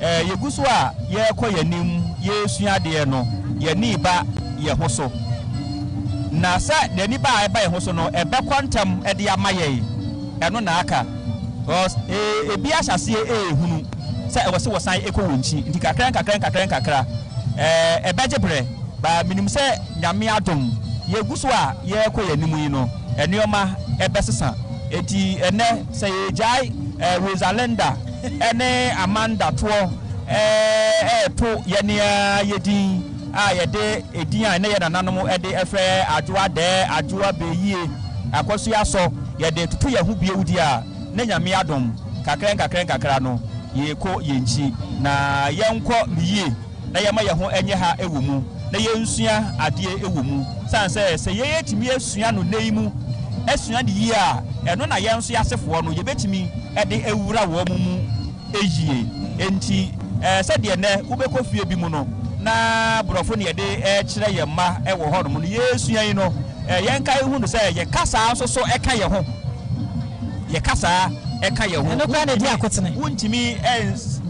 yeguso a ye kɔ yanim ye sua de no ye ni ba ye hoso na sa de ni ba e ba ye hoso no e be kwantam e de amaye eno na aka because ebi ahyase hunu sa e wose wosan ekɔ wonchi nti kakra e beje bre ba minim se nyame adom yeguso a ye kɔ yanim yi no enioma e besesa eti ene se ye jai Rosalenda ene Amanda to to yenia yedin a yede edin a ne yenananom ede efre adwoa de adwoa beyie akoso yaso yede tutu yahu biewudi a ne nyame adom kakra no yeko yenchi na yenko miye na yema yeho enye ha ewumu na yensua ade ewumu sanse se yeyetimi asua no neimu asua de yi a eno na yenso yasefo no yebetimi ede ewura wo mu eyie enti se de ne wobekɔ fie bi mu no na brofo ne yede kyerɛ yemma wo hɔ no yesua yi no yenka ehu no se ye kasa so eka ye ho ye kasa eka ye ho eno kwa na di akotene wontimi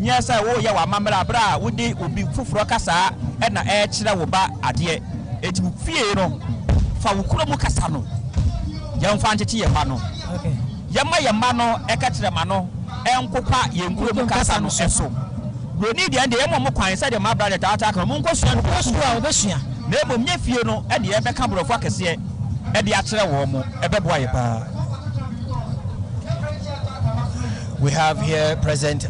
nya sa wo ye wa mamra bra wodi obi fufuro kasa na kyerɛ wo ba ade eti fie no fa wo kuro mu kasa no yemfa nkyekye ye ba no okay yemma no eka kyerɛ ma no enkopa ye nkuro mu kasa no eso Broni de ande emo kwan se de ma brother ta kan mo nkosua no kosua obesua na emo nye fie no e de ebe ka brofo akese e de akere wo mo ebe boa ye pa. We have here present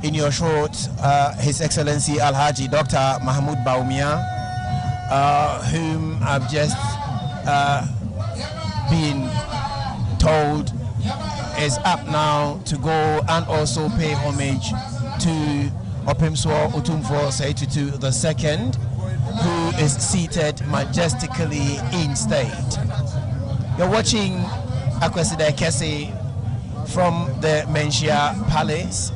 in your short His Excellency Alhaji Dr. Mahmoud Bawumia, whom I've just been told is up now to go and also pay homage to Otumfuo Osei Tutu II, who is seated majestically in state. You're watching Akwasidae Kese from the Menchia Palace.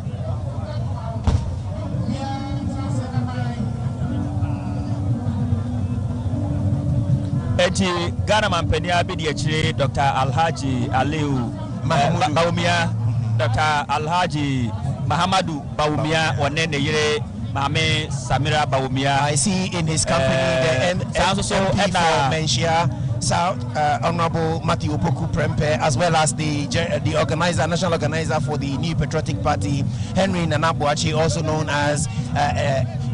Eti Ghana Mampenia Bidiachire Dr. Alhaji Aliu Bawumia, Dr. Alhaji Mahamadu Bawumia Wanene Yere Mame Samira Bawumia. I see in his company the MP for Menchia South, Honorable Matthew Opoku Prempe, as well as the organizer, national organizer for the New Patriotic Party, Henry Nanabuachi, also known as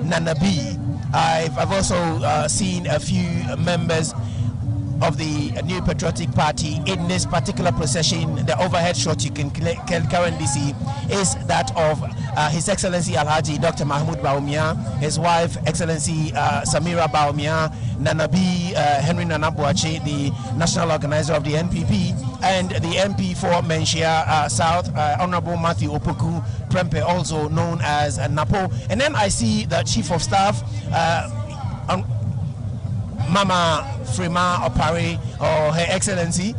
Nana B. I've also seen a few members of the New Patriotic Party in this particular procession. The overhead shot you can currently see is that of His Excellency Alhaji Dr. Mahmoud Bawumia, his wife Excellency Samira Bawumia, Nana B, Henry Nanabuachi, the national organizer of the NPP, and the MP for Menchia South, Honorable Matthew Opoku Prempe, also known as Napo. And then I see the Chief of Staff, Mama Frema Opari, or Her Excellency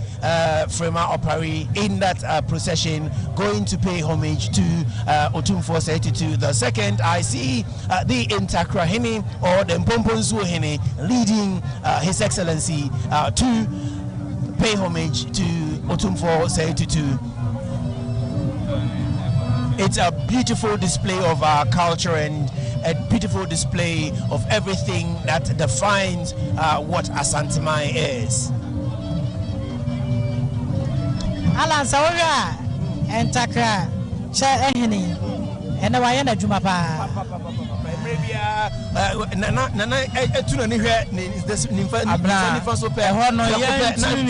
Frema Opari, in that procession, going to pay homage to Otumfuo Osei Tutu II. I see the Intakra Hene, or the Mpomponsu Hene, leading His Excellency to pay homage to Otumfuo Osei Tutu. It's a beautiful display of our culture and a beautiful display of everything that defines what Asantemai is. Alan Sawira and Takra Ehini and the Wayana Jumapa. Nana Tunani here is this Ninfa so pay.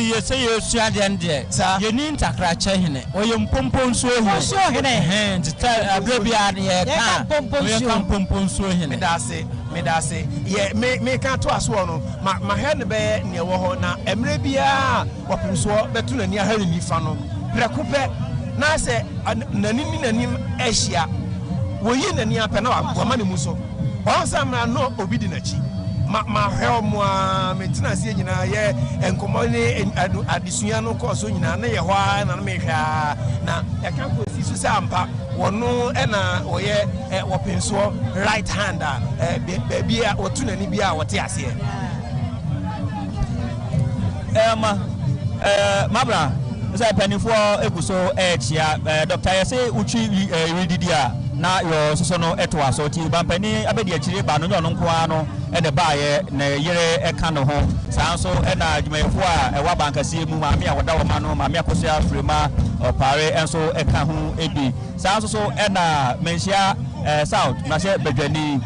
You say you're Shadian there. You need Takra Chehine or your Pompon so hand to tell a baby at Pompon so Medase, yeah, make out to us one. My hand bear near Wahona, Emrebia, Wapuswa, Betuna near her in Nifano. Prakupe, Nase, Nanim Asia. We in the near Panoa, Wamani Muso. Once I'm not obedient. My helm, maintenance, yeah, and commodity and additional cost, and I make now. I can't put this sampa, one no, and or yeah, whopping so right hander, baby, or Tunanibia, what yes here. Mabra, is a penny for Eguso Edge, Dr. Yase Uchi Ridia. na yo soso no eto aso ti bampani abedi akire ba no nyo no nko ano e de baaye na yere e ka no ho saa nso e na adwumayefo a e wa bankase mu maame a woda wo ma no maame akosia frema opare enso e ka ho ebi saa nso so e na menhia south na hye bedwani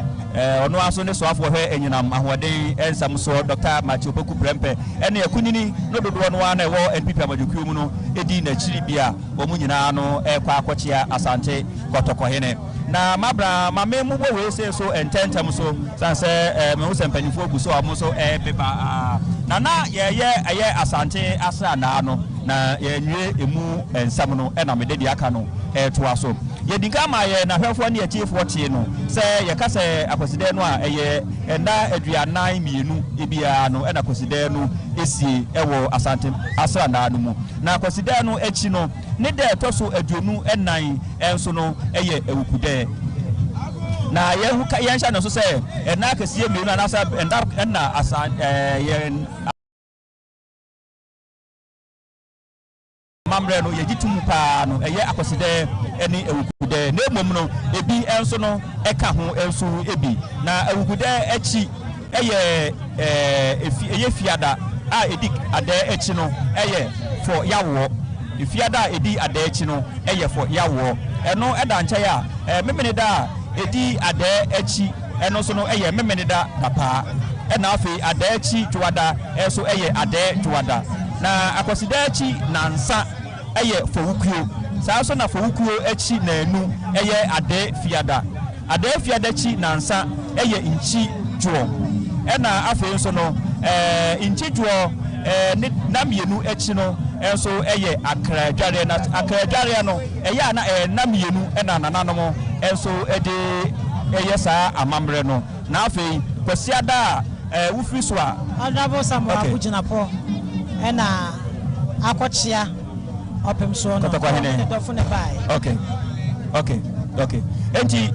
ono aso ne so afo hwe enyinam ahoden ensam so Dr. Matthew Poku Prempe ene yakunini no dodo no ana ewo NPP amajukuo mu no edi na chiri bia omu nyina no ekwa akochia asante kotokohene na mabra mame mu bo we se so ententem so sanse me wo sempanifo gu so amu so pepa na ye asante asa na no na ye nwie emu ensam no na mededi aka no to aso ye dinka ma ye na hwefo ne atiefo tie no se ye ka se Akwasidae no a eye na aduanan mienu ebia no na Akwasidae no esi ewo asante asa na no mu na Akwasidae no echi no ne de toso aduonu enan enso no eye ewukude na ye hia no so se na akasie mienu na asa na asa ye mamre no yegitum pa no eye Akwasidae eni ewukude na emom no ebi enso no eka ho enso ebi na ewukude echi eye eye fiada a edik ade echi no eye for yawo fiada edi ade echi no eye for yawo eno eda nche ya memene da edi ade echi eno so no eye memene da dapa ena afi ade echi tuwada enso eye ade tuwada na Akwasidae echi na nsa eye fowukuo saa so na fowukuo echi na enu eye ade fiada chi na nsa eye inchi juo ena afi nso no inchi juo na mienu echi no enso eye akradware na akradware no eye na na mienu ena nananom enso ede eye saa amamre no na afi kwasiada wufiri so a honorable Samuel Abujinapo ena akochia opem so no okay enti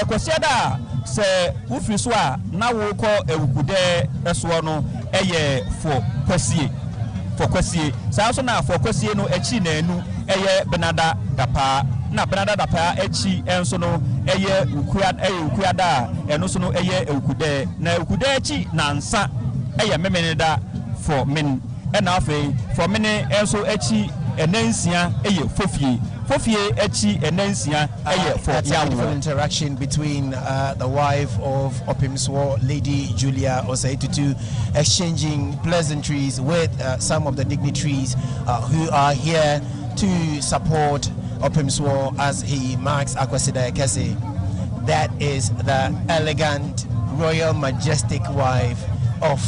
kwasiada se wufiri so a na wo ko ewukude eso no eye for kwasie saa so na for kwasie no echi na enu eye benada dapa na benada dapa echi enso no eye ukuada eno so no eye ewukude na ewukude echi na nsa eye memeneda for men ena afi for mene enso echi enansia eye fofie echi enansia eye for yawo interaction between the wife of Otumfuo Lady Julia Osei Tutu exchanging pleasantries with some of the dignitaries who are here to support Otumfuo as he marks Akwasidae Kese. That is the elegant, royal, majestic wife of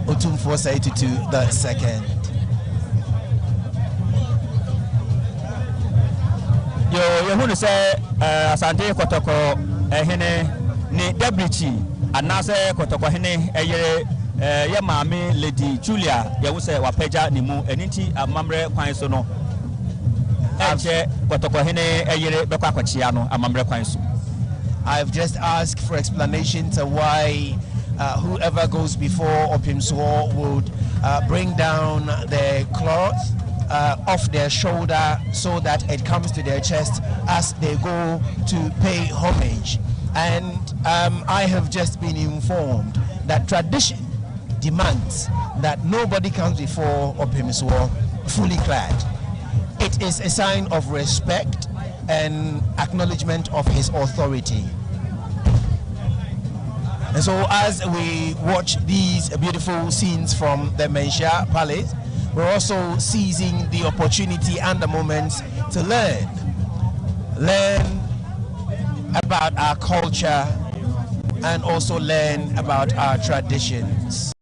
Otumfuo Osei Tutu II. Yo hunu se asante kotoko hene ni debrichi anase kotoko hene eyere ye maame Lady Julia ye wo se wapeja ni mu eninti amamre kwan so no eche kotoko hene eyere bekwa akwachia no amamre kwan so. I've just asked for explanations of why whoever goes before Otumfuo would bring down the cloth off their shoulder so that it comes to their chest as they go to pay homage. And I have just been informed that tradition demands that nobody comes before Otumfuo fully clad. It is a sign of respect and acknowledgement of his authority. And so as we watch these beautiful scenes from the Menshia Palace, we're also seizing the opportunity and the moments to learn about our culture and also learn about our traditions.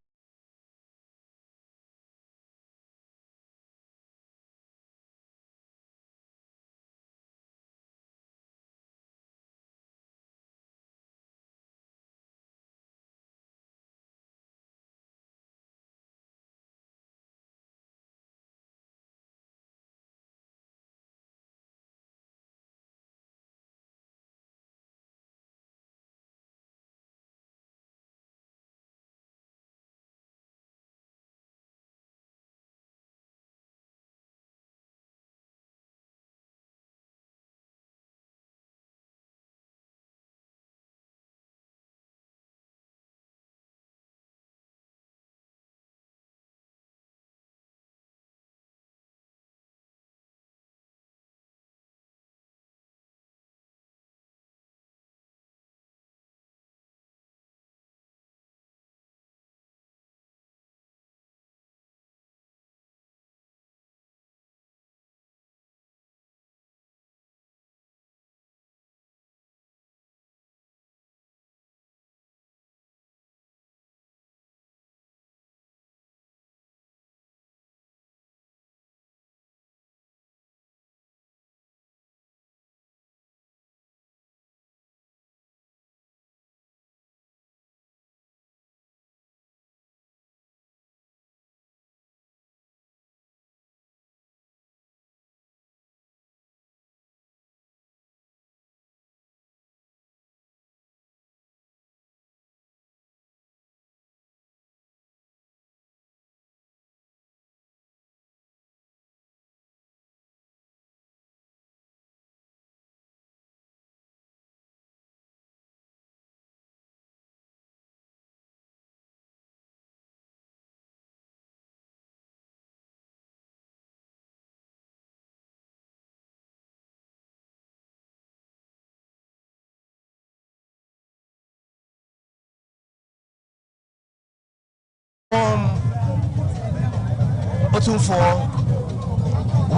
Otumfuo,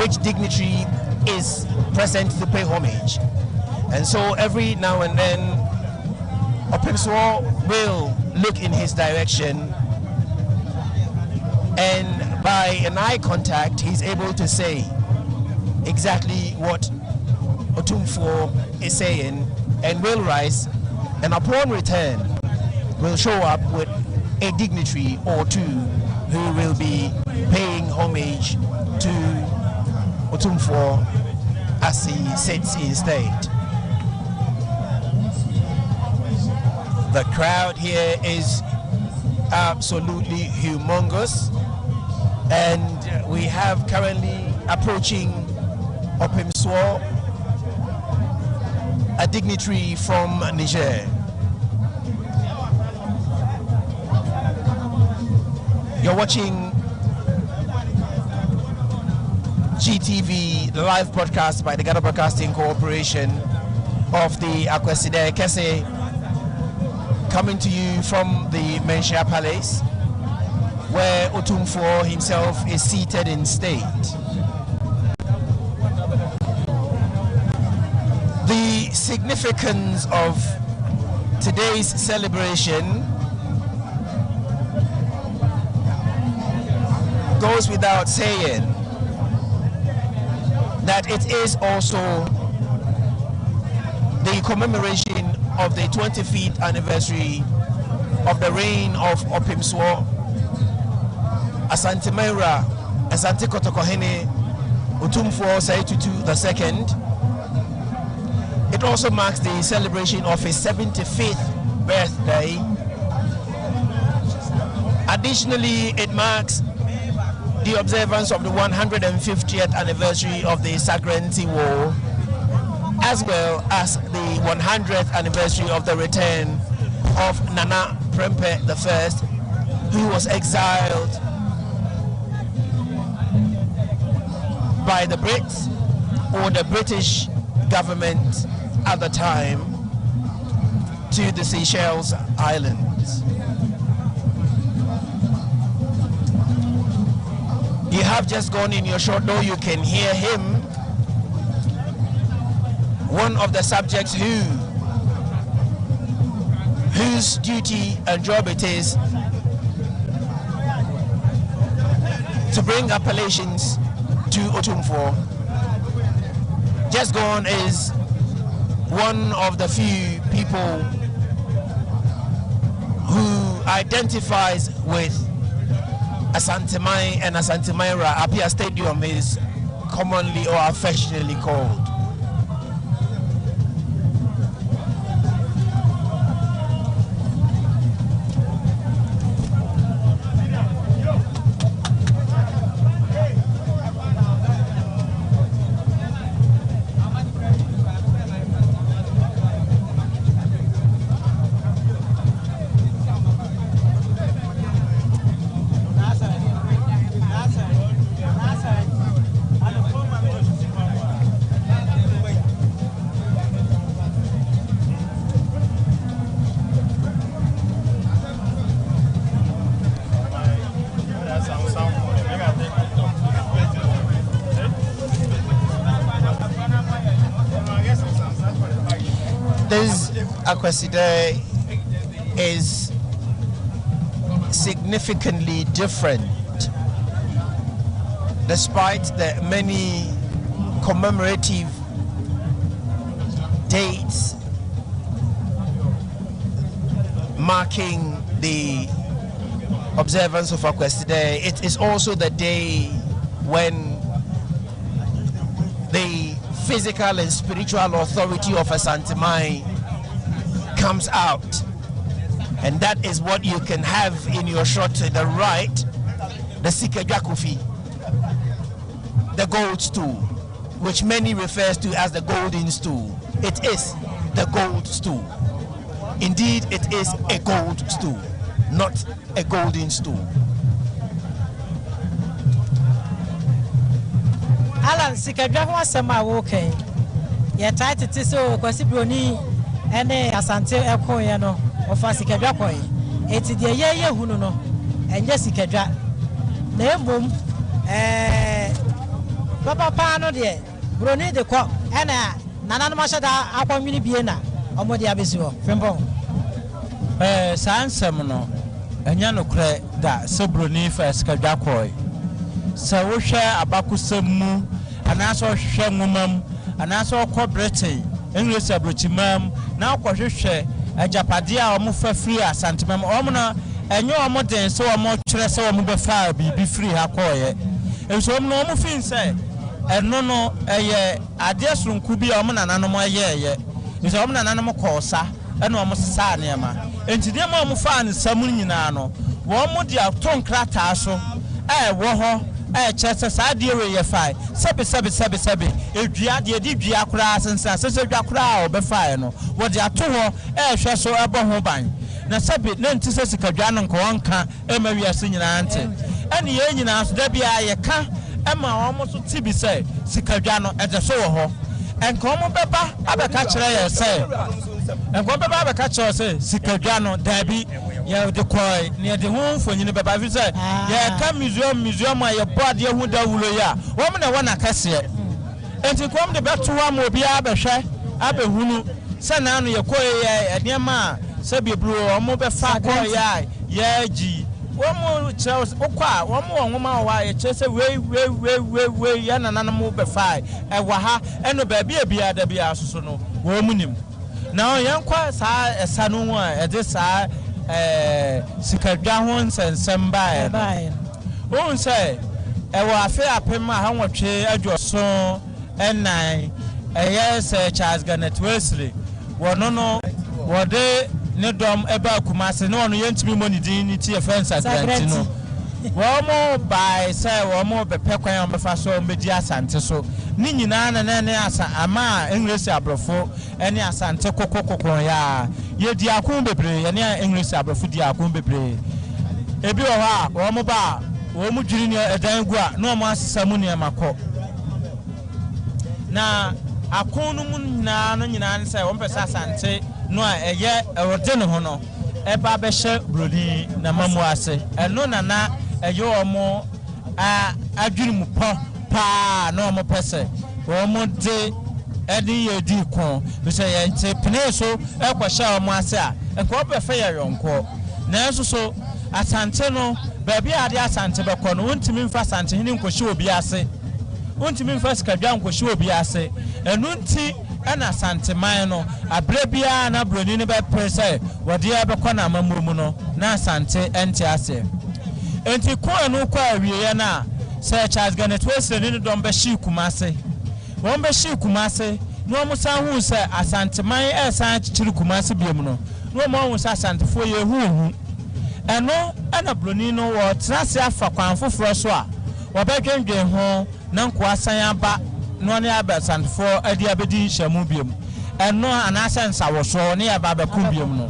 which dignitary is present to pay homage. And so every now and then, Otumfuo will look in his direction, and by an eye contact, he's able to say exactly what Otumfuo is saying, and will rise, and upon return, will show up with a dignitary or two who will be paying homage to Otumfuo as he sits in state. The crowd here is absolutely humongous, and we have currently approaching Otumfuo, a dignitary from Niger. You're watching GTV, the live broadcast by the Ghana Broadcasting Corporation of the Akwasidae Kese, coming to you from the Menshia Palace, where Otumfuo himself is seated in state. The significance of today's celebration goes without saying that it is also the commemoration of the 25th anniversary of the reign of Otumfuo Asantemera Asante Kotokohene Otumfuo Osei Tutu II. It also marks the celebration of his 75th birthday. Additionally, it marks the observance of the 150th anniversary of the Sagranti War, as well as the 100th anniversary of the return of Nana Prempeh I, who was exiled by the Brits or the British government at the time to the Seychelles Islands. You have just gone in your short door, you can hear him, one of the subjects whose duty and job it is to bring appellations to Otumfuo. Just gone is one of the few people who identifies with Asantemai and Asantemera. Apia Stadium is commonly or affectionately called. This Akwasidae is significantly different, despite the many commemorative dates marking the observance of Akwasidae. It is also the day when the physical and spiritual authority of Asantemai comes out, and that is what you can have in your shot to the right, the Sikegwakufi, the gold stool, which many refers to as the golden stool. It is the gold stool. Indeed, it is a gold stool, not a golden stool. Alan Sikegwakufi wasema woke. Ye tight it is so kwasi broni ene Asante ekoye no ofa Sikegwakufi. Eti de ye hunu no enye Sikegwa. Na embom papa no de broni de ko ena nana no mashada akwamini bie na omodi abesiwo fembo sansem no enya no kre da so broni first ka dwakoi sa wo hwe abakusam mu anaso hwe ngumam anaso ko Britain English abrochimam na ko hwehwe ajapade a omo fa free asantemam omo na enyo omo den so omo twere se omo be fa bibi free ha koye enso omo no omo fin say eno no eye ade asrunku bi omo nananom ayeye enso omo nananom kosa eno omo sesa ne ma entide ma omo fa ne samu nyina no wo mo dia ton krata so wo ho chese sa de we ye fai sebe edua de dua kura sensa sese dua kura obefa no wo de ato ho hwe so ebo ho ban na sebe na ntise sikadua no nko wonka emawiase nyina ante ene ye nyina so da bia ye ka ema omo so tibi se sikadua no ede so wo ho enko omo beba abeka kire ye se enko beba abeka kire se sikadua no da bi ya de koi ne de ho mfonyine beba fi se ya ka museum a ye board ye hu da wulo ya wo me na wana kase enti kom de beto wa mo bia abehwe abehunu se na anu ye koi ye enema se bibru o mo be fa koi ya ji wo mo chels okwa wo mo nwoma wa ye chese we ya na mo be fa wa ha eno ba bia da bia soso no wo munim na yankwa sa esanu a ede sa sikadwa ho nsensem bae won say wo afi apema ha nwotwe adwoso enan yes Charles Garnet Wesley wono no wode ne dom eba kumase ne wono yentimi monidi ni tie fence agranti no wo mo bai say wo mo bepe kwan o befa so mbedi asante so ni nyina na ne asa ama English abrofo ene asante kokokokon ya ye di akun bebre ye ne English abrofo di akun bebre ebi wo ha wo mo ba wo mu dwiri ne edan gu a no mo asesa mu ne makọ na akun no mu nyina ne say wo mpesa asante no a eye ewode ne ho no eba be hye brodi na mamu ase eno na eyo omo adwiri mu pa na omo pese omo de edi yedi kon bi se ye nte pene so ekwahya omo ase a enko be fe ye yonko na enso so asante no baby ade asante be ko no wontimi mfa asante hini nkohye obi ase wontimi mfa sikadwa nkohye obi ase enu nti ana asante man no abre bia na broni ne be prese wode e be ko na amamumu no na asante ente ase enti ko anu kwa awiye na se Charles Garnet Wesley ni dom be shi kumase won be shi kumase no mo san hu se asante man san chichiri kumase biem no mo hu se asante fo ye hu eno ana broni no wo trase afa kwan foforo so a wo be dwendwen ho na nko asan aba no ne aba asante fo adi abedi hyamu biem eno anasa nsawo so ne aba ba kum biem no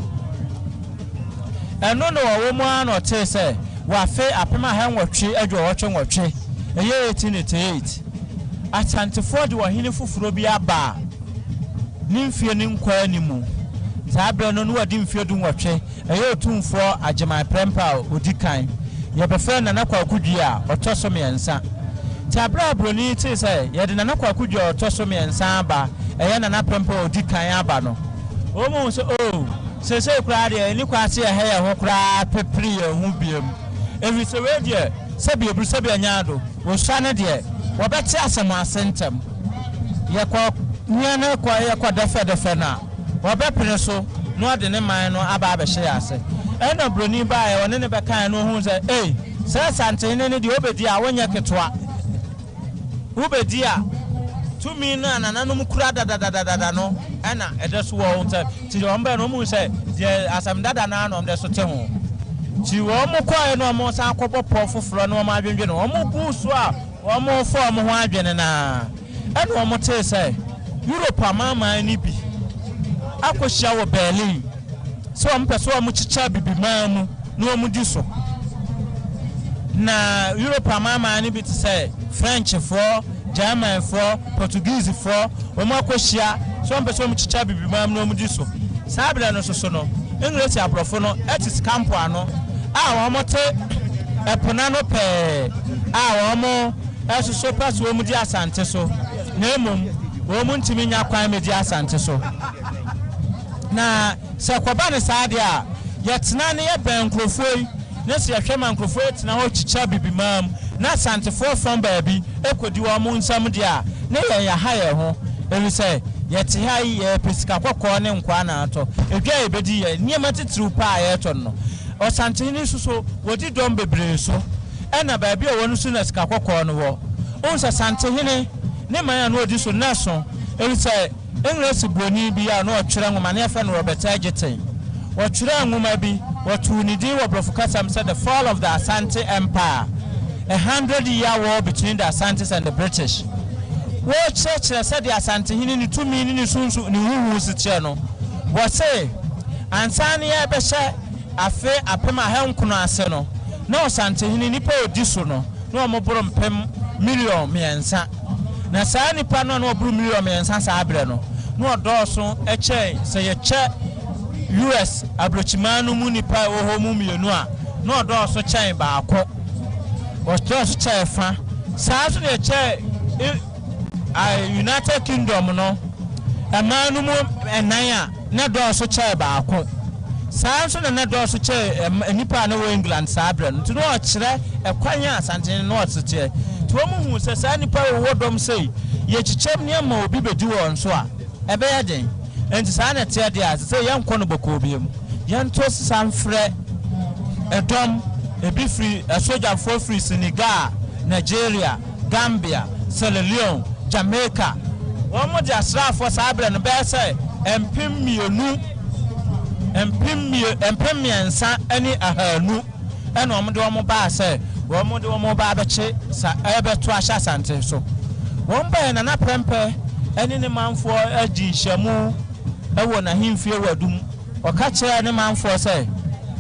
eno no wo mo an o te se wa fe apema ha nwotwe adwo wotwe nwotwe eye 1888 asante fo de wo hene foforo bi aba nimfie ni nkwa animu zabre no no wadi mfie du nwotwe eye Otumfuo Agyeman Prempa odikan ye be fe na nakwa kudwi a otoso miensa tabra broni ti se ye de na nakwa kudwi otoso miensa aba eye na Prempa odikan aba no o mo so se kura de ni kwa se he ye ho kura pepri ye hu biem evi se we de se bi ebru se bi anyado wo sane de wo beti asem asentem ye kwa nyane kwa ye kwa defe na wo be pene so no de ne man no aba be hye ase ena broni ba ye woni ne be kan no hu se se sante ne de obedi a wonya ketwa obedi a tumi no anananum kura dada no ena edeso wo nta ti wo mba no mu se de asam dada na no de so te ho ti wo mu kwae no mo sa akọbọ foforo no mo adwenwe no mo gu so a wo mo fo mo ho adwene na ena wo mo te se Europe amama ni bi akohia wo Berlin so wo mpeso wo mo chicha bibi mamu no wo mo di so na Europe amama ni bi te se French for German for Portuguese for wo mo akohia so wo mpeso wo mo chicha bibi mamu no wo mo di so sabra no so no English abrofo no etis campo ano a wo mote epona no pe a omo esuso paso omu di asante so na emom omu ntimi nya kwan me di asante so na se kwaba ne saade a yetena ne ye ben krofoi na se hwema krofoi tena ho chicha bibimam na asantefo from baabi ekodi wo mu nsam di a ne ye ya ha ye ho elu se yete ha ye pesika kokko ne nkwa na ato edwa ebedi ye niema titru pa ye to no osantehini suso wodi dom bebre so ena baabi a wonu su na sika kokko no wo onsa santehini ne man ya no odi so na so elu se engresi broni bi a no otwere nwoma ne afa no Robert Agiten otwere nwoma bi wotunidi wo brofukasam said the fall of the Asante Empire, a 100-year war between the Asantes and the British. What church said the Asante hini 2 million sunsu ni huhu sitia no was say ansani ya beshe afe apema henkuno ase no na Asante hini nipa odiso no na omoboro mpem million miensa na saa nipa no na oburu million miensa saa abre no na odoso eche se ye che US abrochimanu mu nipa wo mu mienu a na odoso chen baako odoso che fa saa so ye che United Kingdom no amanu mu enan a na doso che baako saa so na doso che nipa na wo England saa abre no to no okire ekwanya asante no otete to mu hu se saa nipa wo dom sei ye chichem ne ma obi bedi won so a ebe ya den enti saa na te de a se yan kono boko biem yan to sanfre edom ebi free soja for free Senegal, Nigeria, Gambia, Sierra Leone, Jamaica. One more just for Sabre and Bessa and Pimionu and Pimiansa any ahanu and one more bass say one more babache sa ever to Asha Sante so one by an apprempe any man for a G Shamu I want a him fear wadum or catch any man for say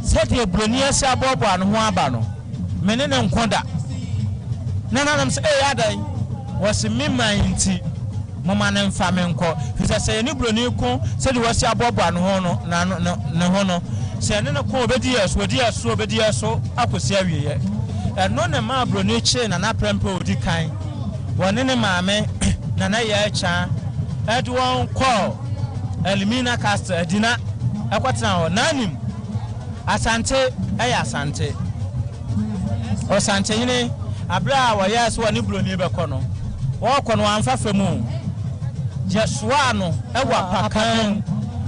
said the Brunia Sabobo and Huabano Menin and Konda none of them say was a miminti Mamma and Famenco. He said, any Brunico said he was a bob and hono, no hono. Say, no call bedias, were dear so bedia so, I could see you yet. And none of my Bruniche and Aprampo decline. One in a mamma, Nanaya cha, at one call, Elimina Castor, dinner, a what now, Nanim Asante, Asante. O Santini, Abra, or yes, one Bruni Bacono. Walk on one fafemu. Jeswano, ewa pakan.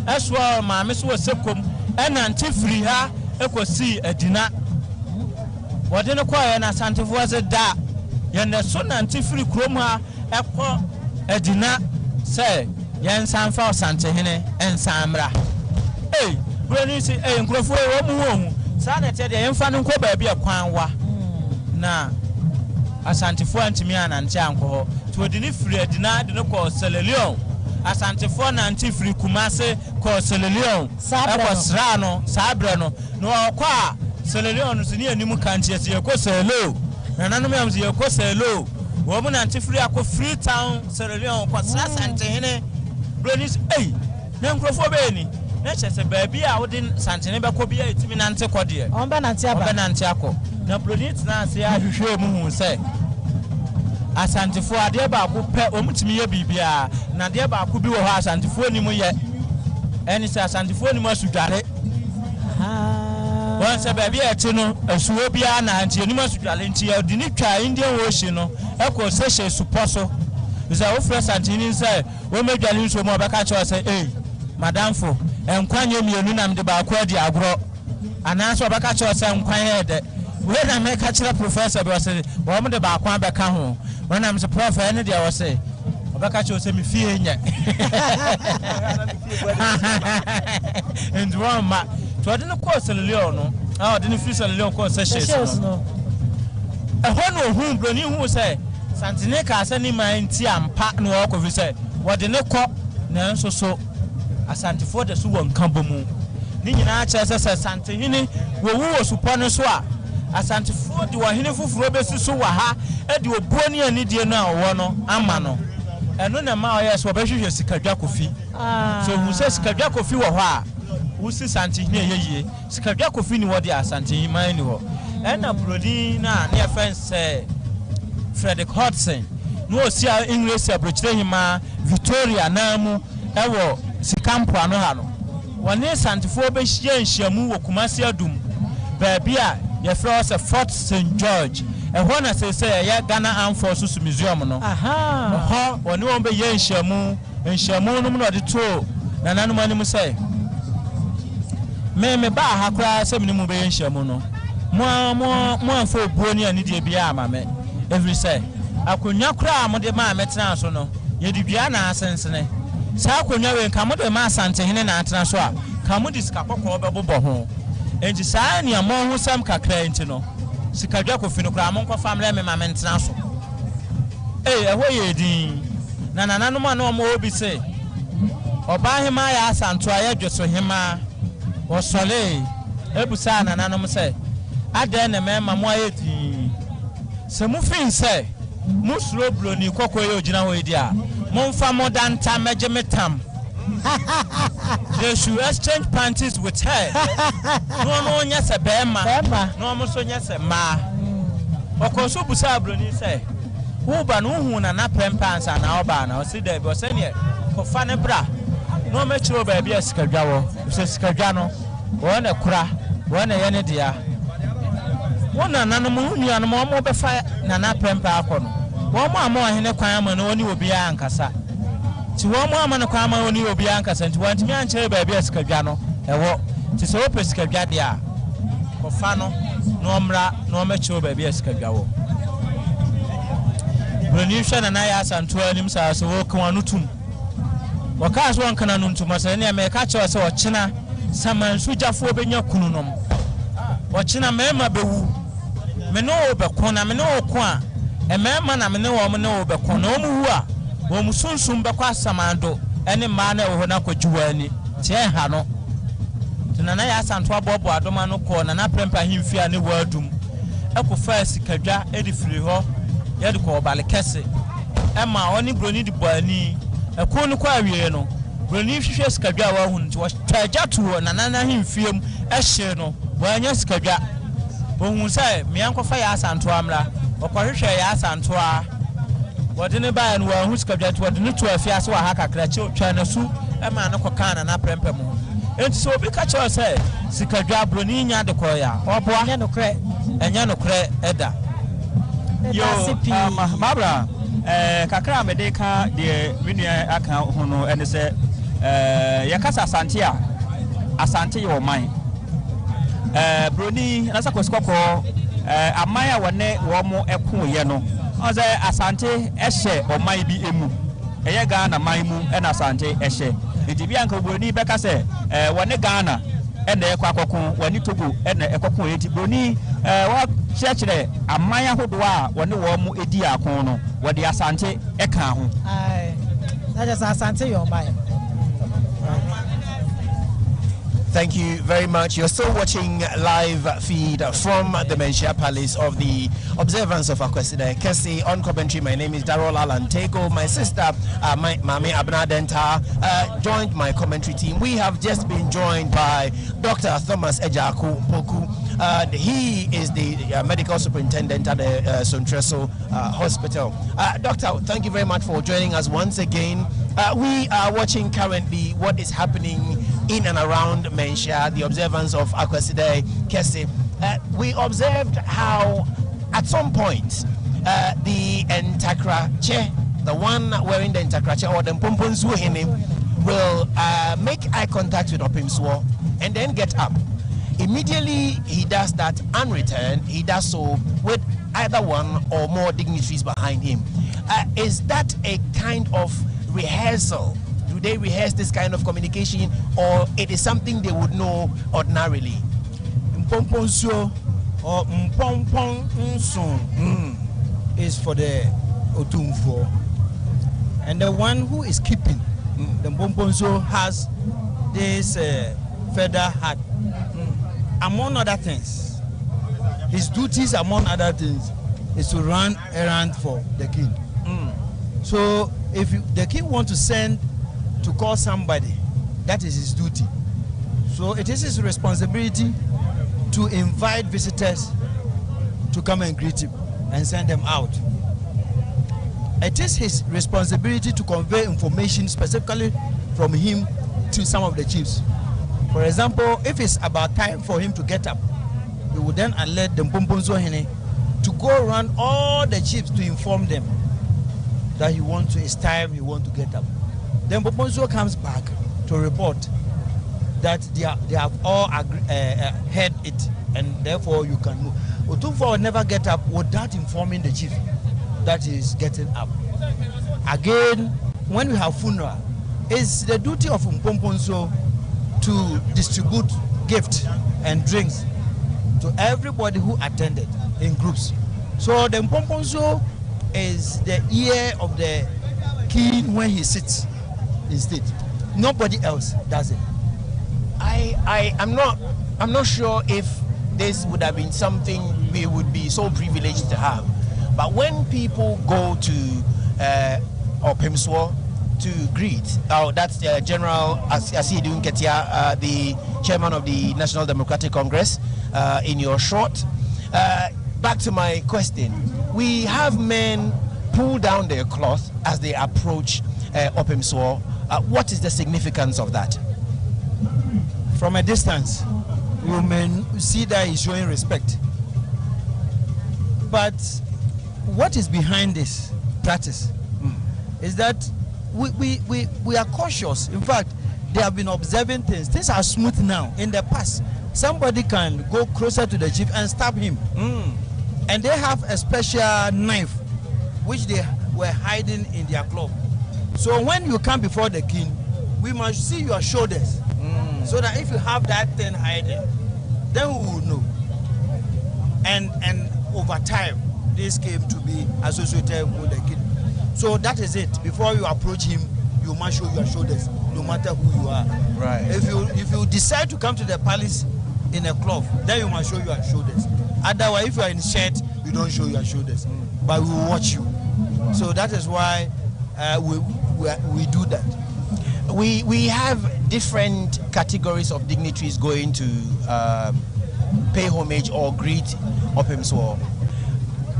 Eswa ma miss was sekum, and antifree ha, equal see a dinner. What in a choir and Asante was a da. Yen the son antifree chroma, a dinner, say, Yan San for Santehine and Samra. Hey, Granny, and Grofo, Sanity, the infant and baby a quanwa. Na Asantefo antimi anante anko to de ni free dina de no ko Selelion Asantefo na antifree Kumase ko Selelion ko sra no sabre no no kwa Selelion so ni animu kantie se ko Selo na nanom yam se ko Selo wo mu na antifree akọ Freetown Selelion ko sra Santehene Bronis na nkrofo be ni na chese baabi a wo din Santehene be ko bia etimi nante ko de on be nante akọ na Bronis na se ahwehwe mu hu se Asantefo ade ba ko pe omutimi ye bibia na de ba ko bi wo ha Asantefo ni mu ye eni se Asantefo ni mu asudware won se baabi eti no asuwo bia na anti ni mu asudware nti ya di ni twa Indian Ocean no e ko se hye suposo bisa wo fresh antini se wo medwale nso mu obeka cho se madamfo enkwanye mienu na mde ba ko adi agro ananso obeka cho se enkwanye de we na me ka kire professor be say wo mo de ba kwa be ka ho when am say prof any dia wo say obeka cho say me fie nya and one ma to de no course Leon no ah de no free Leon course sessions no e ho no hu broni hu say Santene ka say ni man ti ampa no wo ko fi say wo de ne ko na nso so Asantefo de so won kambo mu ni nyina che say Santehini wo wo supo ne so a Asantefo de wahene fufuro besi so wa ha e de obuoni ani die no a wo no ama no eno na ma oyes wo be hwehwe sikadwa kofi so hu se sikadwa kofi wo ho a wo si Santehini yeye sikadwa kofi ni wo de Asantehini man ni wo and a Brody na near fence Frederick Hodgson. No, see our English approach him, Victoria Namu, Ewo, Sicampo Anohano. One is Santiphobia, Shamu, Kumasia Dum, Babia, your floors of Fort St. George. And when I say, Ghana Armed Forces Museum, no, aha, one won't be Yen Shamu, and Shamu, no, the two, and Anumani say. Me ba hakra se minimu be Shamu no. Mo for Boni and Nidia me. Every say. Akonya kra mo de ma metena so no. Ye di bia na asensene. Sa akonya we nka mo de ma asante hene na atena so a. Ka mo diska kokko obebo ho. Enti sa ne amon ho sam kakra enti no. Sikadwa kofi no kra mo nko family me ma mentena so. Ehwo ye din. Na nananom na mo obi se. Oba hema ya asanto aye dwoso hema. Osole ebusa nananom se. Ade na mema mo aye din. Se mu fin se musro bloni kokoye ogina ho edi a momfa modern time metam. They should exchange panties with her. No yes a bema no mo so yes ma okoso busa bloni se wo ba no hu na pempansa na oba na o si da bi o se ne ko fa ne bra no me chiro ba bi asikadwa wo se sikadwa no wo na kura wo na ye ne dia wona nanom nuanom mo be fa na pempa akono wo mo ama ohene kwan ama no oni obi ankasa ti wo mo ama no kwan ama oni obi ankasa nti wantimi ankere ba bi asikadwa no ewo ti se wo pesikadwa dia ko fa no no mra no me chiro ba bi asikadwa wo broni hwe na ya asanto anim sa so wo kan anutum wo ka so won kan anutum so ne me ka che se wo chena samansu jafo benya kununom wo chena mema bewu me no obekona me no oko a emema na me ne wo me no obekona o mu hu a wo mu sunsum bekwa samando ene ma na wo na kwadwuwa ani tie ha no tena na ya asanto abobo adoma no ko na prempa himfi a ne wadum ekofa sikadwa edifiri ho ye de ko bale kese ema oni broni di boani ekonu kwa awie no broni hwehwe sikadwa wa hu nti wo twaja tuo na himfiem ehye no wo anya sikadwa Bohun say me ankofa ya asanto amra okwahwehwe ya asanto a wode ne ba no wa hu sikadwa to wode ne to afia so wa ha kakra che twa na su e ma ne kokana na prempem enti so obi ka che say sikadwa broni nya de koya oboa enya no kre eda yo mabra kakra me de ka de winua aka ho no ene se yakasa asante yo man broni nasa kwasikoko amaya wone wo mo eko ye no oze asante ehye oman bi emu eye Ghana man mu na asante ehye edi anka broni beka se wone Ghana na ekwa akoko wone Togo na ekoko eti broni wo chekere amaya hodo a wone wo mo edi akon no wode asante eka ho that is asante yo man. Thank you very much. You're still watching live feed from the Menchia Palace of the observance of Akwasidae Kese on commentary. My name is Darrell Alantego. My sister, Mami Abna Denta, joined my commentary team. We have just been joined by Dr. Thomas Ejaku Poku. He is the medical superintendent at the Sontreso Hospital. Doctor, thank you very much for joining us once again. We are watching currently what is happening in and around Menchia, the observance of Akwasidae Kese. We observed how at some point the Entakrache, the one wearing the Entakrache or the Mpomponsu Hene, will make eye contact with Otumfuo and then get up. Immediately he does that and return, he does so with either one or more dignitaries behind him. Is that a kind of rehearsal? Do they rehearse this kind of communication, or it is something they would know ordinarily? Mpomponso or Mpomponso is for the Otumfuo, and the one who is keeping the Mpomponso has this feather hat. Among other things, his duties, among other things, is to run errands for the king. So if the king wants to send to call somebody, that is his duty. So it is his responsibility to invite visitors to come and greet him and send them out. It is his responsibility to convey information specifically from him to some of the chiefs. For example, if it's about time for him to get up, he would then alert the Mpomponso Hene to go around all the chiefs to inform them that it's time he wants to get up. Then Mpomponso comes back to report that they have all heard it, and therefore you can move. Otumfuo will never get up without informing the chief that he is getting up. Again, when we have funeral, it's the duty of Mpomponso to distribute gifts and drinks to everybody who attended in groups. So the Mpomponso is the ear of the king when he sits in state. Nobody else does it. I'm not sure if this would have been something we would be so privileged to have. But when people go to Otumfuo to greet, that's General Asiedu Nketia, the chairman of the National Democratic Congress, in your short. Back to my question. We have men pull down their cloth as they approach Otumfuo. What is the significance of that? From a distance, you may see that he's showing respect. But what is behind this practice is that we are cautious. In fact, they have been observing things. Things are smooth now. In the past, somebody can go closer to the chief and stab him. And they have a special knife which they were hiding in their cloth. So when you come before the king, we must see your shoulders. So that if you have that thing hiding, then we will know. And over time, this came to be associated with the king. So that is it. Before you approach him, you must show your shoulders, no matter who you are. Right. If you decide to come to the palace in a cloth, then you must show your shoulders. Otherwise, if you are in shirt, you don't show your shoulders. But we will watch you. So that is why we do that. We have different categories of dignitaries going to pay homage or greet Otumfuo.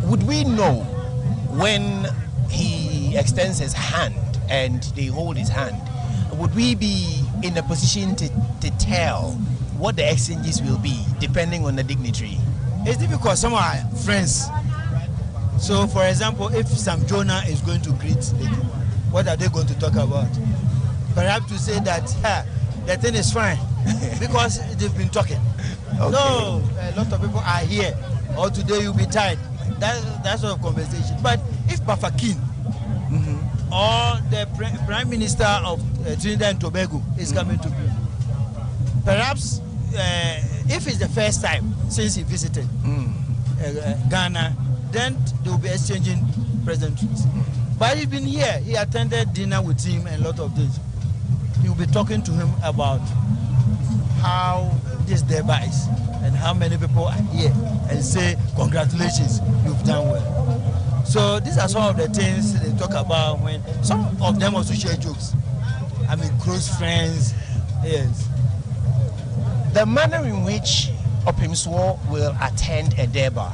Would we know when he extends his hand and they hold his hand? Would we be in a position to tell what the exchanges will be depending on the dignitary? It's difficult. Some are friends. So, for example, if Sam Jonah is going to greet the king, what are they going to talk about? Perhaps to say that the thing is fine because they've been talking. Okay. No, a lot of people are here, or today you'll be tired. That sort of conversation. But if Bafakin or the Prime Minister of Trinidad and Tobago is coming to be, perhaps if it's the first time since he visited Ghana, then they will be exchanging presents. But he's been here. He attended dinner with him and a lot of things. He will be talking to him about how this Deba is and how many people are here and say, congratulations, you've done well. So these are some of the things they talk about when some of them also share jokes. I mean, close friends, yes. The manner in which Otumfuo will attend a Deba,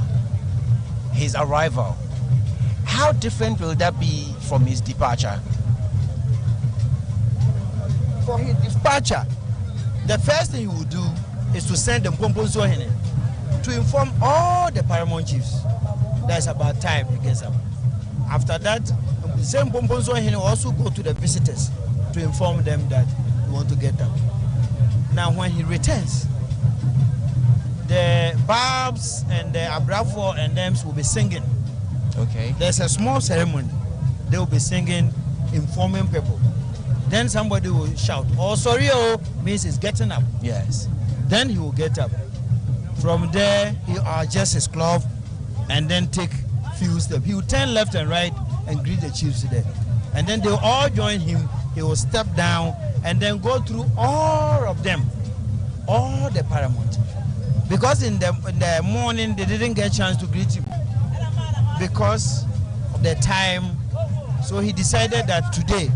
his arrival, how different will that be from his departure? For his departure, the first thing he will do is to send the Mpomponso Hene to inform all the paramount chiefs that it's about time he gets up. After that, the same Mpomponso Hene will also go to the visitors to inform them that he want to get up. Now when he returns, the Babs and the Abrafo and them will be singing. Okay. There's a small ceremony. They will be singing, informing people. Then somebody will shout, "Oh, sorry, oh," means he's getting up. Yes. Then he will get up. From there, he will adjust his cloth and then take few steps. He will turn left and right and greet the chiefs there. And then they will all join him. He will step down and then go through all of them, all the paramount. Because in the morning, they didn't get a chance to greet him because of the time. So he decided that today,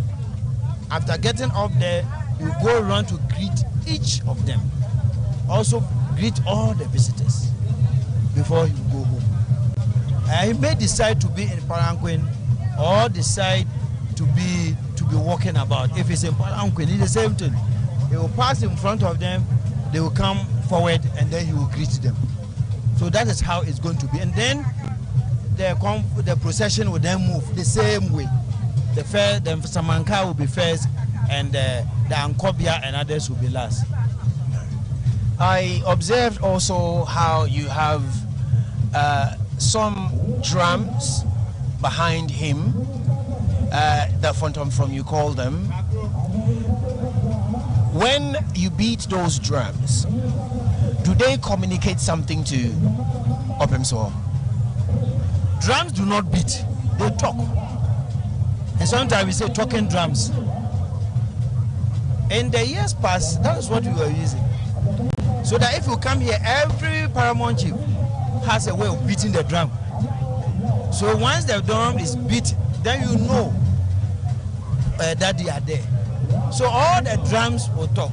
after getting up there, he will go around to greet each of them. Also greet all the visitors before he will go home. He may decide to be in palanquin or decide to be walking about. If it's in palanquin, it's the same thing. He will pass in front of them, they will come forward, and then he will greet them. So that is how it's going to be. And then the procession will then move the same way. The Samanka will be first, and the Ankobia and others will be last. I observed also how you have some drums behind him, the phantom from you call them. When you beat those drums, do they communicate something to Otumfuo? Drums do not beat, they talk. And sometimes we say talking drums. In the years past, that is what we were using. So that if you come here, every paramount chief has a way of beating the drum. So once the drum is beat, then you know that they are there. So all the drums will talk.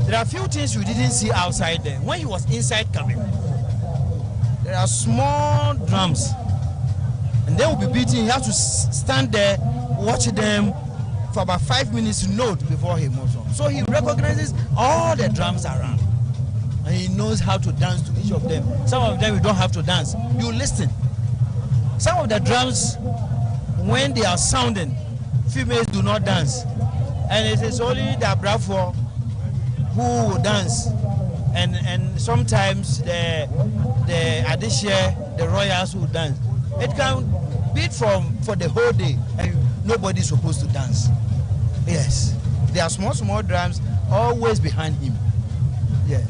There are a few things you didn't see outside there. When he was inside coming, there are small drums. And they will be beating. He has to stand there, watch them for about 5 minutes to note before he moves on. So he recognizes all the drums around. And he knows how to dance to each of them. Some of them you don't have to dance. You listen. Some of the drums, when they are sounding, females do not dance. And it is only the bravo who will dance. And sometimes the Adishia, the royals will dance. It can beat for the whole day and nobody is supposed to dance. Yes. There are small drums always behind him. Yeah.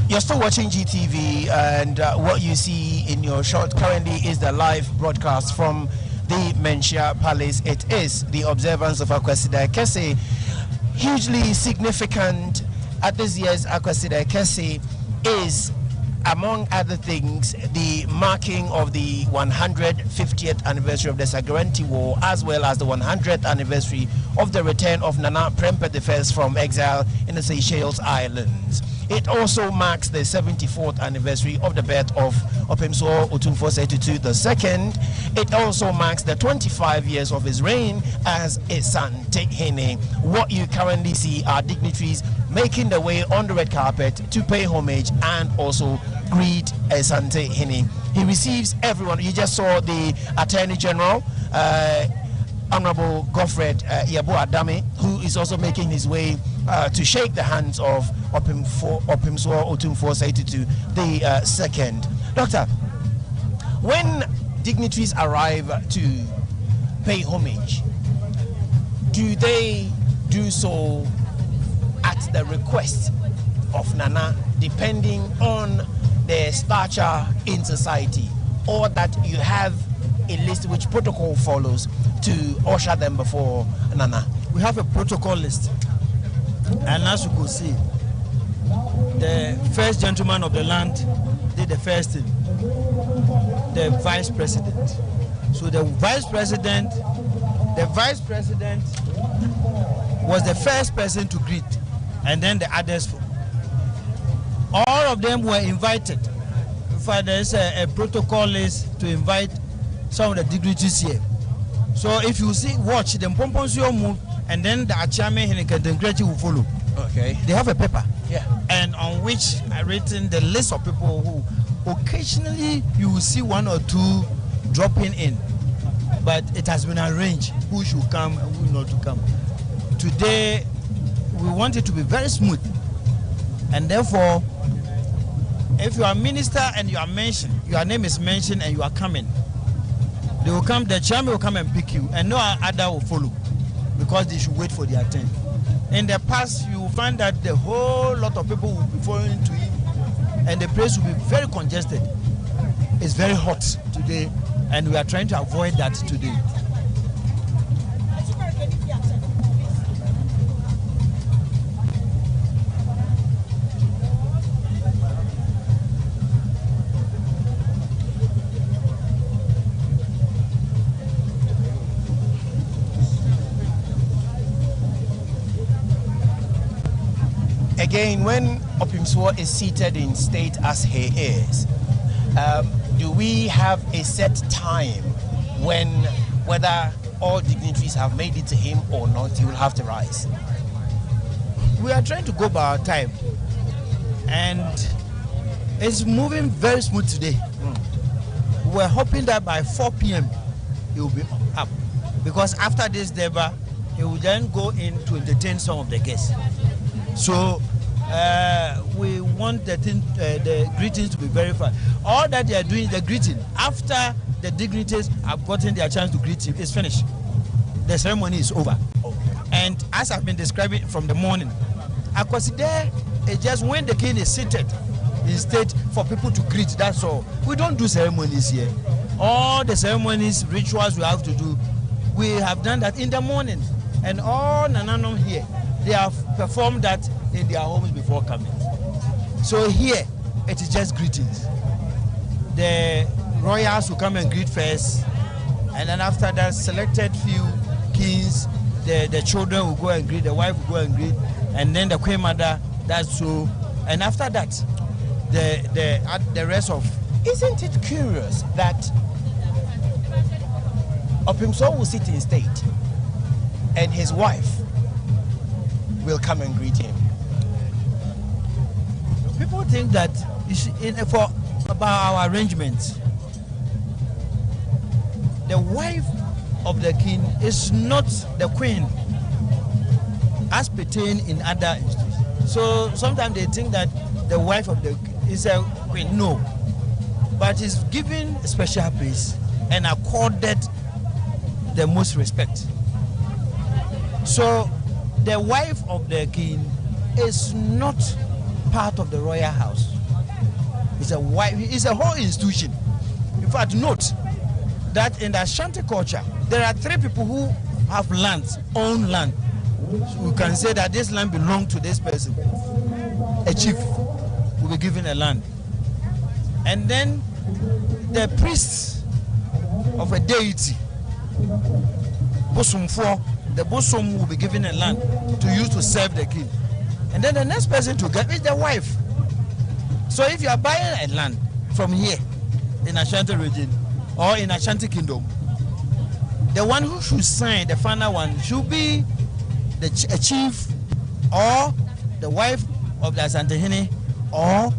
You're still watching GTV, and what you see in your shot currently is the live broadcast from the Menchia Palace. It is the observance of Akwasidae Kese. Hugely significant at this year's Akwasidae Kese is, among other things, the marking of the 150th anniversary of the Sagaranti War, as well as the 100th anniversary of the return of Nana Prempeh I from exile in the Seychelles Islands. It also marks the 74th anniversary of the birth of Otumfuo Osei Tutu II. It also marks the 25 years of his reign as Asante Hene. What you currently see are dignitaries making their way on the red carpet to pay homage and also greet Asante Hene. He receives everyone. You just saw the Attorney General, Honorable Godfred Yabo Adame, who is also making his way to shake the hands of Otumfuo Osei Tutu II. Doctor, when dignitaries arrive to pay homage, do they do so at the request of Nana, depending on their stature in society, or that you have a list which protocol follows to usher them before Nana? We have a protocol list, and as you could see, the first gentleman of the land did the first thing, the vice president. So the vice president was the first person to greet, and then the others. All of them were invited. In fact, there is a protocol list to invite some of the dignitaries here. So if you see, watch the Mpomponsio move, and then the Achame Henekendengrechi will follow. Okay. They have a paper. Yeah. And on which I written the list of people who occasionally you will see one or two dropping in. But it has been arranged who should come and who not to come. Today, we want it to be very smooth. And therefore, if you are a minister and you are mentioned, your name is mentioned and you are coming, they will come, the chairman will come and pick you, and no other will follow, because they should wait for their turn. In the past, you will find that the whole lot of people will be following to him, and the place will be very congested. It's very hot today, and we are trying to avoid that today. Again, when Otumfuo is seated in state as he is, Do we have a set time when, whether all dignitaries have made it to him or not, he will have to rise? We are trying to go by our time, and it's moving very smooth today. We're hoping that by 4 p.m. he will be up, because after this Deba, he will then go in to entertain some of the guests. So we want the greetings to be verified. All that they are doing is the greeting. After the dignitaries have gotten their chance to greet him, it's finished. The ceremony is over. And as I've been describing from the morning, Akwasidae is just when the king is seated in state for people to greet, that's all. We don't do ceremonies here. All the ceremonies, rituals we have to do, we have done that in the morning. And all Nananom here, they have performed that in their homes before coming. So here, it is just greetings. The royals will come and greet first, and then after that, selected few kings, the children will go and greet, the wife will go and greet, and then the queen mother, that's so. And after that, the rest of. Isn't it curious that Otumfuo will sit in state and his wife will come and greet him? People think that about our arrangements, the wife of the king is not the queen as pertain in other institutions. So sometimes they think that the wife of the is a queen. No, but is given special place and accorded the most respect. So the wife of the king is not part of the royal house. It's a wife. It's a whole institution. In fact, note that in the Ashanti culture, there are 3 people who have land, own land. So you can say that this land belongs to this person. A chief will be given a land, and then the priests of a deity, Otumfuo, the bosom will be given a land to use to serve the king, and then the next person to get is the wife. So if you are buying a land from here in Ashanti region or in Ashanti kingdom, the one who should sign, the final one, should be a chief or the wife of the Asantehene or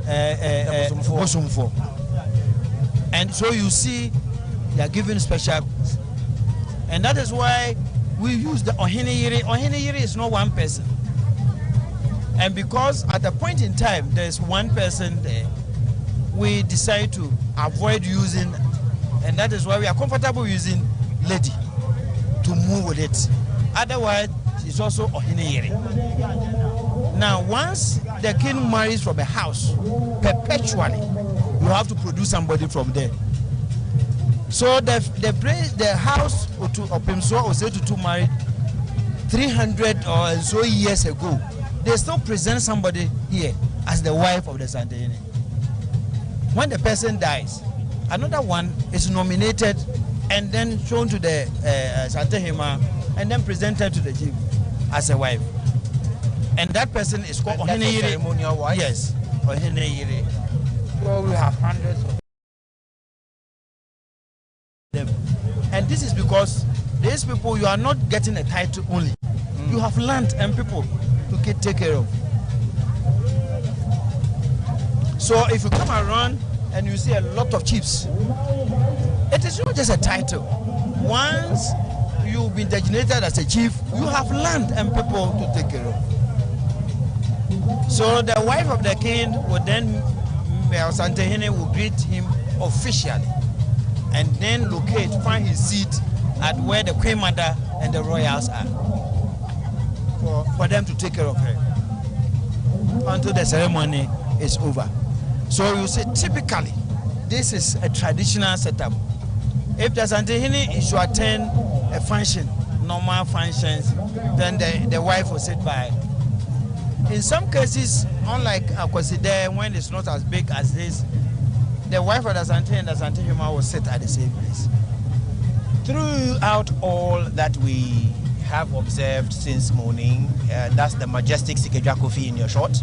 Otumfuo. And so you see, they are given special, and that is why we use the Oheneyere. Oheneyere is not one person, and because at a point in time there is one person there, we decide to avoid using, and that is why we are comfortable using lady to move with it. Otherwise, it's also Oheneyere. Now, once the king marries from a house, perpetually, you have to produce somebody from there. So the house Otumfuo Osei Tutu married 300 or so years ago, they still present somebody here as the wife of the Asantehene. When the person dies, another one is nominated and then shown to the Asantehene and then presented to the chief as a wife. And that person is called Oheneyere. Ceremonial wife? Yes, Oheneyere. Well, we have hundreds of them. And this is because these people, you are not getting a title only. You have land and people to take care of. So if you come around and you see a lot of chiefs, it is not just a title. Once you've been designated as a chief, you have land and people to take care of. So the wife of the king will then, Asantehene will greet him officially and then find his seat at where the queen mother and the royals are for them to take care of her until the ceremony is over. So you see, typically, this is a traditional setup. If the Asantehene is to attend a function, normal functions, then the wife will sit by. In some cases, unlike Akwasidae, when it's not as big as this, the wife of the Asantehene and the Asantehene will sit at the same place. Throughout all that we have observed since morning, that's the majestic Sikejwa Kofi in your shot.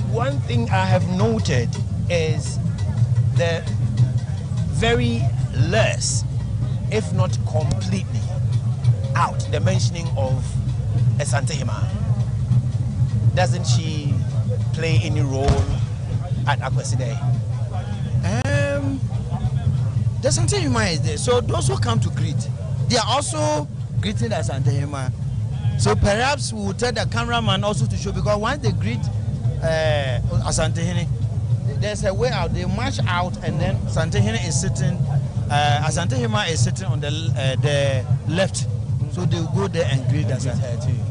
One thing I have noted is the very less, if not completely, out the mentioning of Asantehima. Doesn't she play any role at Akwasidae? The Asantehima is there, so those who come to greet, they are also greeting the Asantehima. So perhaps we will tell the cameraman also to show, because once they greet Asantehene, there's a way out. They march out, and then Asantehene is sitting. Asantehima is sitting on the left, so they will go there and greet Asantehene.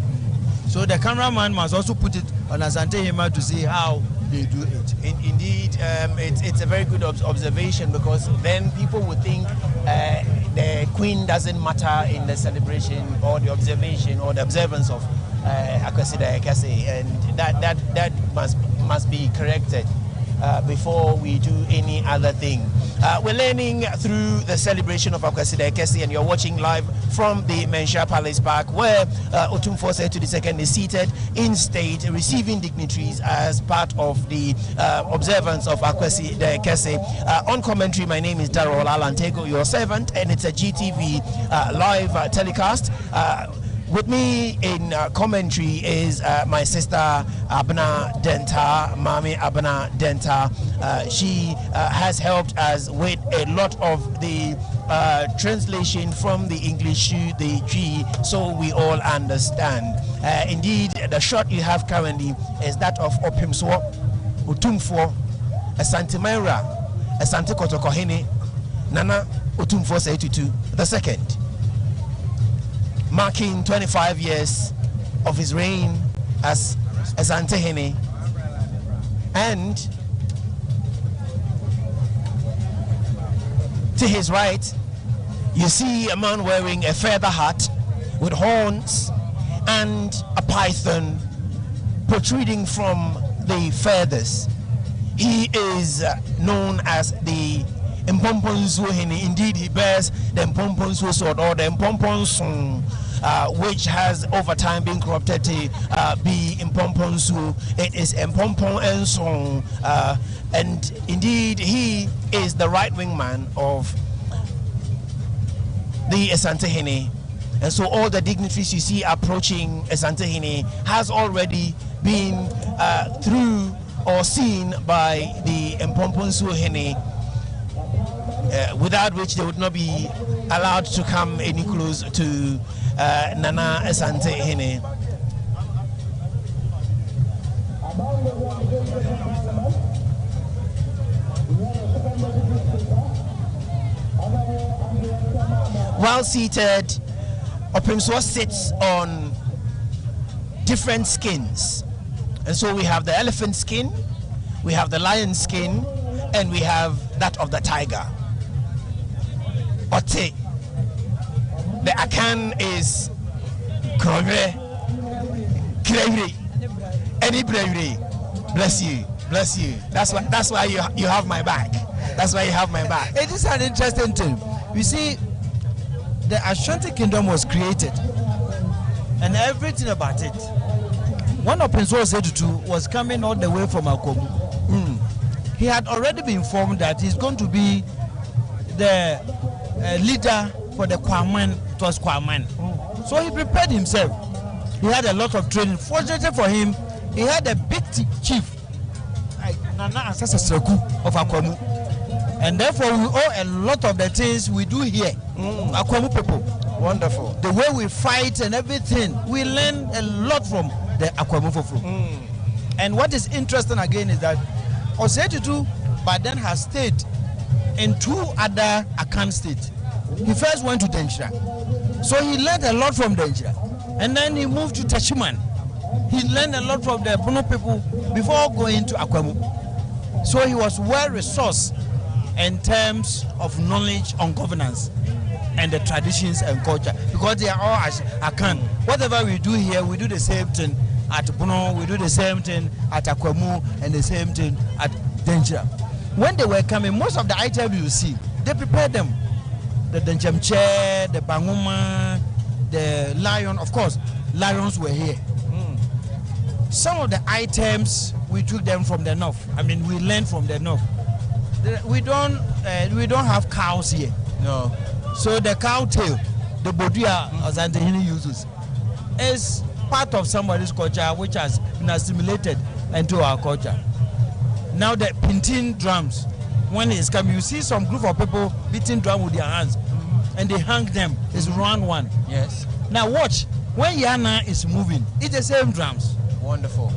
So the cameraman must also put it on Asantehima to see how they do it. Indeed, it's a very good observation, because then people would think the queen doesn't matter in the celebration or the observation or the observance of Akwasidae Kese, and that must be corrected before we do any other thing. We're learning through the celebration of Akwasidae Kese, and you're watching live from the Menshia Palace Park, where Otumfuo Osei Tutu II is seated in state, receiving dignitaries as part of the observance of Akwasidae Kese. On commentary, my name is Darrell Alantego, your servant, and it's a GTV live telecast. With me in commentary is my sister Abna Denta, Mami Abna Denta. She has helped us with a lot of the translation from the English to the G, so we all understand. Indeed, the shot you have currently is that of Otumfuo Osei Nana Otumfuo Osei Tutu II, marking 25 years of his reign as Asantehene. And to his right, you see a man wearing a feather hat with horns and a python protruding from the feathers. He is known as the Mpomponsu Hene. Indeed, he bears the Mpomponsu sword, or the Mpomponsu, which has over time been corrupted to be Mpomponsu. It is Mpompon Ensong, and indeed he is the right-wing man of the Asantehene. And so all the dignitaries you see approaching Asantehene has already been through or seen by the Mpomponsu Hene, without which they would not be allowed to come any close to Nana Asantehene. While seated, Otumfuo sits on different skins. And so we have the elephant skin, we have the lion skin, and we have that of the tiger. Ote. The Akan is Krogre, Kravery, any bravery. Bless you, bless you. That's why you have my back. That's why you have my back. It is an interesting thing. You see, the Ashanti Kingdom was created, and everything about it. One of Otumfuo Osei Tutu was coming all the way from Akomu. He had already been informed that he's going to be the leader for the Kwaman. It was Kwaman. So he prepared himself. He had a lot of training. Fortunately for him, he had a big chief, Nana Asaseseku of Akwamu. And therefore we owe a lot of the things we do here, Akwamu people. Wonderful. The way we fight and everything, we learn a lot from the Akwamu people. And what is interesting again is that Osei Tutu by then has stayed in two other Akan states. He first went to Denchira, so he learned a lot from Denchira, and then he moved to Tashiman. He learned a lot from the Bono people before going to Akwamu. So he was well resourced in terms of knowledge on governance and the traditions and culture, because they are all Akan. Whatever we do here, we do the same thing at Bono, we do the same thing at Akwamu, and the same thing at Denchira. When they were coming, most of the items you see, they prepared them. The Dencham chair, the Banguma, the lion, of course, lions were here. Some of the items we we took them from the north. I mean, we learned from the north. We don't have cows here. No. So the cow tail, the bodia Asantehene uses, is part of somebody's culture which has been assimilated into our culture. Now the pinting drums, when it's coming, you see some group of people beating drum with their hands, and they hang them. It's round one. Yes. Now watch, when Yana is moving, it's the same drums. Wonderful.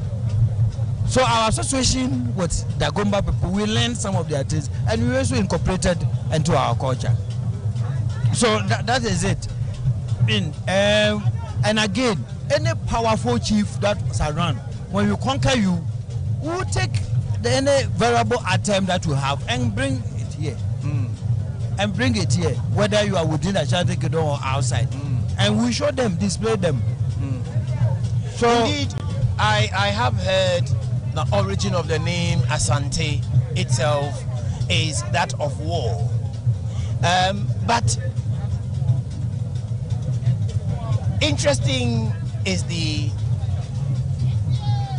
So our association with the Gomba people, we learned some of their things, and we also incorporated into our culture. So that is it. And again, any powerful chief that's around, when we conquer you, we will take any variable item that we have and bring it here. And bring it here, whether you are within the Ashanti Kingdom or outside. And we show them, display them. So indeed, I have heard the origin of the name Asante itself is that of war. But interesting is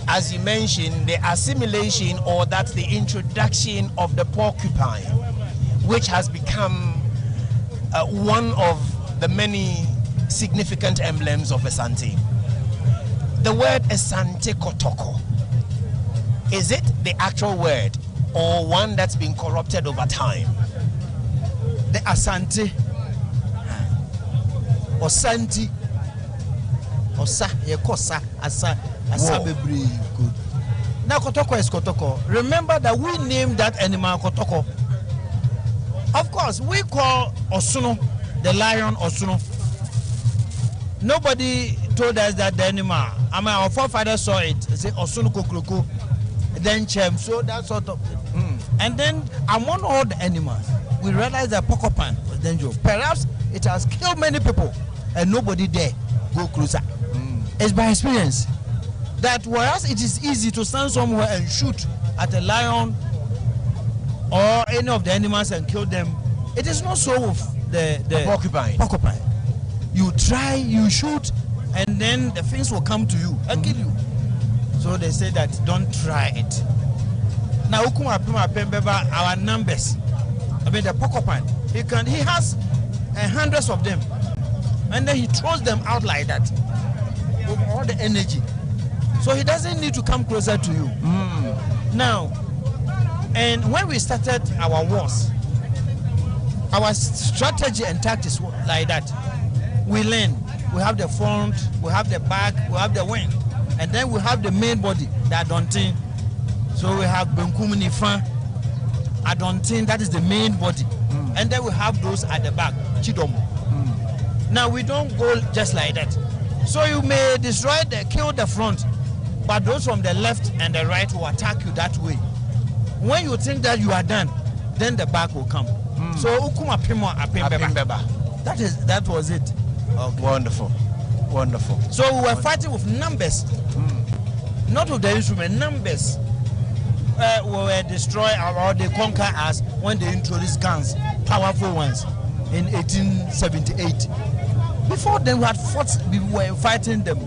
as you mentioned, the assimilation, or that's the introduction of the porcupine, which has become one of the many significant emblems of Asante. The word Asante Kotoko, is it the actual word or one that's been corrupted over time? The Asante, Osanti, Osa, Yekosa, Asa Bebri. Good. Now Kotoko is Kotoko. Remember that we named that animal Kotoko. Of course, we call Osuno, the lion Osuno. Nobody told us that the animal. I mean, our forefathers saw it. They say Osuno Kokroko, then Chem. So that sort of thing. And then among all the animals, we realized that porcupine was dangerous. Perhaps it has killed many people, and nobody dare go closer. It's by experience that whereas it is easy to stand somewhere and shoot at a lion or any of the animals and kill them, it is not so with the porcupine. You try, you shoot, and then the things will come to you and kill you. So they say that don't try it. Now our numbers, I mean the porcupine, he has hundreds of them, and then he throws them out like that with all the energy. So he doesn't need to come closer to you. Now, and when we started our wars, our strategy and tactics were like that. We learn. We have the front, we have the back, we have the wing, and then we have the main body, the Adontin. So we have Benkumini Fan, Adontin, that is the main body. And then we have those at the back, Chidomo. Now we don't go just like that. So you may kill the front, but those from the left and the right will attack you that way. When you think that you are done, then the back will come. So Ukuma Pimo Apembeba. That was it. Okay. Wonderful. So we were fighting with numbers, not with the instrument. Numbers were destroyed or they conquer us when they introduced guns, powerful ones, in 1878. Before then, we were fighting them.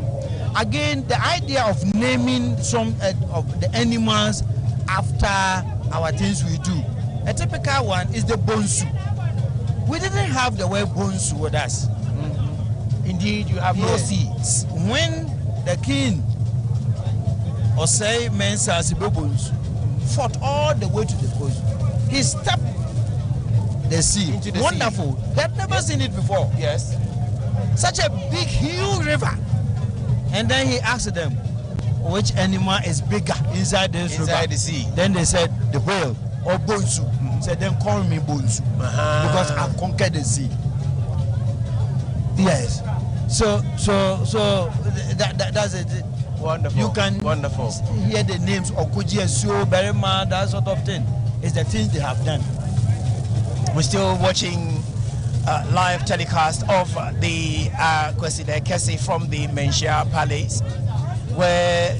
Again, the idea of naming some of the animals after our things we do. A typical one is the bonsu. We didn't have the word bonsu with us. Indeed, you have no seeds. When the king Osei Mensa Sibobonsu fought all the way to the coast, he stepped the sea. Into the Wonderful. sea. They've never seen it before. Yes. Such a big, huge river. And then he asked them, which animal is bigger inside this river? Inside the sea. Then they said, the whale or bonsu. Said, then call me bonsu because I've conquered the sea. Yes. So that's it. Wonderful. You can hear the names of Okuji, Sio, Berema, that sort of thing. It's the things they have done. We're still watching live telecast of the Akwasidae Kese from the Menchia Palace, where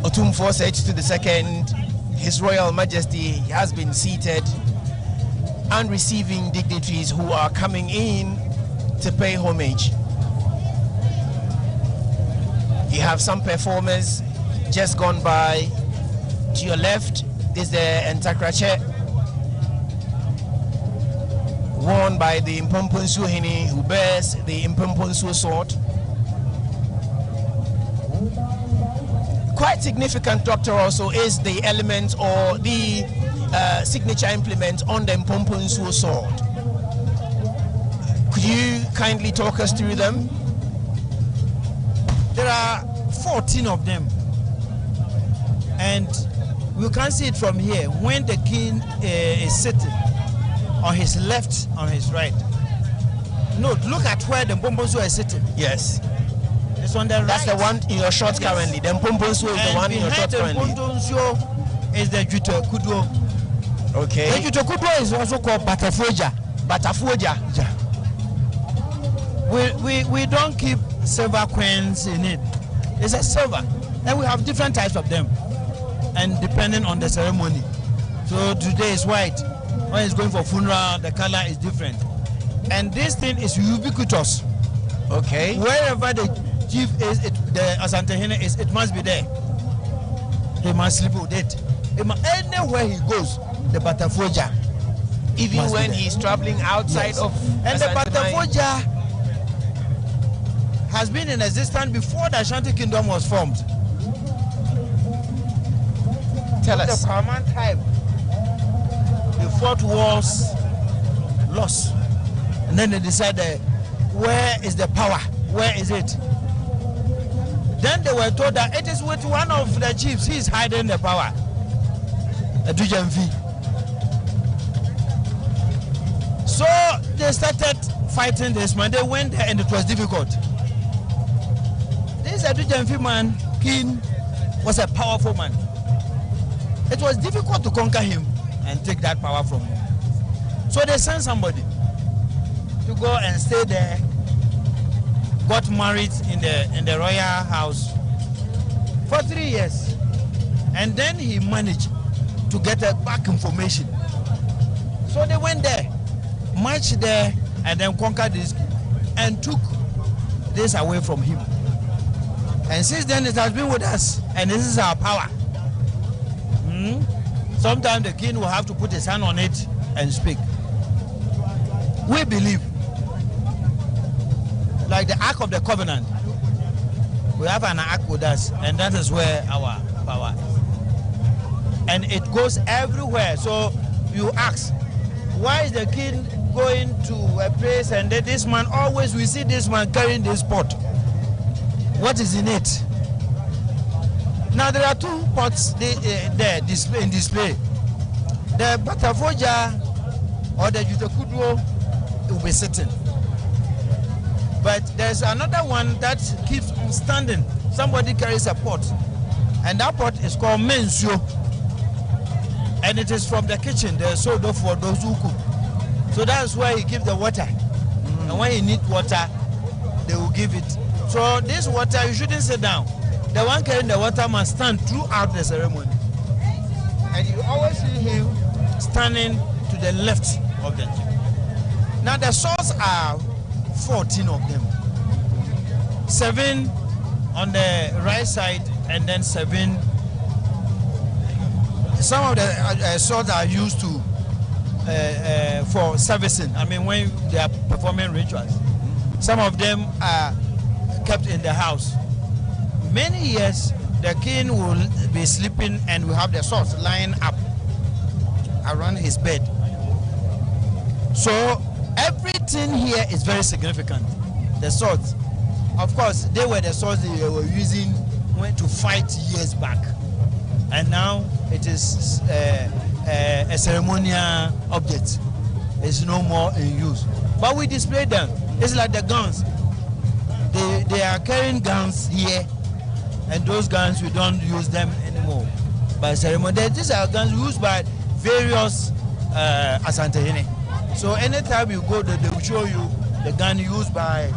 Otumfuo Osei Tutu II, His Royal Majesty, has been seated and receiving dignitaries who are coming in to pay homage. You have some performers just gone by. To your left is the Entakrache, worn by the Impomponsu Hini, who bears the Impomponsu sword. Quite significant, Doctor, also is the element or the signature implement on the Impomponsu sword. Could you kindly talk us through them? There are 14 of them, and we can see it from here. When the king is sitting on his left, on his right. No, look at where the Mpomponsu is sitting. Yes. It's on the right. That's the one in your shot currently. The Mpomponsu is the one in your shot currently. And behind the Mpomponsu is the Juto Kudwo. Okay. The Juto Kudwo is also called Batafoja. Batafoja. Yeah. We don't keep silver coins in it. It's a silver. And we have different types of them. And depending on the ceremony. So today is white. When it's going for funeral, the color is different. And this thing is ubiquitous. Okay. Wherever the chief is, the Asantehene is, it must be there. He must sleep with it. Anywhere he goes, the Batafoja. Even when he's traveling outside of and the Batafoja has been in existence before the Ashanti Kingdom was formed. Tell us. The Paman tribe, they fought wars, lost, and then they decided, where is the power? Where is it? Then they were told that it is with one of the chiefs. He is hiding the power. Adujamfi. So they started fighting this man. They went there and it was difficult. This Adujamfi man, king, was a powerful man. It was difficult to conquer him and take that power from him. So they sent somebody to go and stay there, got married in the royal house for 3 years. And then he managed to get back information. So they went there, marched there, and then conquered this and took this away from him. And since then it has been with us, and this is our power. Sometimes the king will have to put his hand on it and speak. We believe, like the Ark of the Covenant, we have an ark with us, and that is where our power is. And it goes everywhere. So you ask, why is the king going to a place and then this man always, we see this man carrying this pot? What is in it? Now there are two pots there in display. The Batafoja or the Jutekudwo will be sitting. But there's another one that keeps on standing. Somebody carries a pot. And that pot is called mensio. And it is from the kitchen. They're sold off for those who cook. So that's where he gives the water. And when you need water, they will give it. So this water, you shouldn't sit down. The one carrying the water must stand throughout the ceremony. And you always see him standing to the left of the chief. Now the swords are 14 of them. 7 on the right side and then 7. Some of the swords are used to for servicing. I mean, when they are performing rituals. Some of them are kept in the house. Many years, the king will be sleeping and will have the swords lying up around his bed. So everything here is very significant. The swords, of course, they were the swords they were using to fight years back, and now it is a ceremonial object. It's no more in use. But we display them. It's like the guns. They are carrying guns here, and those guns we don't use them anymore by ceremony. These are guns used by various Asantehene. So anytime you go there, they will show you the gun used by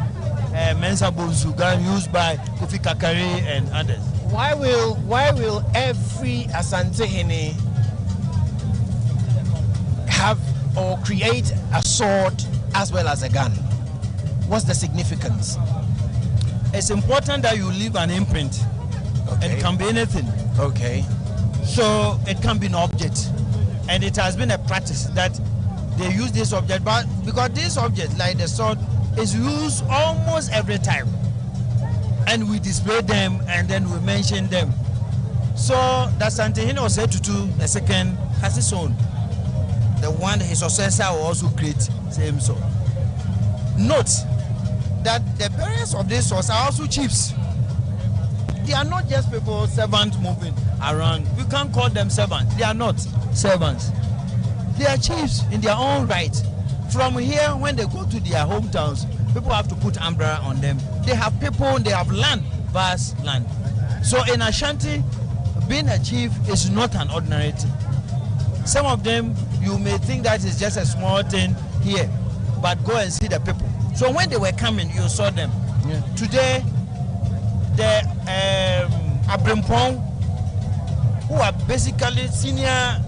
Mensa Bonsu, gun used by Kofi Kakari and others. Why will every Asantehene have or create a sword as well as a gun? What's the significance? It's important that you leave an imprint. And it can be anything. Okay. So it can be an object. And it has been a practice that they use this object, but because this object, like the sword, is used almost every time. And we display them and then we mention them. So the 25th Osei Tutu, the second, has his own. The one his successor will also create same sword. Note that the bearers of this sword are also chiefs. They are not just people, servants moving around. We can't call them servants. They are not servants. They are chiefs in their own right. From here, when they go to their hometowns, people have to put umbrella on them. They have people, they have land, vast land. So in Ashanti, being a chief is not an ordinary thing. Some of them, you may think that is just a small thing here, but go and see the people. So when they were coming, you saw them. Yeah. Today, the Abrimpong, who are basically senior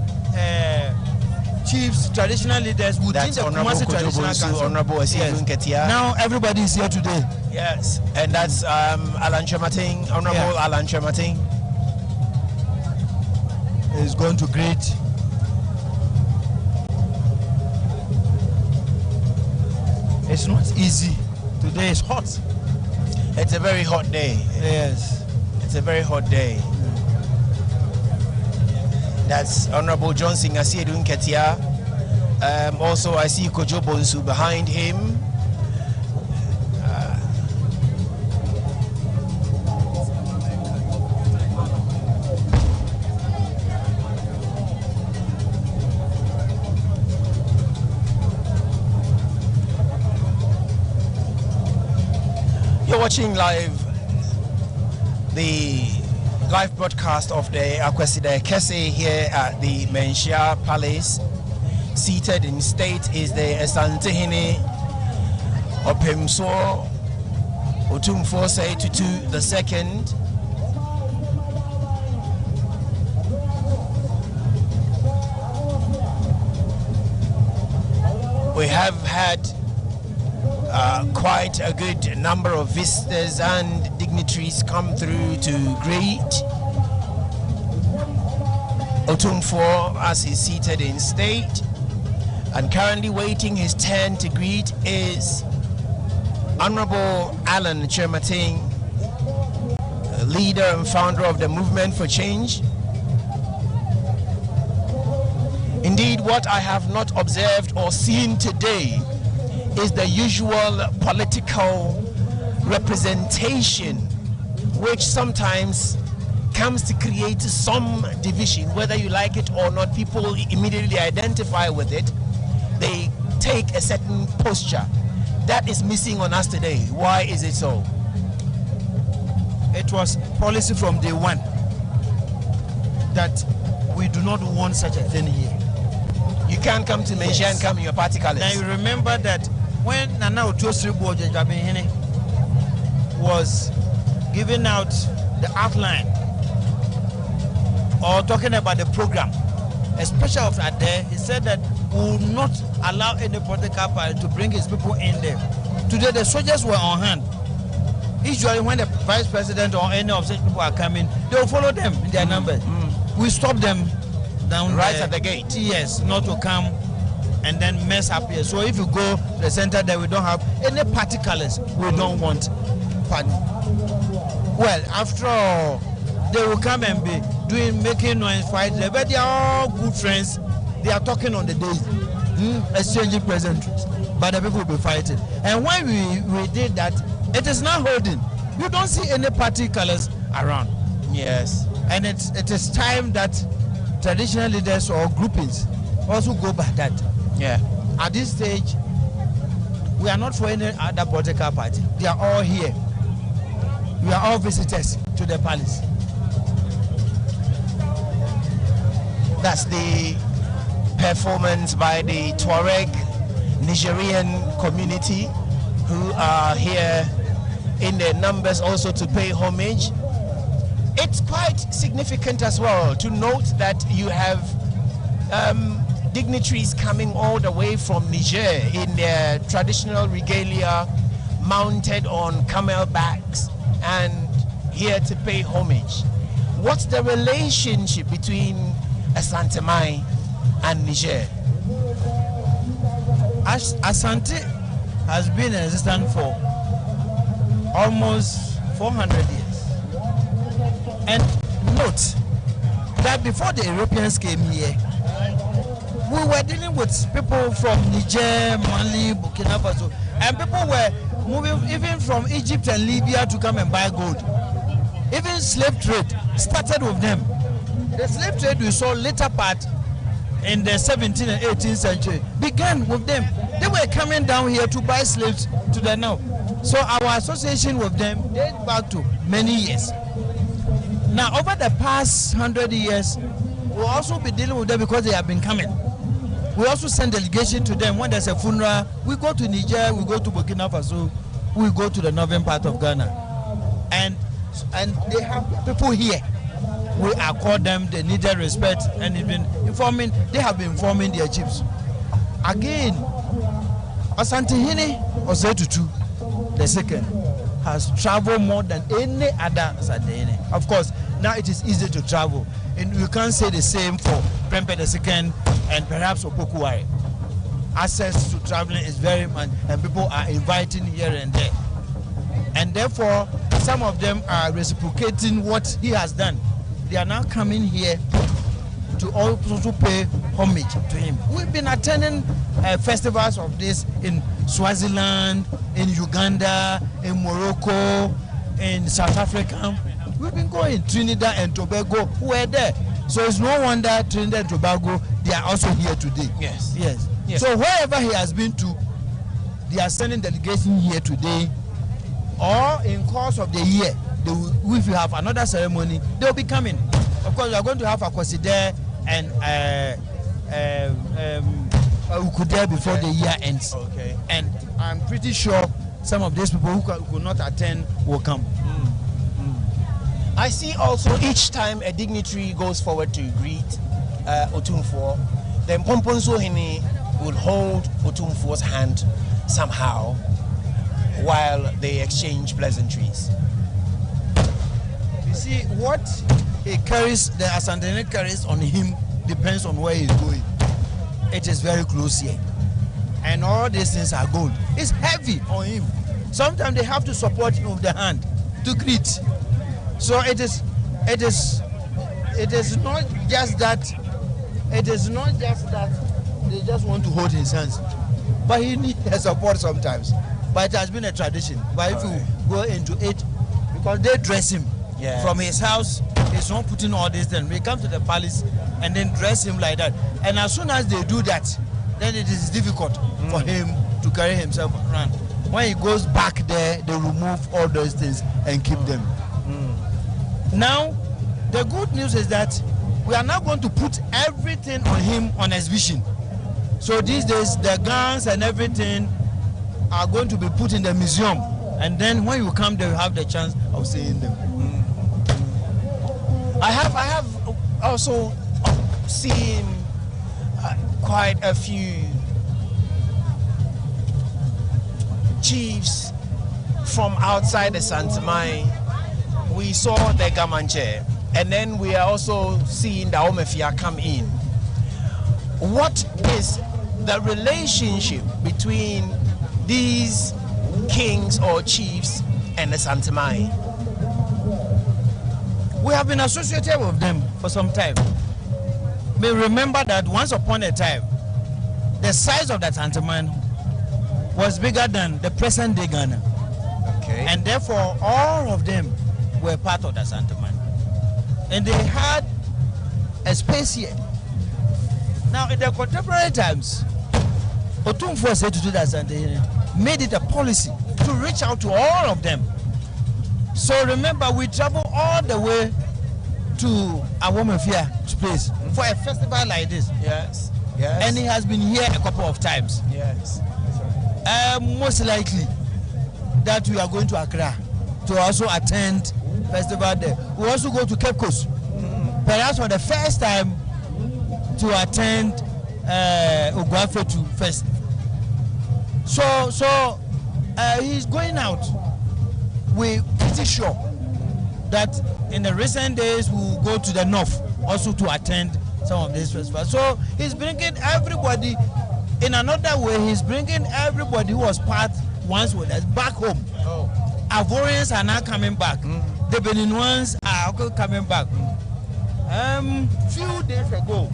chiefs, traditional leaders within the Kumasi Traditional Council. Honorable Yes. Now everybody is here today. Yes, and that's Alan Chemating, Honorable Alan Chemating. Is going to greet. It's not easy. Today is hot. It's a very hot day. Yes. It's a very hot day. That's Honorable Johnson Asiedu Nketia. Also, I see Kojo Bonsu behind him. You're watching the live broadcast of the Akwasidae Kese here at the Menshia Palace. Seated in state is the Asantehene Otumfuo Osei Tutu II. We have had quite a good number of visitors and dignitaries come through to greet Otumfuo as he's seated in state, and currently waiting his turn to greet is Honorable Alan Chemating, leader and founder of the Movement for Change. Indeed, what I have not observed or seen today is the usual political representation, which sometimes comes to create some division. Whether you like it or not, people immediately identify with it. They take a certain posture. That is missing on us today. Why is it so? It was policy from day one that we do not want such a thing here. You can't come to Menshia and come in your party colors. Now you remember that when Nana Otuosribo Jajabehene was giving out the outline or talking about the program, especially of Ade, he said that we will not allow any political party to bring his people in there. Today the soldiers were on hand. Usually when the vice president or any of such people are coming, they will follow them in their numbers. We stop them down right there, at the gate. Yes, not to come and then mess up here. So if you go to the center there, we don't have any party colors. We don't want party. Well, after all, they will come and be making noise, fight there, but they are all good friends. They are talking on the days, exchanging pleasantries, but the people will be fighting. And when we did that, it is not holding. You don't see any party colors around. Yes. And it is time that traditional leaders or groupings also go by that. Yeah. At this stage, we are not for any other political party. They are all here. We are all visitors to the palace. That's the performance by the Tuareg Nigerian community, who are here in their numbers also to pay homage. It's quite significant as well to note that you have dignitaries coming all the way from Niger in their traditional regalia, mounted on camel backs, and here to pay homage. What's the relationship between Asante and Niger? Asante has been in existence for almost 400 years. And note that before the Europeans came here, we were dealing with people from Niger, Mali, Burkina Faso, and people were moving even from Egypt and Libya to come and buy gold. Even slave trade started with them. The slave trade we saw later part in the 17th and 18th century began with them. They were coming down here to buy slaves to the north. So our association with them dates back to many years. Now over the past 100 years, we'll also be dealing with them because they have been coming. We also send delegation to them when there's a funeral. We go to Niger, we go to Burkina Faso, we go to the northern part of Ghana. And they have people here. We accord them the needed respect and even informing, they have been informing their chiefs. Again, Asante Osei Tutu the second has traveled more than any other Asante. Of course, now it is easy to travel. And you can't say the same for Prempeh the second and perhaps Opokuwari. Access to traveling is very much, and people are inviting here and there. And therefore, some of them are reciprocating what he has done. They are now coming here to also pay homage to him. We've been attending festivals of this in Swaziland, in Uganda, in Morocco, in South Africa. We've been going Trinidad and Tobago. We're there. So it's no wonder Trinidad and Tobago, they are also here today. Yes. Yes. Yes. So wherever he has been to, they are sending delegation here today, or in course of the year, if you have another ceremony, they will be coming. Of course, we are going to have Akwasidae and Ukude before the year ends. Okay. And I'm pretty sure some of these people who could not attend will come. I see also each time a dignitary goes forward to greet Otumfuo, then Pomponso Hini will hold Otumfuo's hand somehow while they exchange pleasantries. You see, what he carries, the Asante carries on him depends on where he's going. It is very close here. And all these things are gold. It's heavy on him. Sometimes they have to support him with the hand to greet. So it is not just that they just want to hold his hands, but he needs the support sometimes. But it has been a tradition. But if you go into it, because they dress him from his house, he's not putting all this. Then we come to the palace and then dress him like that. And as soon as they do that, then it is difficult for him to carry himself around. When he goes back there, they remove all those things and keep them. Now, the good news is that we are now going to put everything on him on exhibition. So these days, the guns and everything are going to be put in the museum. And then when you come there, you have the chance of seeing them. I have also seen quite a few chiefs from outside the Santamai. We saw the Galamsey, and then we are also seeing the Omefia come in. What is the relationship between these kings or chiefs and the Santamai? We have been associated with them for some time. We remember that once upon a time, the size of that Santaman was bigger than the present day Ghana. Okay. And therefore, all of them were part of the Santaman. And they had a space here. Now, in the contemporary times, Otumfuo Osei Tutu made it a policy to reach out to all of them. So remember, we travel all the way to Awomefia place for a festival like this. Yes. Yes. And he has been here a couple of times. Yes. Most likely that we are going to Accra to also attend festival there. We also go to Cape Coast, perhaps for the first time to attend Oguafetu first. So he's going out. We're pretty sure that in the recent days we will go to the north also to attend some of these festivals. So he's bringing everybody, in another way, he's bringing everybody who was part once with us back home. Oh. Ivorians are now coming back. The Beninoans are also coming back. Few days ago,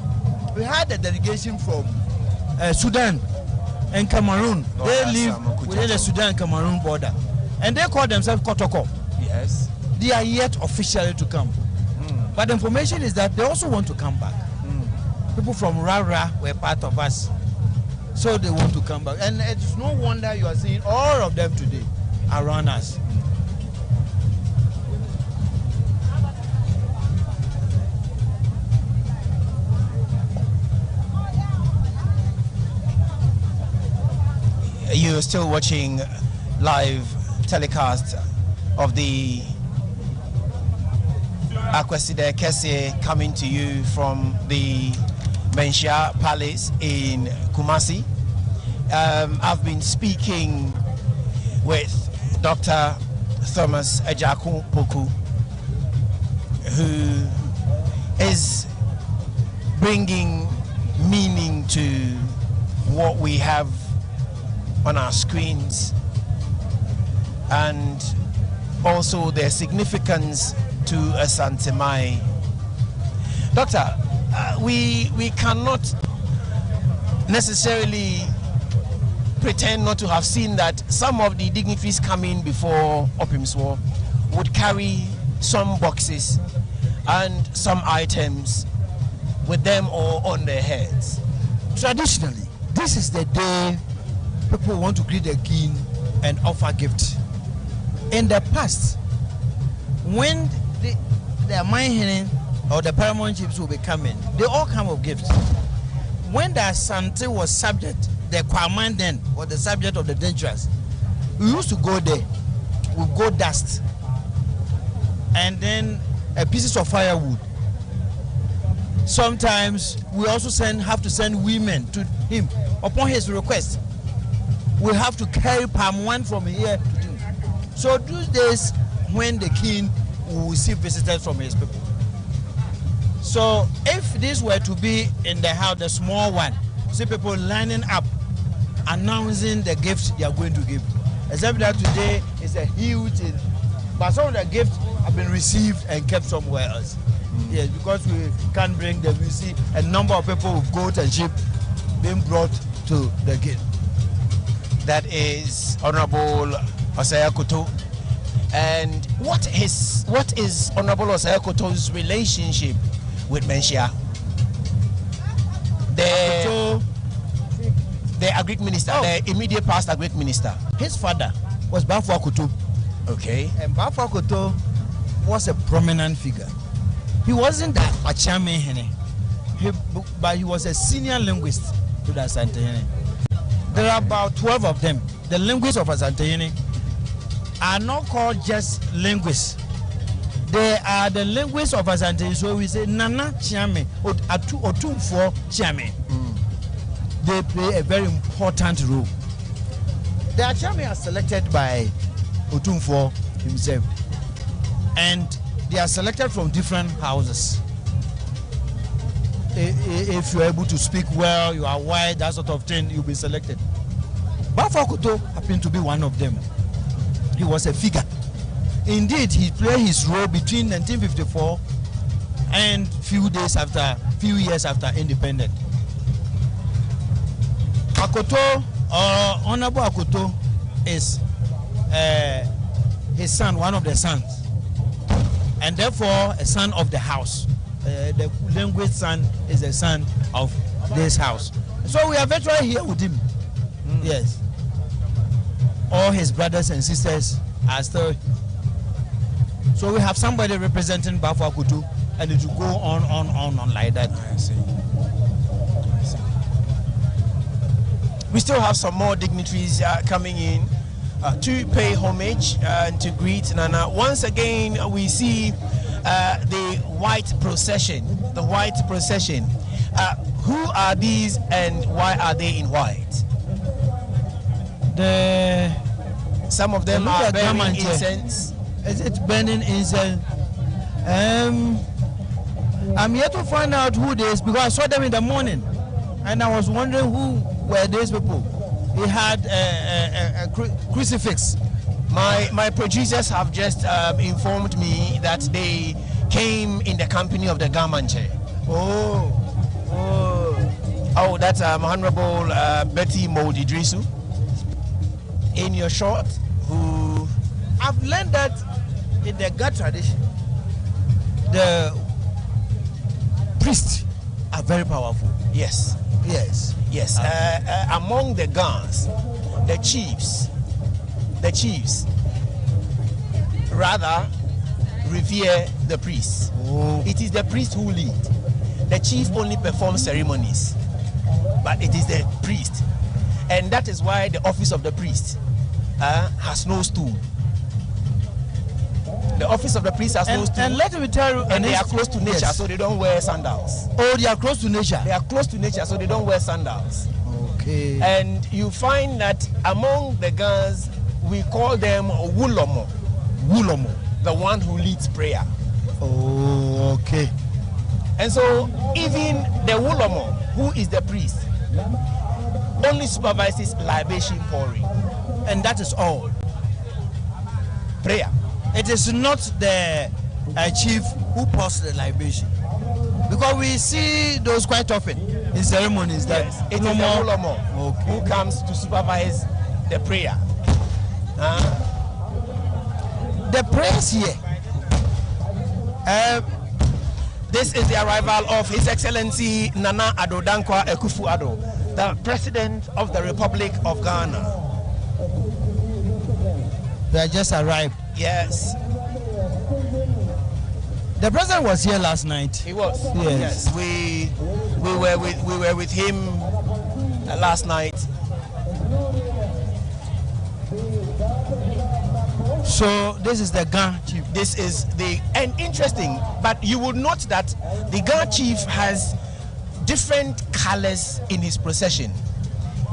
we had a delegation from Sudan and Cameroon. They live within the Sudan-Cameroon border. And they call themselves Kotoko. Yes. They are yet officially to come. But the information is that they also want to come back. People from Rara were part of us. So they want to come back. And it's no wonder you are seeing all of them today around us. You're still watching live telecast of the Akwasidae Kese coming to you from the Menshia Palace in Kumasi. I've been speaking with Dr. Thomas Ejakun Poku, who is bringing meaning to what we have on our screens, and also their significance to Asante Mai. Doctor, we cannot necessarily pretend not to have seen that some of the dignitaries coming before Otumfuo would carry some boxes and some items with them or on their heads. Traditionally, this is the day people want to greet the king and offer gifts. In the past, when the mine or the paramount chiefs will be coming, they all come with gifts. When the Asante was subject, the commandant or the subject of the dangerous, we used to go there with gold dust and then pieces of firewood. Sometimes we also have to send women to him upon his request. We have to carry palm wine from here to him. So those days when the king will receive visitors from his people. So if this were to be in the house, the small one, see people lining up, announcing the gifts they are going to give. Except that today is a huge thing. But some of the gifts have been received and kept somewhere else. Yes, because we can't bring them. You see a number of people with goats and sheep being brought to the gate. That is Honorable Osei Tutu. And what is Honorable Osei Tutu's relationship with Menshia? The agric minister, the immediate past agric minister. His father was Bafo Akuto. Okay. And Bafo Akuto was a prominent figure. He wasn't that Achame, but he was a senior linguist to the Asante. There are about 12 of them. The linguists of Asante are not called just linguists. They are the linguists of Asante. So we say Nana Chiame, Otumfuo Chiame. They play a very important role. The Achame are selected by Otumfuo himself. And they are selected from different houses. If you're able to speak well, you are white, that sort of thing, you'll be selected. Bafo Akuto happened to be one of them. He was a figure. Indeed, he played his role between 1954 and few years after independence. Akoto, Honorable Akoto, is his son, one of the sons, and therefore a son of the house. The linguist son is a son of this house. So we are virtually here with him. Yes. All his brothers and sisters are still. So we have somebody representing Bafo Akutu, and it will go on like that. I see. We still have some more dignitaries coming in to pay homage and to greet Nana. Once again, we see the white procession. The white procession. Who are these and why are they in white? Some of them are burning incense. It's burning incense I'm here to find out who they is because I saw them in the morning, and I was wondering who were these people. He had a crucifix. My producers have just informed me that they came in the company of the Galamsey. Oh, that's Honorable Betty Moldidrisu. In your short, who I've learned that in the Ga tradition, the priests are very powerful. yes. Among the Gans, the chiefs rather revere the priests. It is the priest who lead. The chief only performs ceremonies, but it is the priest, and that is why the office of the priest has no stool. The office of the priest has no stool. And let me tell you, and they are close to nature, so they don't wear sandals. Oh, they are close to nature. They are close to nature, so they don't wear sandals. Okay. And you find that among the Gans, we call them Wulomo. Wulomo, the one who leads prayer. Oh, okay. And so even the Wulomo, who is the priest, only supervises libation pouring. And that is all. Prayer. It is not the chief who pours the libation. Because we see those quite often in ceremonies. That yes, it is the Wulomo who comes to supervise the prayer. The prayers here. This is the arrival of His Excellency Nana Addo Dankwa Akufo-Addo, the President of the Republic of Ghana. They are just arrived. Yes. The president was here last night. He was. Yes. We were with him last night. So this is the Ga chief. This is and interesting, but you will note that the Ga chief has different colors in his procession.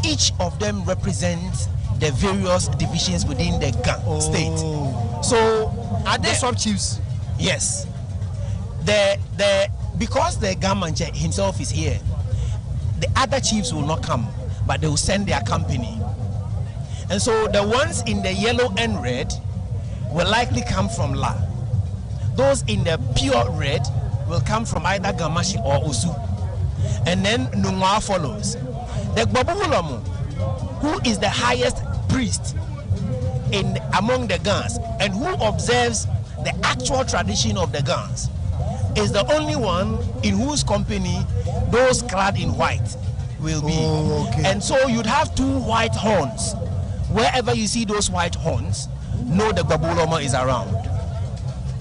Each of them represents the various divisions within the Ga state. So are they sub chiefs? Yes. Because the Galamsey himself is here, the other chiefs will not come, but they will send their company. And so the ones in the yellow and red will likely come from La. Those in the pure red will come from either Gamashi or Osu. And then Nungwa follows. The Gbabuhulamu, who is the highest priest among the Gans and who observes the actual tradition of the Gans, is the only one in whose company those clad in white will be. And so you'd have two white horns. Wherever you see those white horns, know the Gbabuloma is around.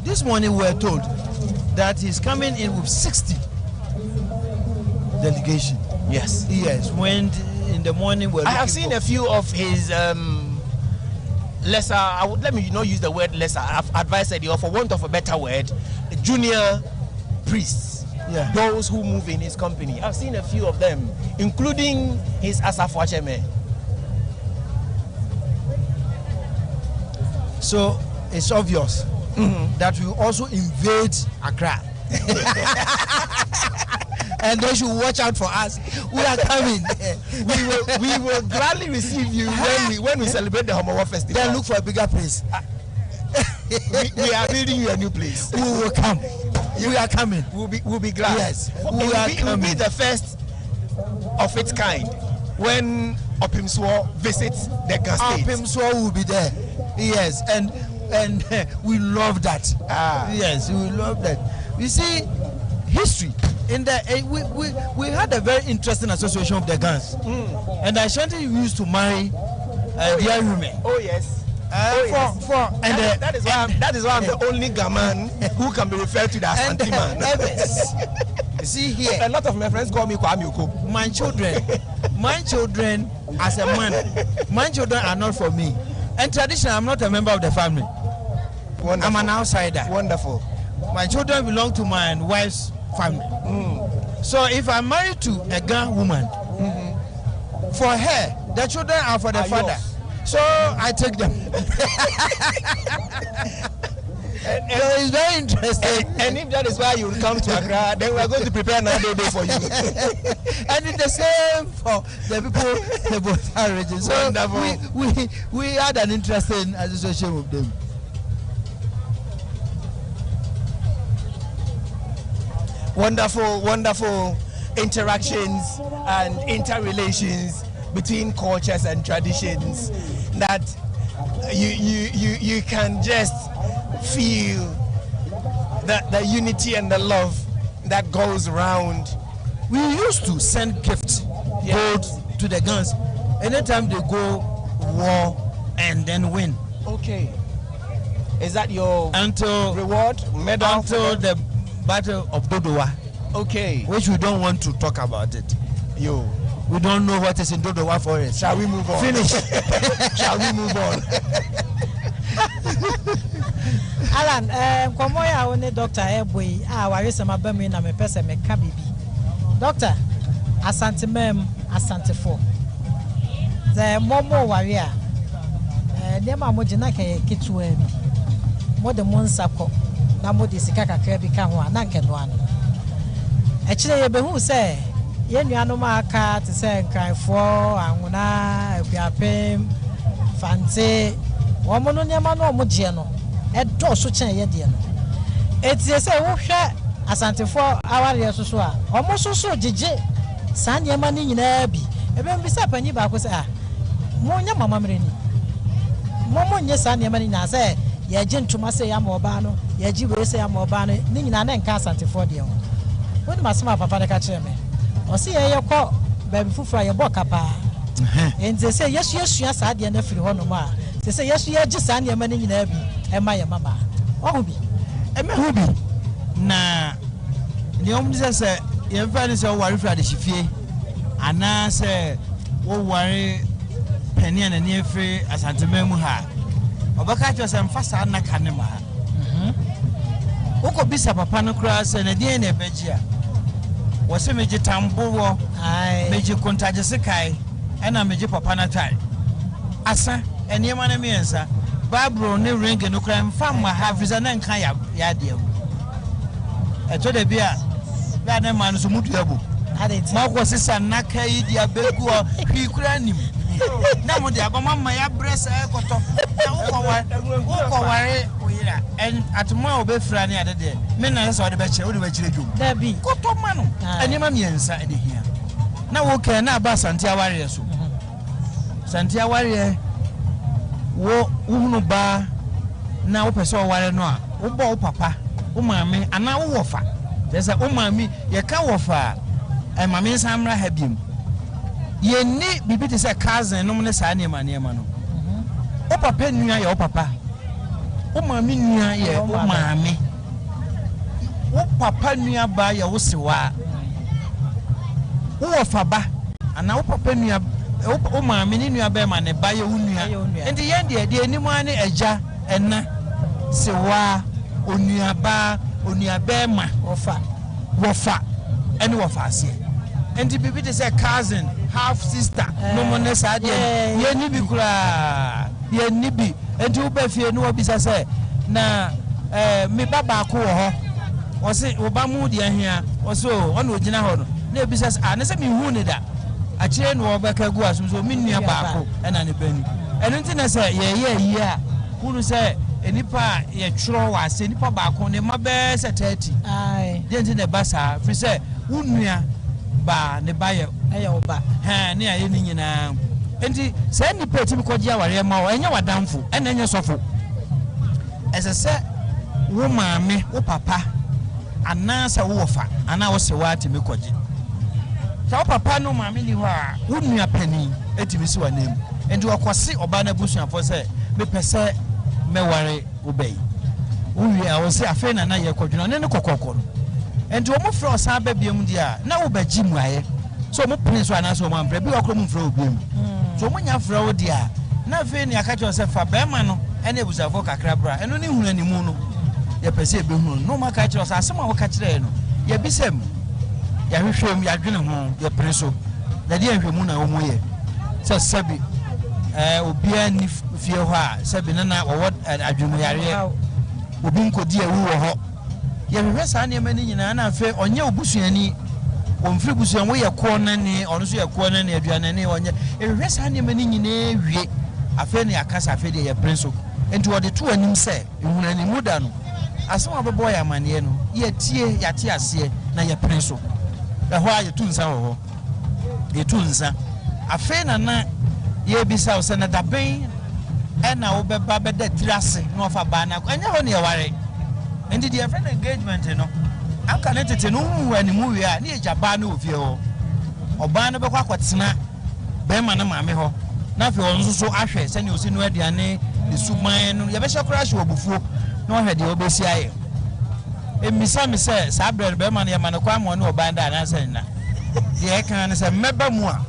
This morning we were told that he's coming in with 60 delegation. Yes. Yes. When in the morning I have seen a few of his lesser. Let me not use the word lesser. I've advised you, for want of a better word, junior priests. Yeah. Those who move in his company. I've seen a few of them, including his Asafwacheme. So it's obvious that we also invade Accra. And they should watch out for us. We are coming. we will gladly receive you when we celebrate the Homowa Festival. Then look for a bigger place. we are building you a new place. We will come. We are coming. We'll be glad. Yes. It will be the first of its kind when Otumfuo visits the Ga State. Otumfuo will be there. Yes, and we love that. Yes, we love that. You see, history in the we had a very interesting association of the Gans, and Ashanti used to marry their women. Oh yes. And that is why I'm the only Gaman who can be referred to as Ashanti man. You see here, a lot of my friends call me Kwame. My children, as a man, my children are not for me. And traditionally, I'm not a member of the family. Wonderful. I'm an outsider. Wonderful. My children belong to my wife's family. So if I'm married to a Ga woman, for her, the children are for the father. Yours. So I take them. it's very interesting. And if that is why you come to Accra, then we are going to prepare another day for you. And it's the same for the people in both our regions. So we had an interesting association with them. Wonderful interactions and interrelations between cultures and traditions that you can just feel the unity and the love that goes around. We used to send gifts, gold to the guns anytime they go war and then win. Okay. Is that your until reward medal? Until the Battle of Dodowa. Okay. Which we don't want to talk about it. We don't know what is in Dodowa forest. Shall we move on? Finish. Shall we move on? Alan, komo ya one Dr. Eboy, wari sama ba me na me pese me ka bibi. Doctor, asante mem, asante fo. The momo wari a nema mo gina ke kitu bi. Mo de mo nsako na mo de sika kakra bi ka ho na nke no ano. E kire ye behu se ye nuanom aka te se nkranfo anwona akuapem fante wo mo no nema no mo gye no e do so chen ye de no etie se wo hwe asantefo aware so a o mo so gigye san nema ni nyina bi e be mbisa pani ba ko se mo nya mama mre ni mo nye san nema ni na se ye gye ntoma se ya ma oba no ye gye we se ya ma oba no ni nyina na nka asantefo de ho woni masema papa de ka kire me o se ye ko baby fufura ye bo kapa enze se yesu sa de na firi ho no ma se yesu ye gye san nema ni nyina bi e ma ye mama o bi e me hu bi na ni om dise se ye mfa ni se o ware fira de hifie ana se wo ware pani na ni efiri asantema mu ha obaka cho se mfa sa na kanema woko bisa papa no kra se na die na beji a wo se meji tambo wo meji kontaje sekai ena meji papa na tai asa eniema na miensa babro ne ring no kra mfa ma ha visa na nka ya de eto de bia ya na man so mutu yabo ma ko sisa na kai dia beku hwi kura nim na mo de agoma ma ya bresa ekoto na wo ware oyira en atuma obefra ne ade de me na so de be kire wo de be kire dwom da bi koto ma no anima miensa de hia na wo ke na ba santia ware so santia ware wo hunu ba na wo pese ware no a wo bo wo papa wo maame ana wo wofa desa wo maame ye ka wofa maame samra habiem ye ni bibi te se cousin no ne sa ne ma no wo papa nua ye wo papa wo maame nua ye wo maame wo papa nua ba ye wo sewa wo wofa ba ana wo papa nua wo maame ni nua ba ma ne ba ye wo nua enti ye de enimu ane agya enna sewa onua ba ma wofa eni wofa ase enti bibi te say cousin half sister no mo ne sa de ye ni bi kura ye ni bi enti wo ba fie no obisa say na me baba ko ho o se wo ba mu de ahia o so ono ogina ho no na ebisa ne se me hu ne da a kire no wo ba ka gu asum so me nua ba ko ena ne bani eno nti na say ye a hunu say enipa ye tworo wa se enipa ba ko ne mabe se 30 de nti ne ba sa fi say unua ba ne ba ye oba ne aye ni nyina enti se nipa ti ko gia ware ma wo enya wadamfo ena enya sofo ese se wo maame wo papa ana sa wo wofa ana wo se wa ti me koje sa wo papa no maame ni ho a wo nua pani etimi si wa nem enti okwose oba na busuafo se me pese me ware obey wo wi a wo se afa na ye kodwuna ne kokoko no enti wo mo fra osan ba biem dia na wo ba gi mu aye so mo pene so ana so mo ampre bi okro mo fra obiem so mo nya fra wo dia na fe ni aka cho se fa ba ma no ene busafo kakra bra eno ni hunu animu no ye pese be hunu no ma ka cho se asema wo ka kire no ye bisem ya hwehwem ya dwene ho ye pere so na dia hwemu na wo mo ye se sabi obia ni fie ho a sabi na wo adwumu yare obi nkodi ewu wo ho ye hwehwe saa ne ma ni nyina na afa onye obusuani omfiri busuan wo ye ko nani ono so ye ko nani aduane ne onye hwehwe saa ne ma ni nyina ewie afa ne akasa afa de ye prinso enti wo de to anim se ehunani muda no aso abebo ya mane no ye tie yate ase na ye prinso eho aye tunsa ho ye tunsa afa na ye bisa wo se na daben ena wo beba beda tirase no ofa ba na anya ho ne ye ware enti the friend engagement no aka ne tete no hu ani mu wi a ne eja ba na ofie ho oba no be kwa kwatena be ma na maame ho na fe won so ahwe se ne osi no aduane de suman no ye be shakura hwe obufuo na ohwe de obesi aye emisa me se sa bre be ma na ye ma na kwa mo ne oba nda na se na ye kan ne se meba mu a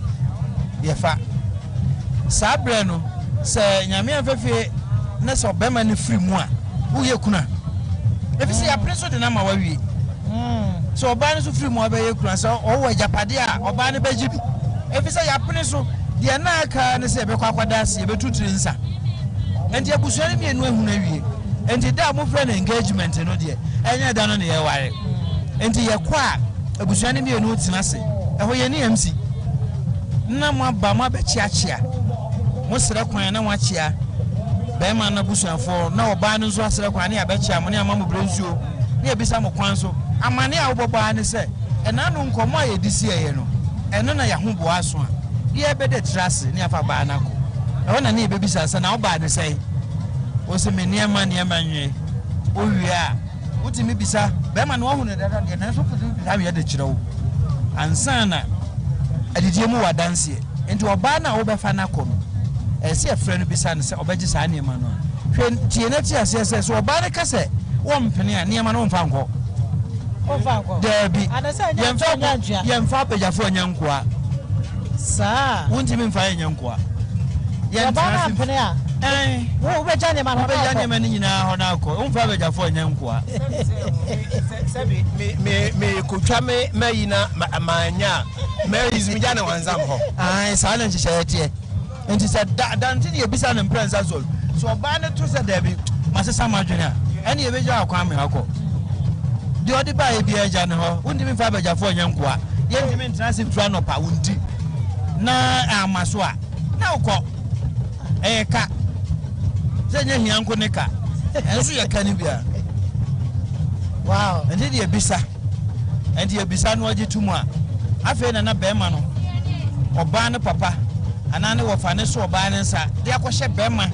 ye fa sa bre no se nyame afefe na so be ma ne free mu a wo ye kuna if you see a prince de na ma wawie so oba ne so free mu abaye kuna so o wa japade a oba ne baji bi if you say ya prince de na aka ne se be kwa kwada se be tutiri nsa enti abusuani mienu ehuna wie enti da mo friend engagement no de enye da no ne ye ware enti ye kwa abusuani mienu tina se eho ye ne MC na mo aba mo be chiachia mo sere kwan na mo achia be ma na busuanfo na oba no so asere kwan na abechia mo ne amamu brenzuo na ebisa mo kwan so amane a oboba ne se ena no nkomo a yedisi eye no eno na ya ho bo aso a ye be de trase ne afa ba na ko e na ne ebisa se na oba ne se o se me ne ma nwe o wi a utimi bisa be ma no hu ne dada de na so fudu bisa wi de kirewo ansa na adidie mu wadanse enti oba na wo be fa na ko no ese afre no bisa ne se obaji sa ne ma no hwe tie na ti ase se so oba ne kase wo mpene a ne ma no mfa nko Debi yemfa pejafo nyankoa sa wuntimi mfa nyankoa yemfa mpene a wo beja ne ma no beja ne ma ni nyina ho na akọ mfa pejafo nyankoa me kotwa me mayina amanya me izimija ne wanzam ho sa na nhyehyɛ tie enti sɛ dante ne ebisa ne mprensa zol so oba ne to sɛ debi masesa madwene a ɛne ebeja akwa me akọ the other by be a jan ho undimi fa beja fo nyankoa yentimi ntrase fura no pa wundi na amaso a na ukọ ka se nya hianko ne ka enso ye ka ni bia wow ende de ebisa no oje tumu a afi na be ma no oba ne papa ana ne wo fa ne so oba ne nsa de akohye be ma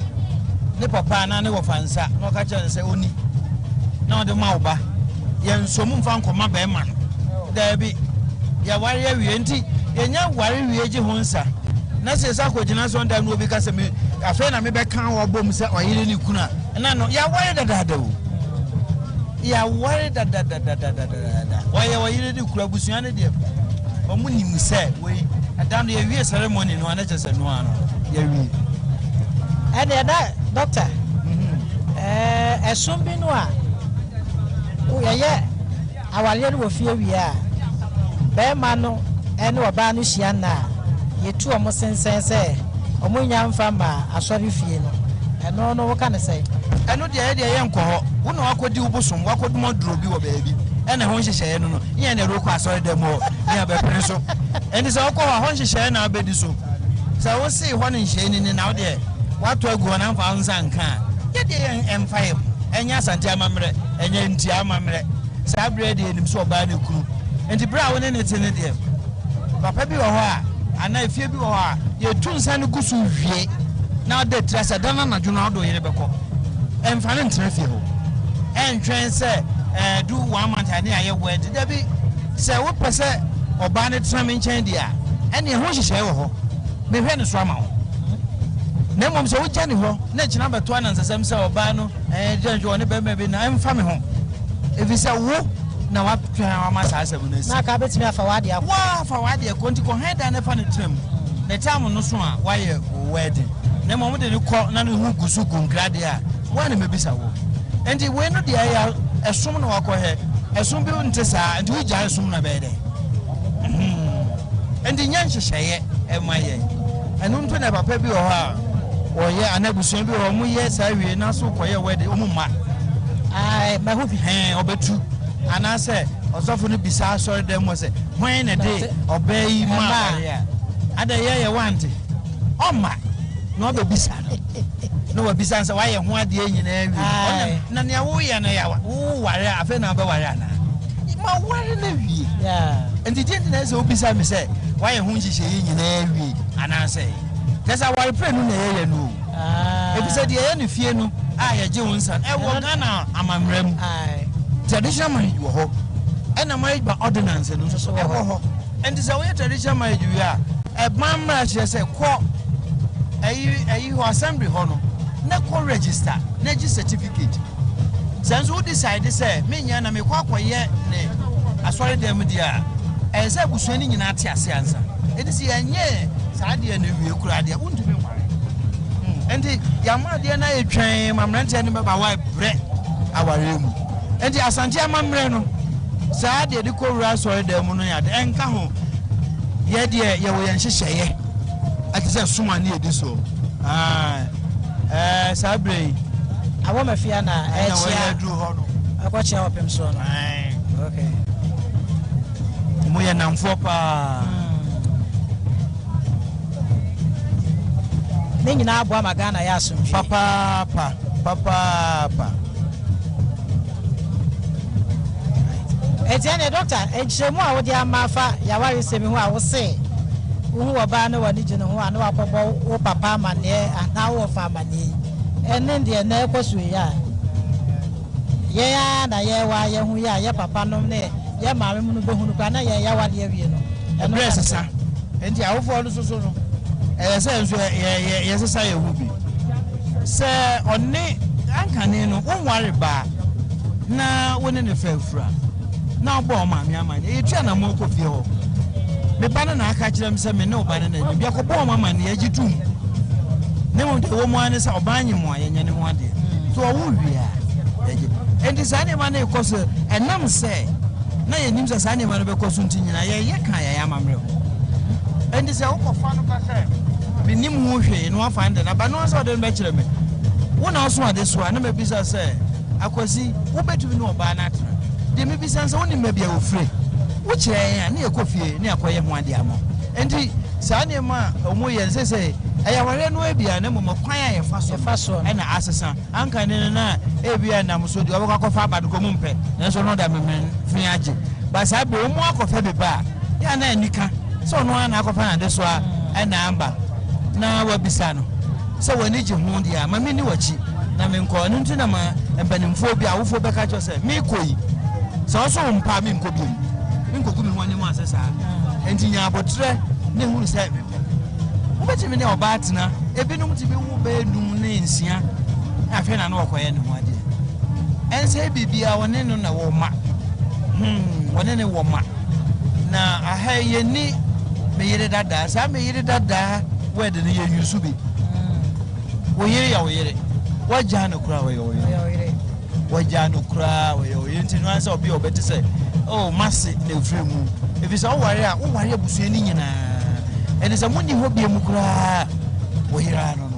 ne papa ana ne wo fa nsa no ka che nse oni na ode ma oba yen so mu mfa nkoma be ma da bi ya ware ya wie nti yenya ware wie ji ho nsa na se sa ko gina so nda no obi ka se me afa na me be kan wo bom se oyire ni kuna na no ya ware dada o ya ware dada oye oyire ni kura busuan ne de omu ni mu se we adan ya wie ceremony no ana che se no ano ya wie ene da doctor esum bi no a ye awale no fie wi a be ma no ene oba no hia na ye tu omo sensen se omo nya mfa ma asori fie no eno no wo ka ne se eno de ye nko ho wo na akodi ubosom wakodum oduro bi wo baabi ene ho nhyehyeye no ye na ro ko asori dem ho ye abepere so eni se okọ ho nhyehyeye na abedi so se wo se ho ne nhyehyeye ni na wo de wato agu na mfa nsa nka ye de emfa ye enya asante amamre enya nti amamre sa bread enim so oba na kunu enti bra wo ne tene de papa bi wo ho a ana efie bi wo ho a ye tu nsa ne gusu wie na de trasa dana na dwuna do yere beko emfa ne ntra fie ho entwen se do one month ani aye word de bi se wo pese oba ne tra me nchen dia ene ho hyehyɛ wo ho me hwɛ ne so ama ho na mom se wo gya ne ho na kina beto anansasam se oba no dwanjo ne be bi na emfa me ho efisa wo na wa twa wa masa asabu na si na ka betimi afa wade akwa wa afa wade konti ko heda ne fa ne tram the time no so a wa ye wedding na mom de ne ko na ne hu gusu gungrade a wa ne mebisa wo enti we no de ya esom na wakọ he esom bi nte saa enti wo gya esom na be de enti nya nhyehyeye emaye enu nto na papa bi wo ha oye anabusuan bi wo mu ye saa wie na so koye wedding o mu ma ai ma hu bi obetu anase osofo no bisa sorry dem mo say when na dey obey ma ya ada ye want oma no be bisa no we bisa say why ye ho ade nyina wi na ne wo ye na ya wo ware afa na be ware na ma ware na wi yeah and the gentleman say obisa me say why ye ho nhihye ye nyina wi anase kesa ware pre no na ye no ebi say de ye no fie no ye je wonsa e wo Ghana amamrem traditional marriage wo ho and marriage by ordinance no so wo ho and say we traditional marriage wi a man marriage say ko ayi ho assembly ho no na ko register na gi certificate sense who decide say me nya na me kwa akoye ne asori dem dia e say busuani nyina ate ase ansa e dis ye nye saa de na wie kura de untumi nware enti ya ma de na etwen mamrante ne beba wa bre aware mu enti asante amamre no saa de ko wura asori dem no ya de enka ho ye de ye wo ye nhyehyeye ati say suma ne edi so sabre awo mafia na chia dru ho no akochia opem so no okay mo ye namfo pa ne nyina abo amagana ya asomfi papa etiane doctor ejemu a wo dia mafa ya wari semi ho a wo se wo oba na wani gine ho ana wakobo wo papa amane ana wo fa amane ene de na ekosu ya ye ya na ye wa ye hu ya ye papa no ne ye maame mu no behunu kwa na ye ya wade awie no eno sesa enti awofo no so no se nso ye sesa ye hu bi se oni ankane no wonware ba na woni ne fafura na obo maame amane ye tua na mo ko fie ho me bana na aka kire me se me ne obane na bia ko bo mama ne agitum ne mo de wo mo ane se obanye mo ayenye ne ho ade so wo wia ege enti sane ma na ekoso enam se na ye nim se sane ma no be koso ntinyina ye kan ya amamre enti se wo kofa no ka se me nim ho hwe no afa ande na ba no so de be kire me wo na so ade so na me bisa se akwasi wo betumi no oba na atra de me bisa se wo ni mabia wo free wo kire ya na ye kofie na akoye ho ade amo enti sane ma omo ye se ayaware no ebia na mo kwan ya fa so na asesa anka ne na ebia na mo so di obakọ kofa abado ko mumpe na so no da memen fi age ba sa be omo akofa be ba ya na anika so no na akofa na de so a na amba na wabisa no so wani ji hu dia ma me ni wachi na me nko no ntina ma empanimfo bia wofo beka cho se me koyi so so mpa me nko bi me nko gumi ho ne mo asesa entinya abotre ne hu se ubetimi ne obatena ebinum ti bi wu be num ne nsia afi na na okoye ne ho ade ense bibia wone no na wo ma wone ne wo ma na aha ye ni me yire dada sa me yire dada wede ne ye yusu bi wo yire ya wo yire waja no kura wo yire waja no kura wo yire ntinu ansa obi obeti se oh masi ne fremu ebi se wo ware abusu ni nyina ene se mundi ho bia mukura wo hira no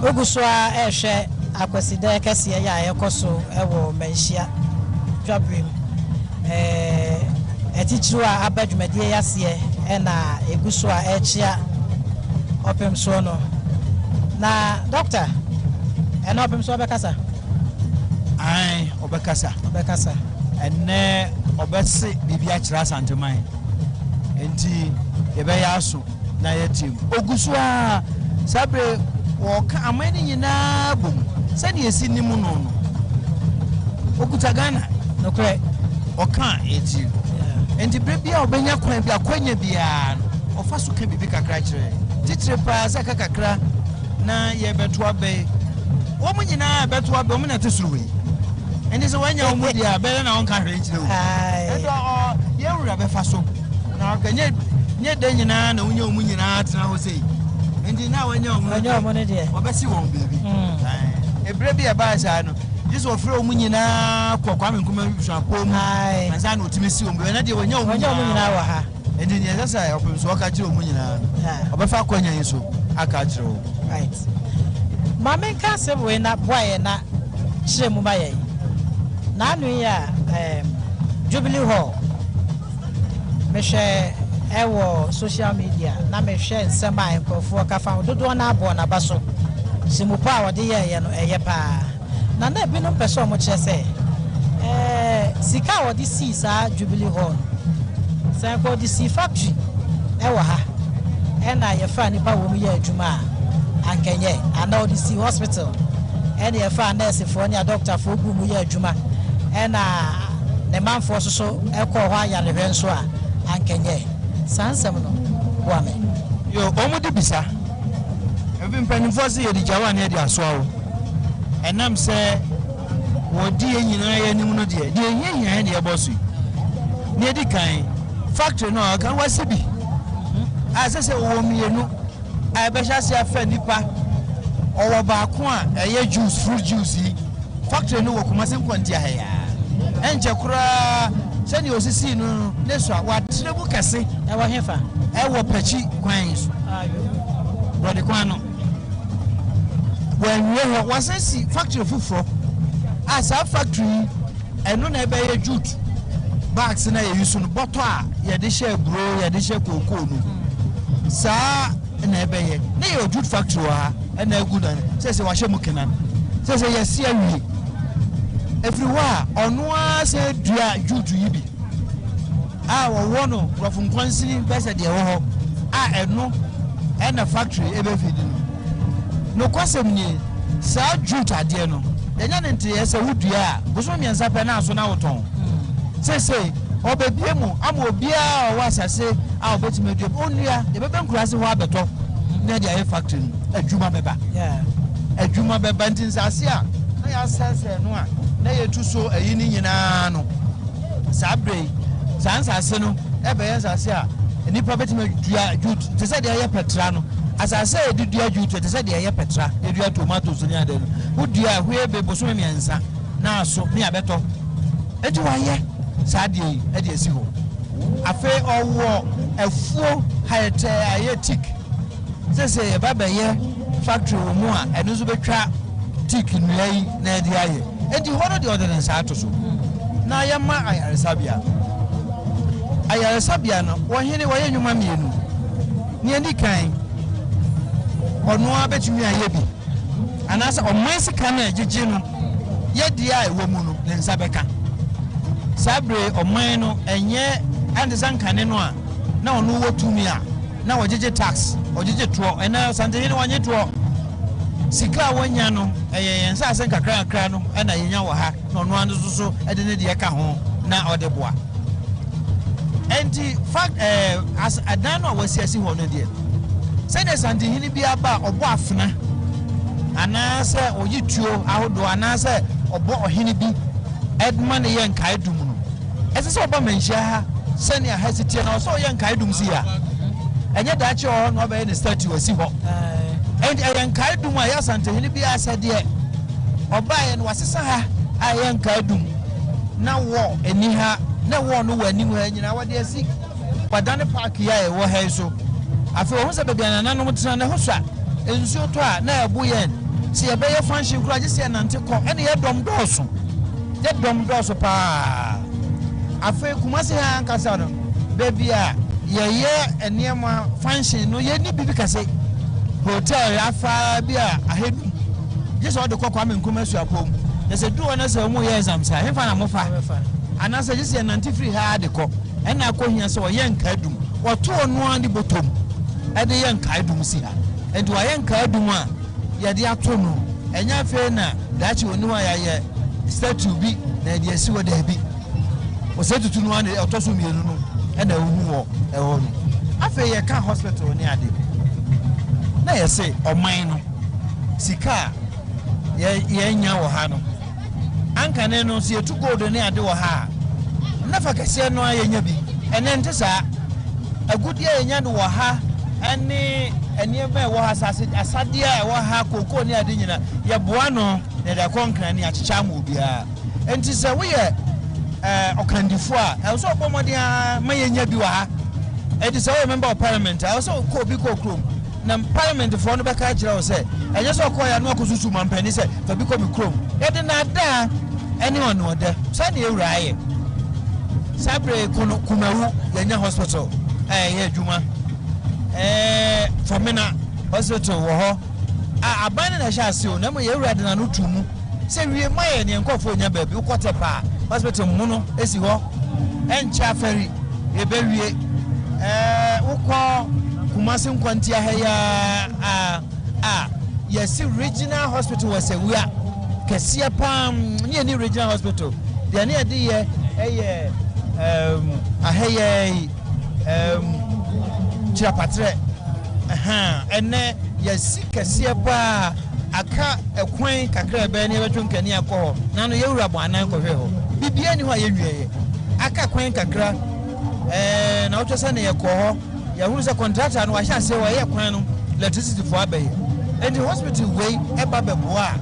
oguswa ehwe Akwasidae kese ya yekoso ewo manhia twabrim etichirwa abadwumadie yase na eguswa echia opem so no na doctor ena opem so bekasa ai obekasa enne obese bibia kira santeman enti yebe yaso na yetim oguswa sabre woka amani nyina bom sani esi nimu no okuta Ghana no kre oka eti enti brebia obenya kwan bia kwanya bia ofa so ka bibi kakra kire titire pa za kakra na yebeto abe wo mu nyina beto abe mu na tesuruwe enti so wanya wo mu dia be na won ka hwe kire wo endo ye wura be fa so na ganye nye de nyina na wonya mu nyina tena ho sei enti na wanya wo ne de obesi won baby ebrebi e ba sa no Jesus ofre omu nyina kwakwa me nkuma hwapom anza na otimi si ombe na de wonya omu nyina wa ha and then yes I open so aka kire omunyina obefa kwanya yiso aka kire o right mama nka se we na boy na kire mu baye na anu ya Jubilee Hall me share ewo social media na me share nsema enkofo ka fa dodo na abo na baso simupo a wode ye no eye pa na na bi no person mo kire se sika wode si sa Jubilee Hall say ko di si factory ewo ha na ye fa ni pa wo mu ye adwuma ankenye ana wode si hospital na ye fa nurse fo ni doctor fo gu mu ye adwuma na ne manfo so ekọ ho ayalehwe nso a ankenye sansem no wa me yo omo de bisa ebi mpanimfo se ye di jawa na de aso awo enam se wodi enyina ye nim no de ye de ebosu ne di kan factory no kan wase bi asese wo mienu a be sha se afa nipa owo ba ko a eye juice fruit juice factory no wo kuma se nkonti ahaya enje kura sani osisi no ne so wa trebu kase e wo hefa e wo pachi kwan so ayo brother kwan no when we wasasi factory fufuro as a factory eno na ebe ye jute bags na ye use no bottle a ye de share bro ye de share cocoa no sa na ebe ye na ye jute factory ha na egu na se wa hye mukena se ye se awie everywhere ono a se dua jute yi bi a wo no profun kwansini pese de wo ho a eno na factory ebe fidi no kwasem ni sa jute ade no enya nti ese wudua a boso miensa pe na aso na woton se obebie mu ama obia o wasase a obetime dua onua de bebe nkurase ho abeto na de aye factory adwuma beba adwuma beba nti nsase a na ya sase no a na ye tuso ayi ni nyina no sabre sansase no ebe ye nsase a nipa betime dua jute te se de aye petra no asase edudua jute te se de aye petra edua tomatoes ni ade no wudua hwe be boso miensa na aso mi abeto eti waye sadie e de esi ho afe owo efuo hayete ayetik se baba ye factory wo mu a eno so betwa tik nuai na de aye enti hono de ordinance atoso na yema ayaresabia no wo hene wo ye nwuma mienu ni eni kan ono abetumi aye bi anasa omansi kan na jeje no ye dia ewo mu no ne nsa beka sabre oman no enye andesan kane no a na ono wotumi a na wojeje tax ojeje to ena santehini wanye to sika wonya no eye nsa asen kakra no na yenya wo ha na ono ando so ede ne de ka ho na ode boa enti fact as adano wasiasi ho no de sene santehini bi aba obo afena anase oyituo ahodo anase obo ohini bi edman ye nkai dum no esese oba menhia ha sene a hesitate na so ye nkai dum si ya enye dachi o no be ne statue wasi ho and ye nkai dum a ya santehini bi asade oba ye no wasesa ha a ye nkai dum na wo eni ha na wo no wani mu ha nyina wode asi padane park ya e wo ha so afi wo se be bia na no mutena na ho so a ensuo to a na ebu yen si ebe ye function kura je se nante ko ene ye dom doso pa afi kuma se ha kasa no baby a ye eniema function no ye ni bibi kase hotel afa bia ahedu je so de kokwa me nkuma su apom ye se duo na se mu ye exam sa he fa na mo fa anase je se nante free ha de ko ena akohia se wo ye nka dum wo to no andi botom ede ye nka dum si ha enti wa ye nka dum a ye de ato no enya fe na dachi oni wa ye statue bi na de asi wo da bi Osei Tutu no ane otoso mienu no ena ohu wo e ho no afa ye ka hospital ni ade na ye se oman no sika ye nya wo ha no anka ne no se etu gold ni ade wo ha na fa kase no ayenya bi ene nte sa agudie enya no wo ha ene ebe wo ha asade a wo ha koko ni ade nyina ye boa no ne da konkran ni achicha ma obia enti se wo ye okandifo a so obomode a mayenya bi wo ha it is a member of parliament. I also call Biko Chrome. Na parliament for no beka kira o say enye so call ya no akosusu mampani say fa Biko mi Chrome. E de na da anyone no there. Say na ewura aye. Sabre kono kumawu yanya hospital. Ye adwuma. For me na hospital wo ho. Aban na sha ase o na mo yewura de na no tumu. Say wie maye ne nkofo nya ba bi ukote pa. Hospital mu no esi ho. Encha ferry e be wie ukọ Kumasi nkwantia heya yes regional hospital was a we are kesia pam ni regional hospital de na de ye aheye chirapatre ene yes kesia pa aka ekwan kakra be ne betwe nkani akọ na no yewura bo anan kọ hwe ho bibia ni ho ayewie aka kwan kakra na otwesa ne yekọ ho ya who is a contractor no I shall say why kwan electricity for abey and the hospital way eba beboa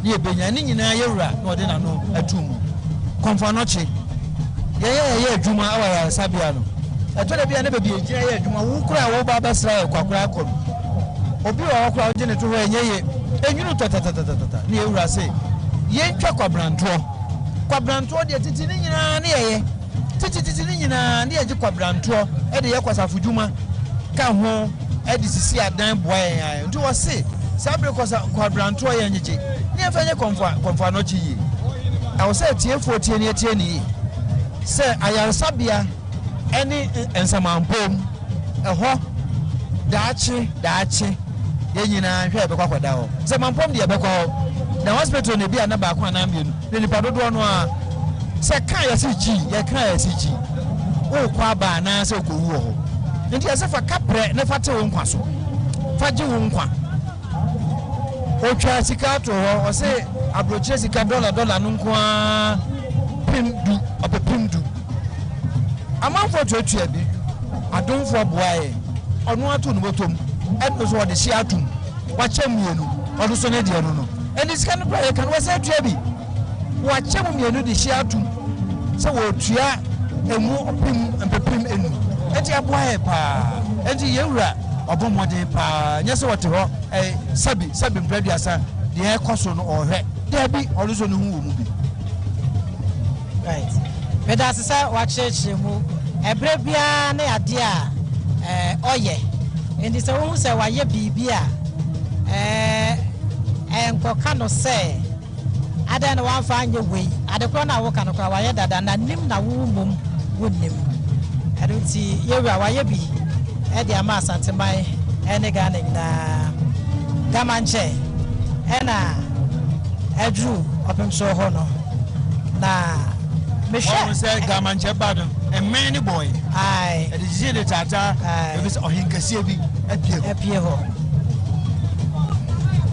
na ebenya ni nyina yewura na ode na no atum komfa no che ye adwuma awa ya sabia no eto da bia na be bia gira ye adwuma wo kura wo ba basra kwakura akọ obi wo kura oje ne to ho enye enyunu tata na yewura say ye ntwa kwabranto de titi ni nyina na ye titi ni nyina na ye kwabranto e de ye kwasafudwuma ka ho e de sisi adan boy yan nti wo se sabre kwabranto ye nyeje ni e fanye komfa no chi yi I will say TF tie ni se ayarsabia eni ensamampom eho daachi ye nyina hwe be kwakwada ho se mampom de be kwa na hospital ne bia na ba kwa na mienu ne nipa dodo no a se kan ya se chi ye kan ya se chi o kwa ba na se ko wu ho nti ase fa kapre ne fa te wo nkwa so fa ji wo nkwa o twa sika to ho o se abrochire sika dollar no nkwa pimdu amanfo tuatua bi adomfo boae ono ato no botom eno so de hia atum wache mienu odo so ne de no eni sika no pra kan wasa tua bi wache mienu de hia atum se wo tua emu opim enu enti aboae pa enti yewura obomode pa nyese wote ho sabi mpraduasa de ekoso no ohwe de bi odo so no hu wo mu bi right pedasa sa wacheche mu ebre bia na ade a oye ndi se wo se waye bibia enkoka no se ada na wan fa anye wei ade kro na wo ka no kwa waye dada na nim na wo mum wonnim adunti yewura waye bi e de ama asantemai ene ga na gamanche ena edru opemso ho no na Michelle say Galamsey bad a many boy. Aye. And the Jade Tata, it was Ohinkasibi at Pierre.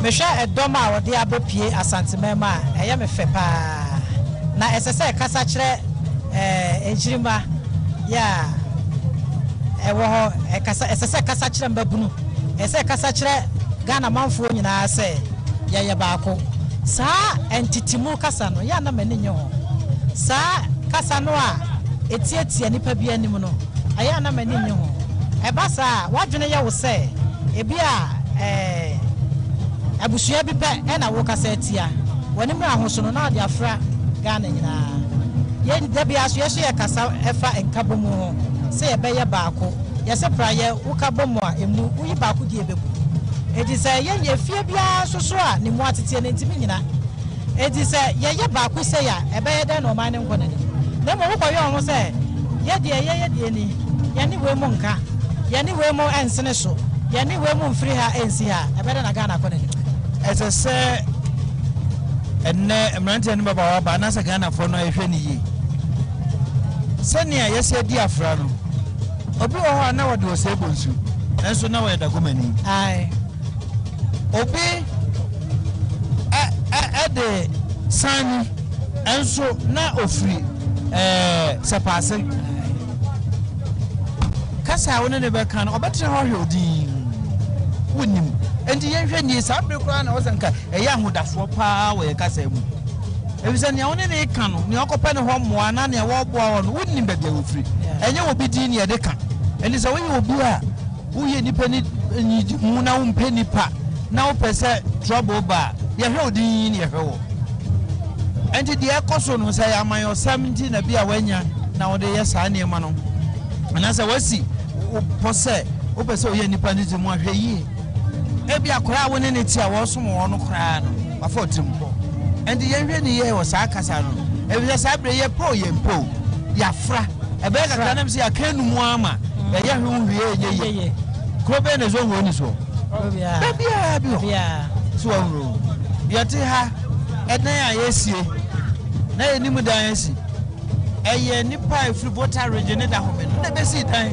Michelle a doma or the Abbey Asante Mema, I am a fepa. Na as I say, Cassachre, Ejima, ya, a Cassa, as I say, Cassachre and Babu, as I Cassachre, Ghana Manfo, and I say, Yaya Bako, Sa and Titimu Cassano, Yana Meninho. Sa kasanoa etietie nipa bia nim no aya na mani nyi ho eba sa wadwene ye wo se ebia abusua bi pe e na wo kasa etia woni mu ahoso no na de afra Ghana nyina ye de bia so ye so ye kasa efa enkabo mu ho se ye be ye baako ye se pra ye wo kabo mu a emu wo yi baako di ebebu edi se ye fie bia soso a ni mu atete ne ntimi nyina edi se ye baako se ya ebe ye de no man ne nkone ni na mo ko yo ho se ye de ni ye ni we mo nka ye ni we mo ensene so ye ni we mo mfiri ha ensi ha ebe de na Ghana kone ni ese se enne emrante ni baba wa ba na se Ghana fo no ehwe ni yi senia ye se di afra no obi wo ho na wo de o se bonsu enso na wo ye da gomani ai obi de sani enso na ofri sepase kasa woni ne be kan obetre ho hwodin wonim enti ye hwe ni sabre kura na ozenka eya hodafo pa we kasa mu ebisa ne woni ne kan no ne okopa ne ho moa na ne wo boa wo no wonim ba bia ofri enye obi din ne ye de kan ɛne sɛ woyɛ obi a woyɛ nipa ni mu na wompɛ nipa na wopɛ sɛ trouble ba yɛhwɛ odin ne yɛhwɛ wo ɛnti deɛ ɛkɔ so no sɛ yɛaman ɔsɛm nti na bi a wanya na wode yɛ saa nneɛma no anaasɛ wasi wopɔ sɛ wopɛ sɛ woyɛ nipa no ti mu ahwɛ yie ebi akora wo ne ne ti a wɔsom wɔ no koraa no wafa otim bɔ ɛnti yɛhwɛ ne yɛ wɔ saa kasa no ebi sɛ saa bere yɛ po yɛ mpo yɛafra ɛbɛyɛ kakra nam sɛ yɛaka nu mu ama yɛyɛ hwe wo hwie yɛyɛ kuro bɛyɛ ne so wɔ ni so baabiaa bi hɔ so wawuro yɛte ha ɛdan a yɛsie na yɛnim dan asi ɛyɛ nipa ɛfiri Volta region ne da home no na bɛsi dan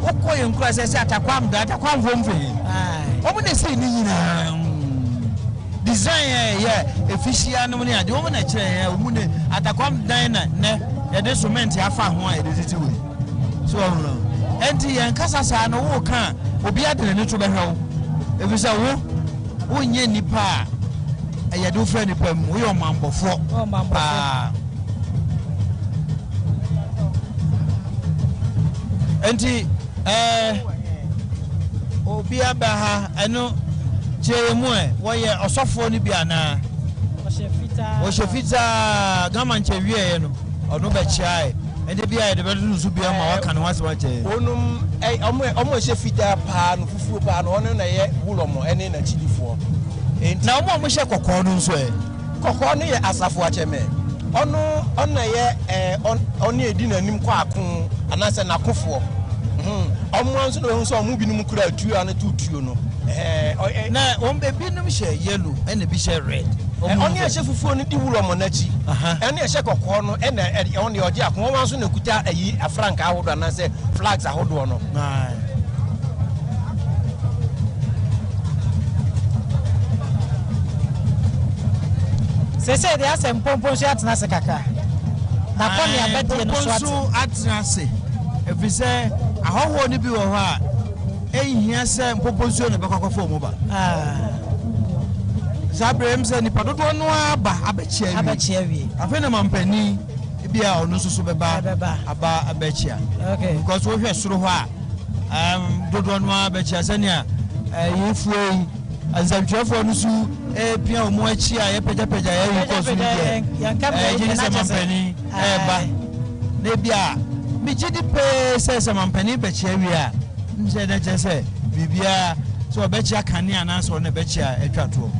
wokɔ yɛ nkura sɛ atakwam da atakwam fom fɛ wɔn na sɛ ne nyinaa design yɛ efisia no ne ade wɔn na kyerɛ yɛ wɔn ne atakwam dan na nɛ yɛde cement afa ho a yɛde titi wɔ so wawuro ɛnti yɛn kasa saa no wo ka obi adene ne to bɛhwɛ wo efisɛ wo nye nipa a ɛyɛ de ofra nipa mu woyɛ ɔmanbɔfoɔ paa enti obi aba ha ɛno kyerɛ mu wɔyɛ ɔsɔfoɔ no bi anaa ɔhyɛ fitaa gama nkyɛ wieɛ no ɔno bɛkyiae ɛnti bi a yɛde bɛdo no so bia ma waka ne ho asɛm akyɛ onum ɔmo ɛhyɛ fitaa paa no fufuo paa no ɔno na yɛ wulɔmɔ ɛne n'akyidifoɔ na ɔmo a mohyɛ kɔkɔɔ no nso kɔkɔɔ no yɛ asafo akyɛmɛ ɔno na yɛ ɔne edi n'anim kɔ ako anaasɛ n'akofoɔ ɔmo nso na wɔn nso ɔmo binom kura atuo ano tutuo no na wɔn binom hyɛ yellow ɛna bi hyɛ red ɔne ɛhyɛ fufuo no di wulɔmɔ n'akyi ɛne ɛhyɛ kɔkɔɔ no ɛna ɔne ɔgye ako wɔn nso na kuta ayi afranka ahodoɔ anaasɛ flags ahodoɔ no sese de asɛ mpompo so atena se kakra na kɔ ne abɛdeɛ no so atena se efisɛ ahɔhoɔ no bi wɔ hɔ a ɛyihia sɛ mpompo nsuo na bɛkɔ akɔfa ɔmo ba saa bere m sɛ nipa dodoɔ no aba abɛkyia wie afei na mampani bi a ɔno nso so bɛba aba abɛkyia because wohwɛ soro hɔ a dodoɔ no abɛkyia sɛnea yɛfuo yi azantwerɛfoɔ no so pia ɔmo akyi a yɛpɛgyapɛgya yɛyi kɔ so deɛ gyene sɛ mampani ɛɛba na bi a megye di pee sɛ mampani bɛkyia wie a nhyɛ dɛ kyerɛ sɛ biribiaa sɛ ɔbɛkyia kane anaasɛ ɔno bɛkyia atwa toɔ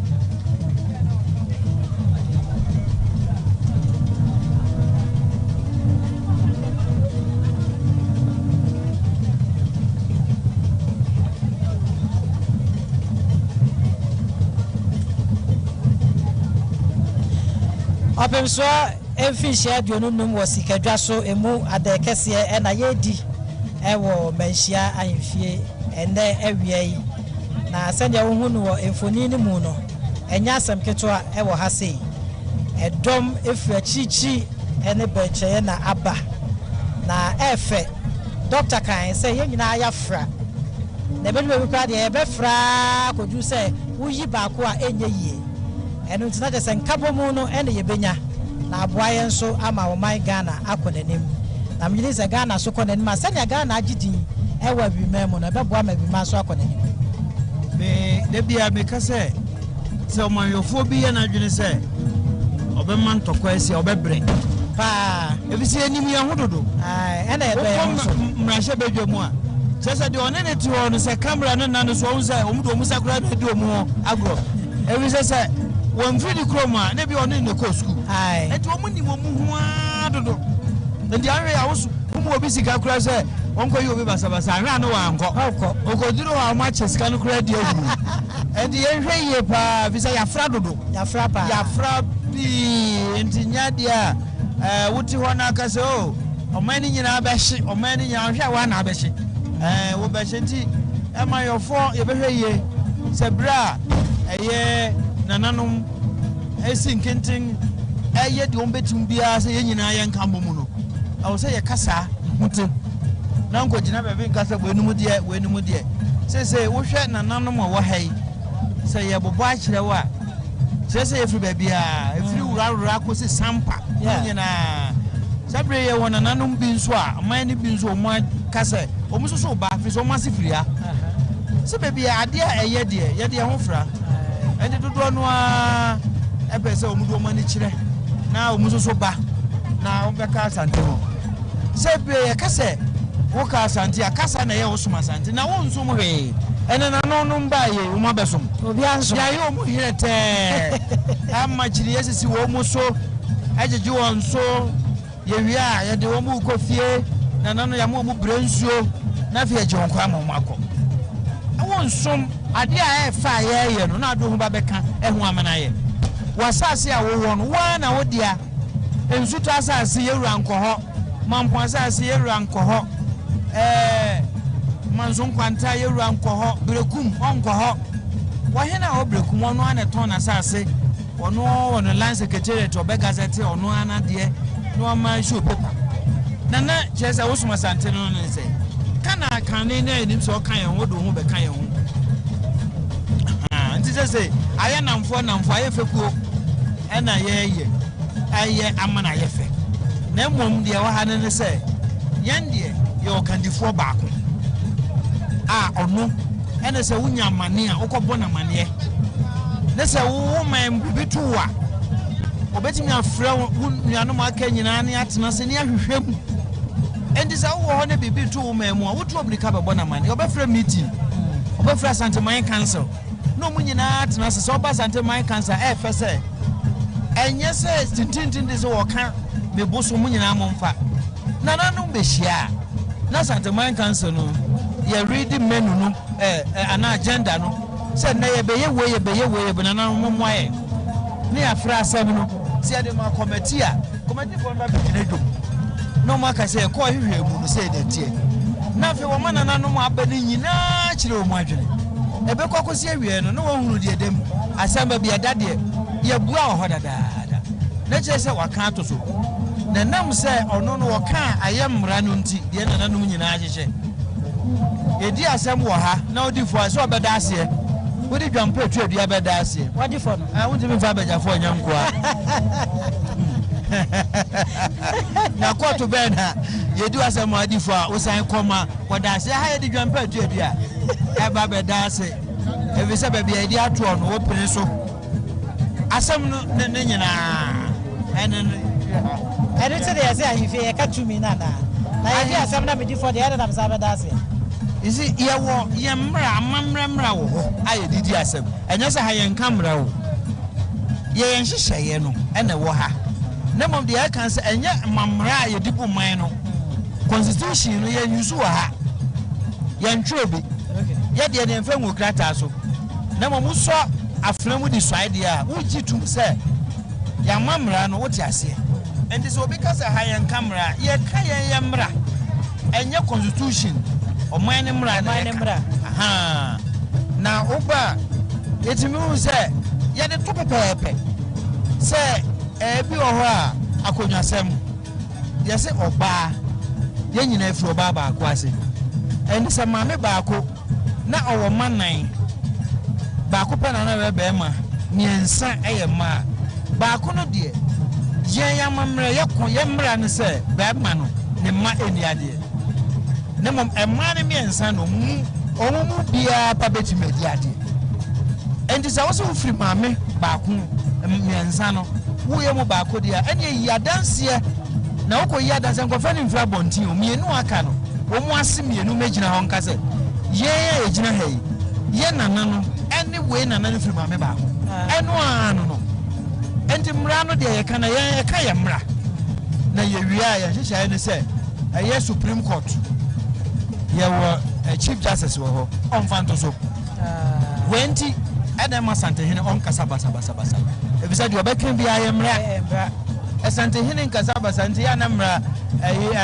ɔpem so emfinhyia aduonu num wɔ sikadwa so emu adɛkɛseɛ ɛna yɛdi ɛwɔ manhyia ahemfie ɛnɛ awia yi na sɛnea wohu no wɔ mfoni no mu no ɛnyɛ asɛm ketewa ɛwɔ ha sei ɛdɔm efiri akyirikyiri ɛne bɛnkyɛɛ na aba na ɛfɛ dɔkta kan sɛ yɛn nyinaa yɛafra na ɛbɛnum ebi koraa deɛ yɛbɛfra akɔduru sɛ woyi baako a ɛnyɛ yie ɛno nti na kyerɛ sɛ nkabɔ mu no ɛne yɛbɛnya na aboa yɛn nso ama ɔman Ghana akɔ n'anim na megyene sɛ Ghana so kɔ n'anim a sɛnea Ghana agye din ɛwɔ abirima mu no ɛbɛboa ma abirima nso akɔ n'anim da bia meka sɛ ɔmanhwɛfoɔ bi yɛ n'adwene sɛ ɔbɛma ntɔkwa asi a ɔbɛbrɛ paa ɛfisɛ anim yɛn ho dodo ɛna yɛdɔ yɛn ho so mmarahyɛ bɛdwa mu a kyerɛ sɛ deɛ ɔne ne te hɔ no sɛ kamera no na no so ɔhu sɛ ɔmu de ɔmu sa koraa na adi ɔmu hɔ agorɔ ɛfisɛ sɛ wɔmfiri ne kurom a na bi ɔne ne kɔ sukuu ɛnti ɔmu nim ɔmu ho a dodo nti ahwɛ yɛ awoso womu obi sika koraa sɛ ɔnkɔ yi obi basabasa ahwɛ a no wankɔ ɔkɔduru hɔ a ɔmo akyɛ sika no koraa di awuru ɛnti yɛhwɛ yie paa fisɛ yɛafra dodo yɛafra pii nti nya deɛ a wote hɔ no aka sɛ o ɔman no nyinaa bɛhye ɔman no nyinaa ɔhwɛ a woa na abɛhye wobɛhye nti ɛma yɛfoɔ yɛbɛhwɛ yie sɛ berɛ a ɛyɛ nananom ɛsi nkenten ɛyɛ deɛ ɔmbɛtum biara sɛ yɛn nyinaa yɛnka mbɔ mu no ɛwɔ sɛ yɛka saa hote na nkɔgyina baabi nka sɛ wɔanim deɛ sɛ wohwɛ nananom a wɔ ha yi sɛ yɛbobɔ akyerɛ wo a kyerɛ sɛ yɛfiri baabiaa ɛfiri wurarora akɔsi sampa nyinaa sabre ye wona nanum bi nso a man ni bi nso mo kase o muso so ba fi so masifria se baby ade a eye de ho fra ende dodo no a ebe se o mu do mani kire na o muso so ba na o be ka asante ho se be ye kase wo ka asante akasa na ye wo suma asante na wo nso mo he ene na no no ba ye wo ma besom obi anso ya ye o mu hirete amma kire yesisi wo mu so ajeje won so ye wia ye de wo mu ko fie na nano ya mu brensuo na fie je won kwa mo akọ wo nsom ade a e fa ye no na do hu ba beka ehu amana ye wasase a wo won wa na wo dia ensu to asase ye wura nkoho mampo asase ye wura nkoho manzon kwanta ye wura nkoho brekum onkoho wa hena o brekum ono ana ton asase ono land secretariat obegazete ono ana de no man show paper nana chesa wo suma sante no no se kana kane na enim so kan ye ho do ho be kan ye ho nti se aye namfo aye fekuo ena ye aye amana ye fe na mmom de wa ha ne se yen de ye okandifo baako ono ena se wunya mane a ukọbọ na mane ne se wo man bibitu wa obetimi afra nuano ma aka nyina ne atena se ne ahwehwem endi sa wo ho ne bibitu wo man mu a wotu obrika bebo na mane obefra meeting obefra Sante Mine Council no mu nyina atena se oba Sante Mine Council fe se enye se tintintin de se wo ka meboso mu nyina amomfa na nanu behia na Sante Mine Council no ye read menu no an agenda no se na ye beye we na nanu momoye ne afra asem no se de ma committee for ba bigine dum no ma ka se ko hwehwe mu no se de tie na fe wo mana nanu mo abani nyina kire wo mu adwene ebe kokosi awie no wo hunu de dem asem ba bia dade ye bua wo hodadaada na kire se waka ato so na nam se ono no waka ayemra no nti de na nanu nyina ahyehye edi asem wo ha na odi fo so obeda ase wodi dwampa etu adua beda ase wadi fo no wodi mi fa beja fo nyankoa na koto bena yedi asem adi fo a osan koma woda ase ha yedi dwampa etu adua e ba beda ase e bi se bebia edi ato no wo pere so asem no ne nyina ene te de ase ahifie e ka tumi na yedi asem na medi fo de ere na msa beda ase isi yewo yemra amamra wo aye didi asem enye se ha yen kamra wo ye yen hyehyeye no ene wo ha na mom de kan se enye mamra ye dibu man no constitution no ye yusu wo ha yen twobi ye de ne mfa nwu krata so na mom so aframu di swaide a wo gitum se ya mamra no wo ti ase enti so obi ka se ha yen kamra ye ka yen yemra enye constitution omane mra aha na oba etimi se ye de to pepepe se bi oho a akonnwasem ye se oba ye nyina afi oba ba ko ase en se mame ba ko na owo manan ba ko pe na be ma miensa eye ma ba ko no de ye ya mamra ye ko ye mra ne se be ma no ne ma eni ade ne mom emane mi ensa no mu bia pa beti mediade enti sa wo so free mame ba ko mi ensa no wo ye mo ba ko dia ene yi adanse na wo ko yi adanse ko fa ni mfra bontin o mienu aka no wo mo ase mienu megina ho nka se ye ejina hai ye nana no ene we nana no free mame ba ko eno anu no enti mra no de ye kana ye ka ye mra na ye wia ye hyehyɛ ne se ye Supreme Court ye wo Chief Justice wo ho on fanto so wenti edema Sante Hene on kasa basa ebisa di obekan bia ye mra Sante Hene kasa basa nti ya na mra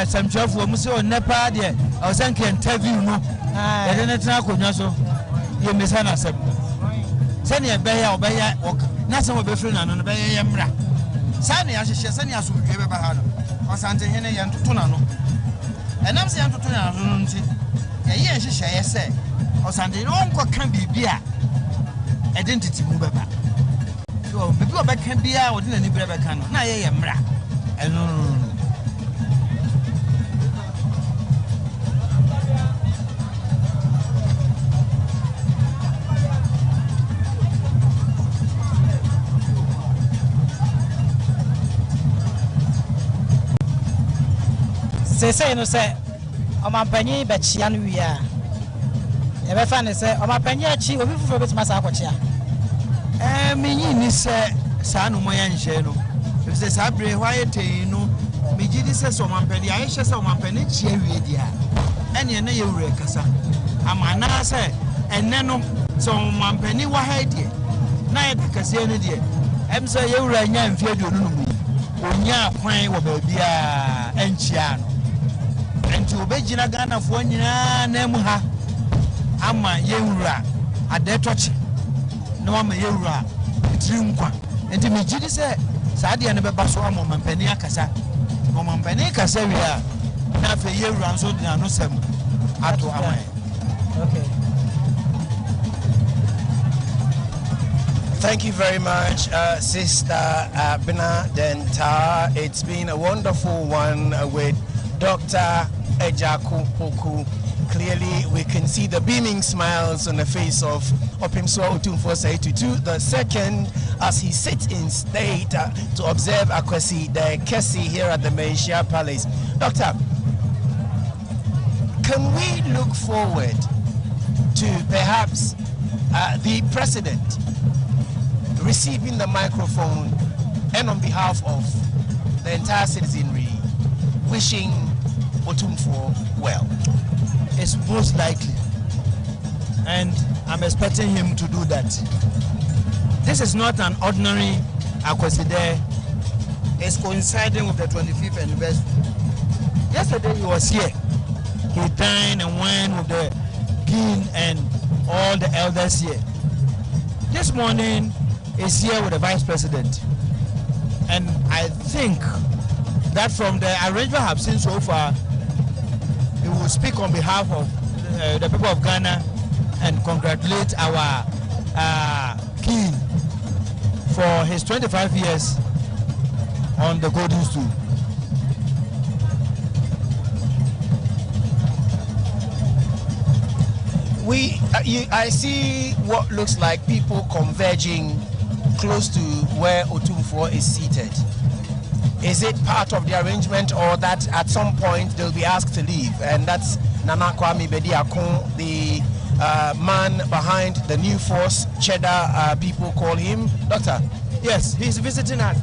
asamtwafo mu se on nepa de o sanke interview no ye ne tena konwa so ye mesa na seb sani e be ya obeya na se obefiri na no be ye mra sani ya hyehyɛ sani asomdwe be ba ha no o Sante Hene ye ntoto na no enam se ntoto na no nti ye hyehyɛ ye se o Sante Hene on ko kan bibia identity mu beba so bibi obeka bia odi na ni bia beka no na ye mra eno say no say Omampani Bechian we are. Ever fan say Omampani chi obi fufu bet masa akochia. Me ni say sanu moya njeno. If say sabre why te no me gidi say so Omampani I say Omampani chi awie dia. Ene na ye wure kasa. Amana say ene no so Omampani wa ha die. Na ye kasa ne die. Em say ye wure nya mfie aduonu no mu. Onya kwan wo ba bia enchia no. Enti obegina Ghana fo nyina na mu ha ama yewura adetochi na ama yewura trinkwa enti me gidi se saade ne beba so ama mampani akasa mampani kasa wi a na fe yewura nso dina no sem ato ama. Okay. Thank you very much, Sister Bina Denta. It's been a wonderful one with Dr. Ejaku Poku. Clearly, we can see the beaming smiles on the face of Otumfuo Osei Tutu the second as he sits in state to observe Akwasidae here at the Malaysia Palace. Doctor, can we look forward to perhaps the President receiving the microphone and on behalf of the entire citizenry wishing Otumfuo well? It's most likely, and I'm expecting him to do that. This is not an ordinary Akwasidae. It's coinciding with the 25th anniversary. Yesterday he was here. He dined and went with the king and all the elders here. This morning is here with the vice president, and I think that from the arrangement I've seen so far, he will speak on behalf of the people of Ghana and congratulate our king for his 25 years on the golden stool. I see what looks like people converging close to where Otumfuo is seated. Is it part of the arrangement, or that at some point they'll be asked to leave? And that's Nana Kwame Bediakon, the man behind the new force, Cheddar people call him. Doctor? Yes, he's visiting us.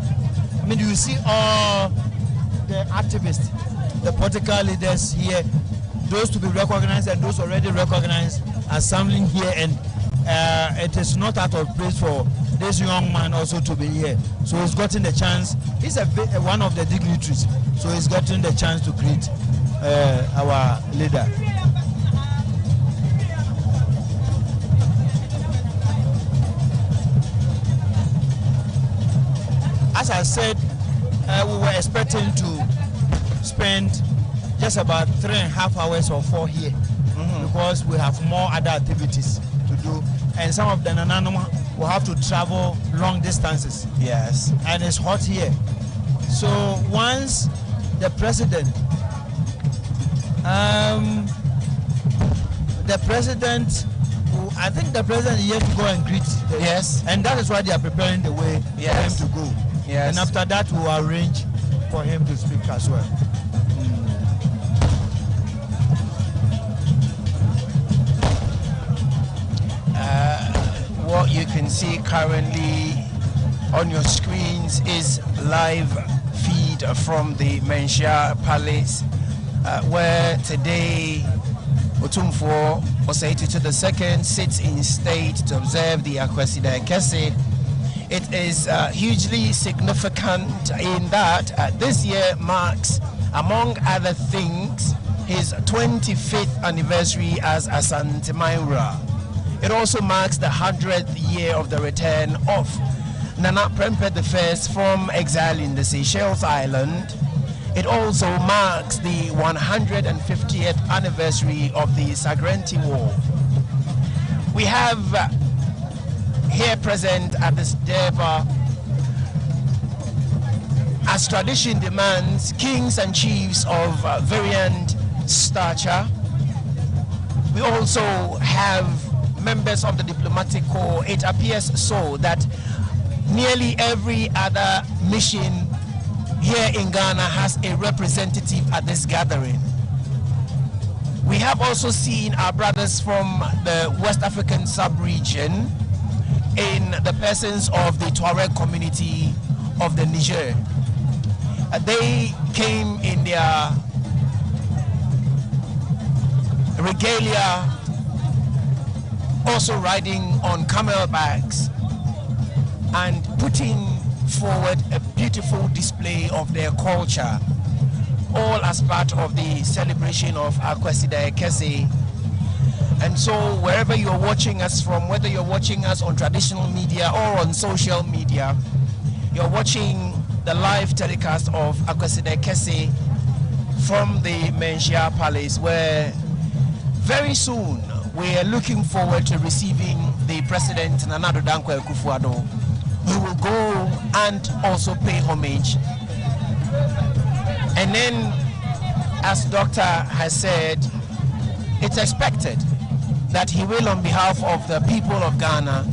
I mean, you see all the activists, the political leaders here, those to be recognized and those already recognized, assembling here, and it is not out of place for this young man also to be here. So he's gotten the chance. He's one of the dignitaries, so he's gotten the chance to greet our leader. As I said, we were expecting to spend just about 3.5 hours or 4 here, because we have more other activities to do, and some of the Nananuma will have to travel long distances. Yes. And it's hot here. So once the president, I think the president is here to go and greet. Yes. And that is why they are preparing the way for him to go. Yes. And after that, we will arrange for him to speak as well. What you can see currently on your screens is live feed from the Malaysia Palace, where today Otumfuo Osei Tutu II sits in state to observe the Akwasidae Kese. It is hugely significant in that this year marks, among other things, his 25th anniversary as Asante Maura. It also marks the 100th year of the return of Nana Prempeh I from exile in the Seychelles Island. It also marks the 150th anniversary of the Sagrenti War. We have here present at this Deva, as tradition demands, kings and chiefs of variant stature. We also have members of the diplomatic corps. It appears so that nearly every other mission here in Ghana has a representative at this gathering. We have also seen our brothers from the West African sub-region in the persons of the Tuareg community of the Niger. They came in their regalia, also riding on camel backs and putting forward a beautiful display of their culture, all as part of the celebration of Akwasidae Kese. And so wherever you're watching us from, whether you're watching us on traditional media or on social media, you're watching the live telecast of Akwasidae Kese from the Menchia Palace, where very soon we are looking forward to receiving the President Nana Addo Dankwa Akufo-Addo, who will go and also pay homage. And then, as Doctor has said, it's expected that he will, on behalf of the people of Ghana,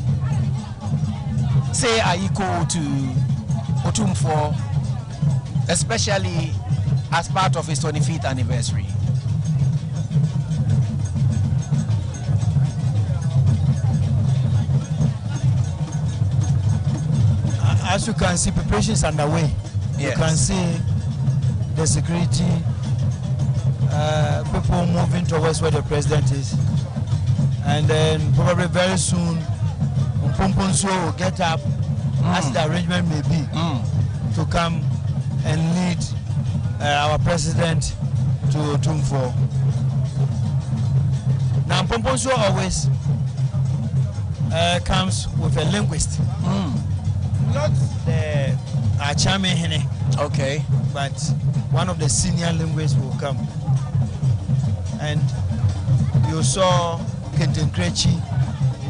say Ayiko to Otumfuo, especially as part of his 25th anniversary. As you can see, preparations underway. Yes. You can see the security, people moving towards where the president is, and then probably very soon Otumfuo will get up, as the arrangement may be, to come and lead our president to Otumfuo. Now Otumfuo always comes with a linguist. Not the Achame Hene, Okay. but one of the senior linguists will come. And you saw Kenten Krechi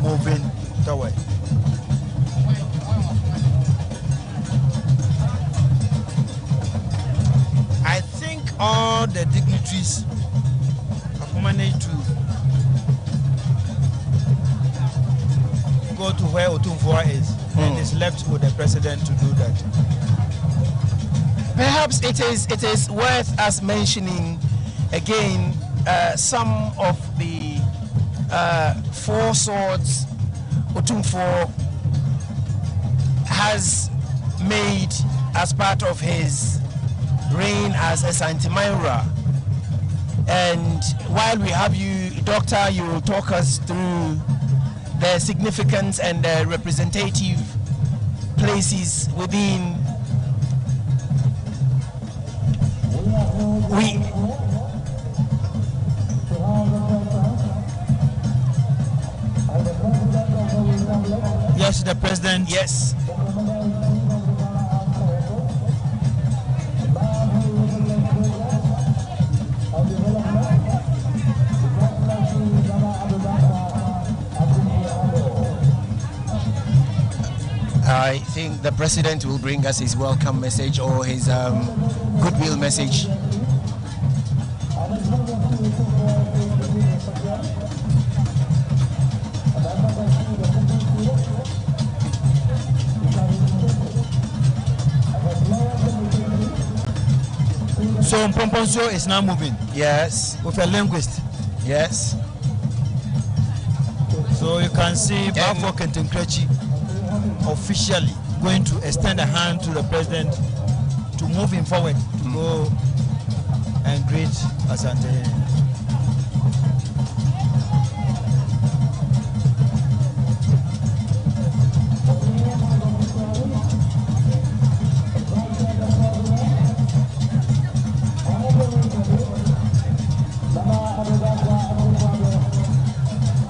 moving toward. I think all the dignitaries have managed to go to where Otumfuo is, and it's left with the president to do that. Perhaps it is worth us mentioning again some of the four swords Otumfuo has made as part of his reign as a Santimaira. And while we have you, Doctor, you will talk us through the significance and the representative places within. Yes, the president. Yes. I think the president will bring us his welcome message or his goodwill message. So Otumfuo is now moving. Yes. With a linguist. Yes. So you can see Bafo Kenten Krechi officially going to extend a hand to the president to move him forward to go and greet Asante.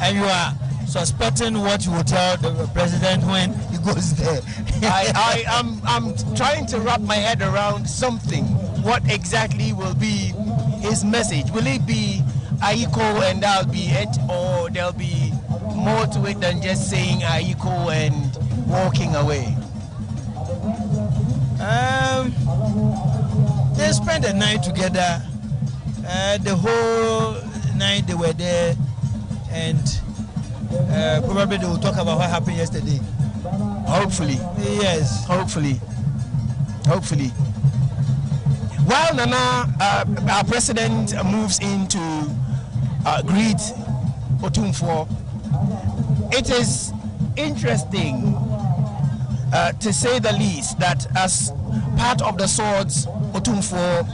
And you are suspecting what you will tell the president when he goes there. I'm trying to wrap my head around something. What exactly will be his message? Will it be Ayiko and that'll be it, or there'll be more to it than just saying Ayiko and walking away? They spent the night together. The whole night they were there, and probably they will talk about what happened yesterday. Hopefully. Yes. Hopefully. While Nana, our president, moves in to greet Otumfuo, it is interesting to say the least that as part of the swords Otumfuo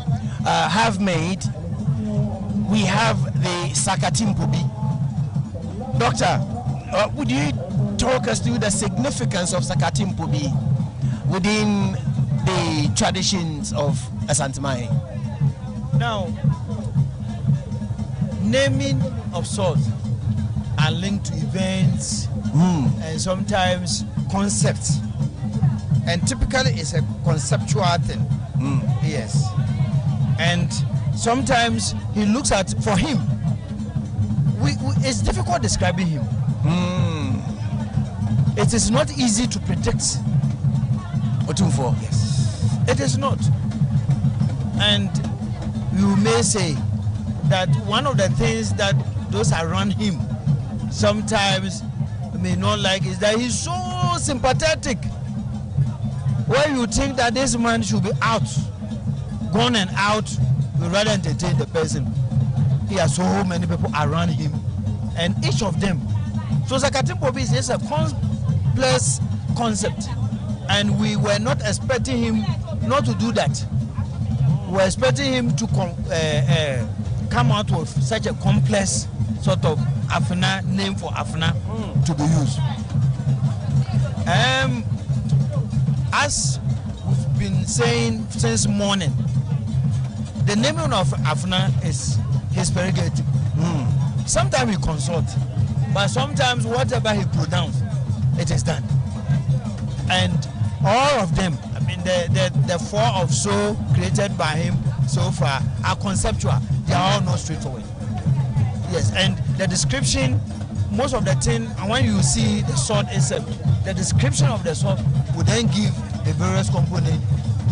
have made, we have the Sakatimpobi. Doctor, would you talk us through the significance of Sakatimpobi within the traditions of Asantemae? Now, naming of swords are linked to events and sometimes concepts, and typically it's a conceptual thing. Yes, and sometimes he looks at, for him, it's difficult describing him. It is not easy to predict Otumfuo. Yes, it is not. And you may say that one of the things that those around him sometimes may not like is that he's so sympathetic. When you think that this man should be out, gone and out, you rather entertain the person. He has so many people around him, and each of them. So Sakatimpobi is just a complex concept, and we were not expecting him not to do that. We were expecting him to come out with such a complex sort of Afena name for Afena to be used. As we've been saying since morning, the naming of Afena is his prerogative. Sometimes he consult, but sometimes whatever he pronounces, it is done. And all of them, I mean, the four of so created by him so far are conceptual. They are all not straightforward. Yes, and the description, most of the thing, and when you see the sword itself, the description of the sword will then give the various components,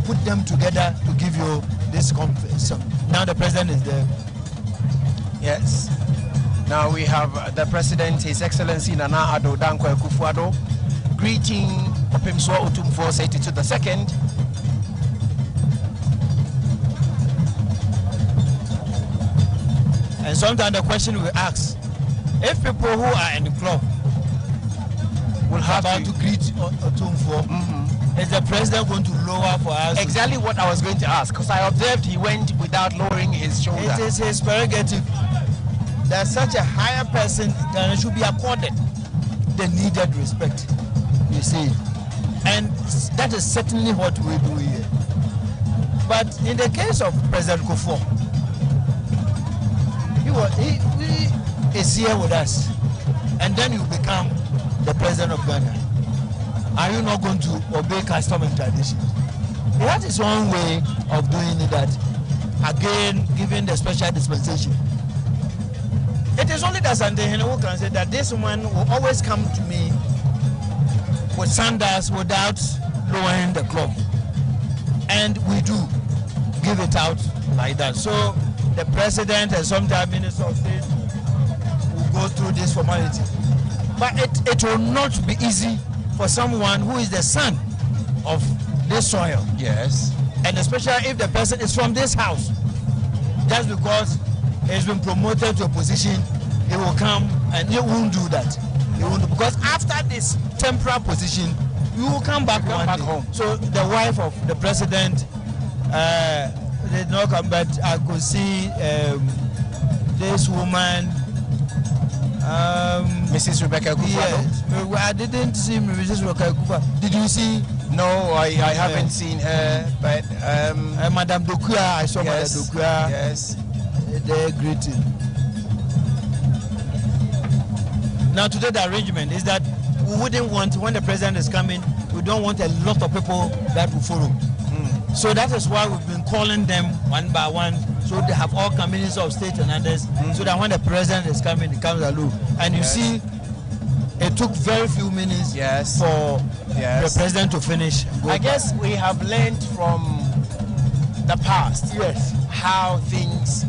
put them together to give you this so now the president is there. Yes. Now we have the president, His Excellency Nana Addo Dankwa Akufo-Addo, greeting Otumfuo Osei Tutu II. And sometimes the question we ask, if people who are in the club will have to greet Otumfuo, is the president going to lower for us? Exactly what I was going to ask, because I observed he went without lowering his shoulder. It is his prerogative that such a higher person then should be accorded the needed respect. You see, and that is certainly what we do here. But in the case of President Kufuor, he is here with us, and then you become the president of Ghana. Are you not going to obey custom and tradition? That is one way of doing it, that again giving the special dispensation. It is only that Sandehene who can say that this man will always come to me with sandals without lowering the club. And we do give it out like that. So the president and sometimes minister of state will go through this formality. But it will not be easy for someone who is the son of this soil. Yes. And especially if the person is from this house. Just because he's been promoted to a position, he will come and he won't do that. He won't, because after this temporary position, you will come back home. So the wife of the president did not come, but I could see this woman, Mrs. Rebecca Kufuor. Yes, I didn't see Mrs. Rebecca Kufuor. Did you see? No, I haven't seen her, but Madame Dokuya, I saw yes, Madame Dokuya. Yes. They're greeting. Now today the arrangement is that we wouldn't want, when the president is coming, we don't want a lot of people that will follow. So that is why we've been calling them one by one, so they have all communities of state and others, so that when the president is coming, he comes alone. And you see, it took very few minutes for the president to finish. I guess we have learned from the past how things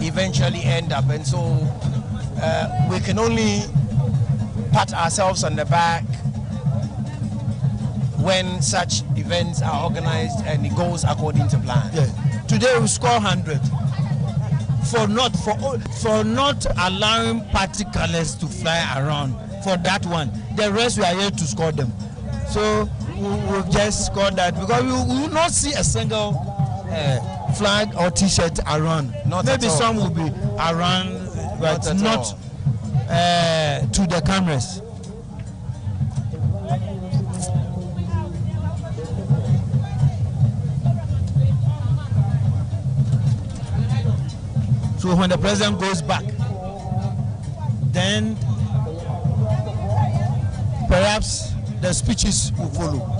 eventually end up, and so we can only pat ourselves on the back when such events are organized and it goes according to plan. Today we score 100 for not allowing party colors to fly around. For that one, the rest we are here to score them. So we'll just score that because we will not see a single flag or T-shirt around. Maybe some will be around, but not to the cameras. So when the president goes back, then perhaps the speeches will follow.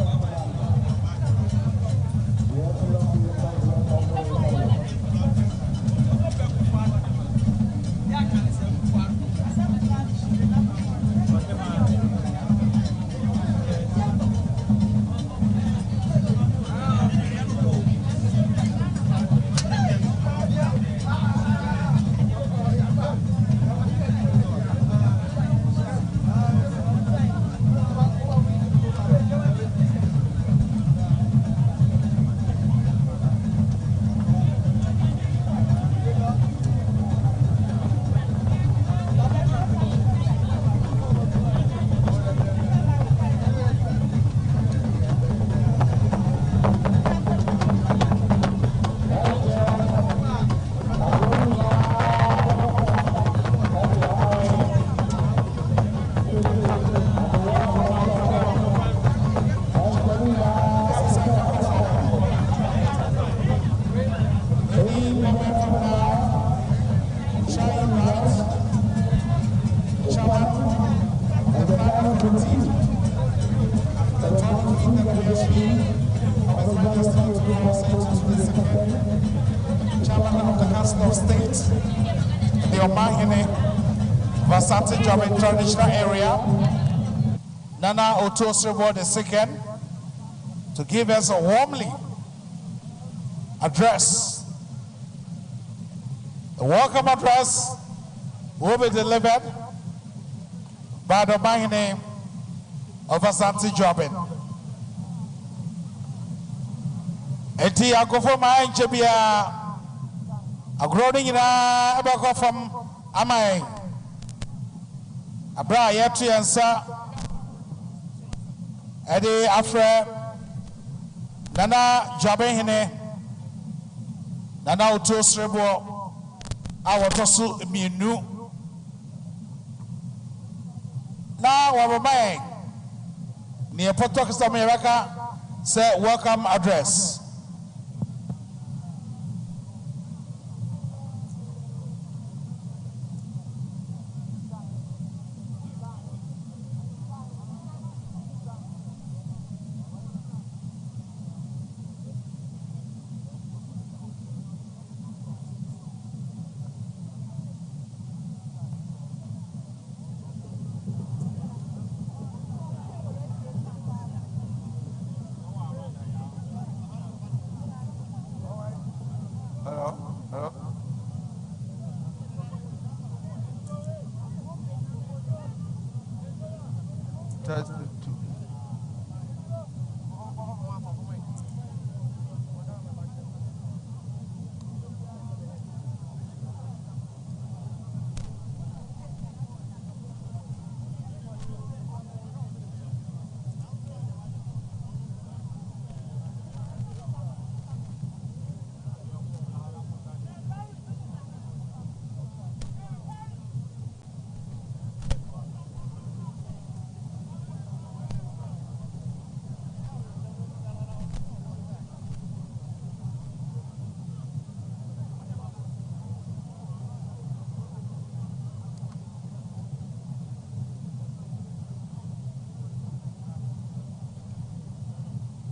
Traditional area, Nana Otumfuo II, to give us a warmly address. The welcome address will be delivered by the Mahine of Asante Jobin. Eti akofo ma enchebia agrodi nyina abako from amai abra yetu yansa edi afre Nana Jobin hine Nana Otumfuo awotosu mienu na wabamai ni epoto kisama yaka say welcome address.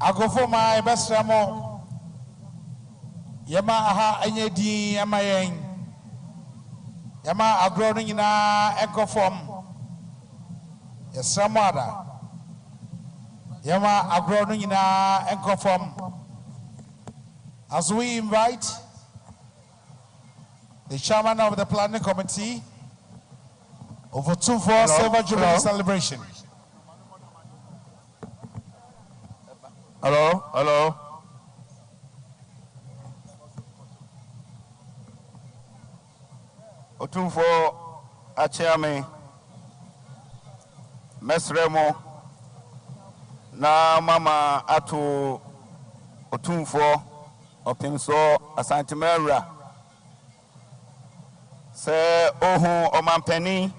Agofo ma ebesramo yama aha anyedi yama yen yama agro no nyina ekofom yesramo ada yama agro no nyina ekofom as we invite the chairman of the planning committee of Otumfuo Osei Jubilee celebration. Hello. Otumfuo Achiame Mesremo na mama atu Otumfuo Opimso Asantimera se ohu omampeni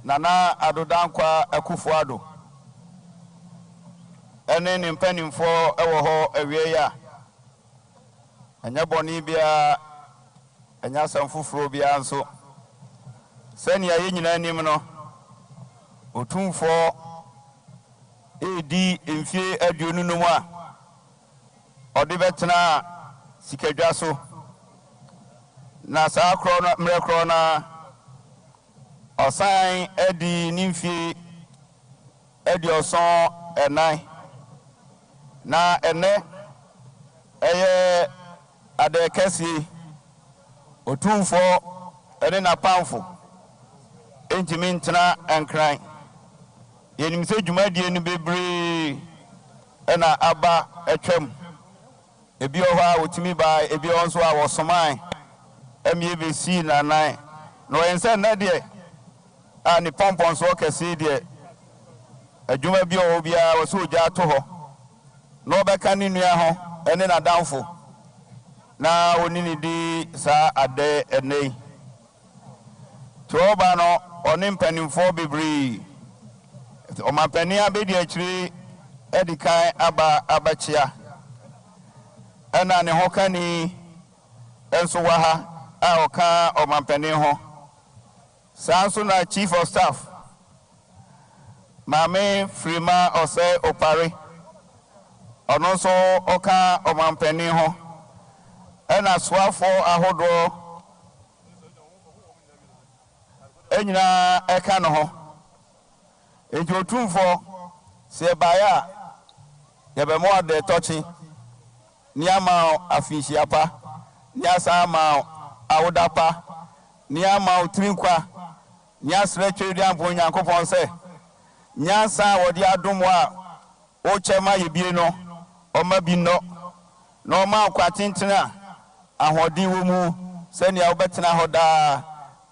Nana Adodankwa Akufuado ene ni mpanimfo ewo ho awie ya anya boni bia anya sanfufuro bia nso sani aye nyina anim no Otumfuo edi mfie aduonu no mu a ode betena sikadwa so na saa kro na mrekro na osan edi nimfie edi oson enai na ene eye adekesi Otumfuo ene na pamfo entimi ntena enkran yenim se dwumadie ni bebre ena aba etwam ebi oha otimi ba ebi onso a wosoman emie besi na nan no ense na de a ni pompon so kese de adwuma bi o bia wo so gya to ho no beka ni nua ho ene na danfo na oni ni di sa ade enei toba no oni mpanimfo bebre o mampani abedi akiri edikan abachia ena ne hokani enso waha a oka o mampani ho sanso na chief of staff Mame Frima Osei Opare ononso oka o mampani ho ena swafo ahodo enyina eka no ho eji Otumfuo se baya yebe mo ade tochi ni ama afishiapa ni asa ama awodapa ni ama utrinkwa ni asreche di ampo Nyankopon se nyansa wodi adomo a o chema yebie no o ma bi no no ma kwatintena ahodi wo mu se ni awobetena hoda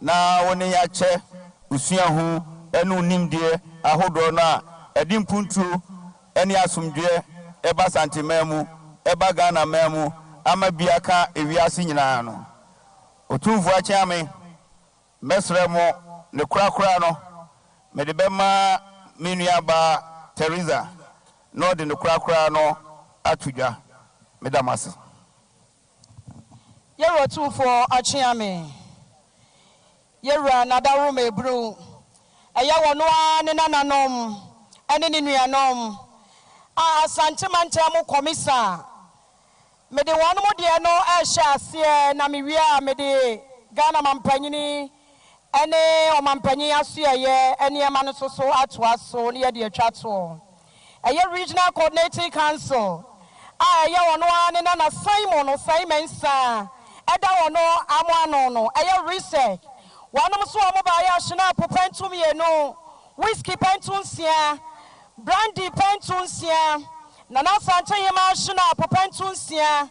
na woni ya che usua hu enu nimdie ahodo na edimpuntu eni asumdwe eba santimemu eba Ghana memu ama biaka ewiase nyina no Otumfuo Achiame mesremo ne kurakura no mede bema menua ba Teresa no de ne kurakura no atudwa medamase Yero Otumfuo Achiame Yero nadaru mebru eya wono ne nananom ene ne nuanom a santimantemu komisa mede wonom de no ehya ase na mewia mede Ghana mampanyini ene o mampanyi asoye ene ema no soso atoa so ne ye de atwato eya regional coordinating council a eya wono ne nana Simon sa eda wono amoano no eya research Wanum so amobaya shina popentum ye no whiskey pentunsia brandy pentunsia nana sante yema shina popentunsia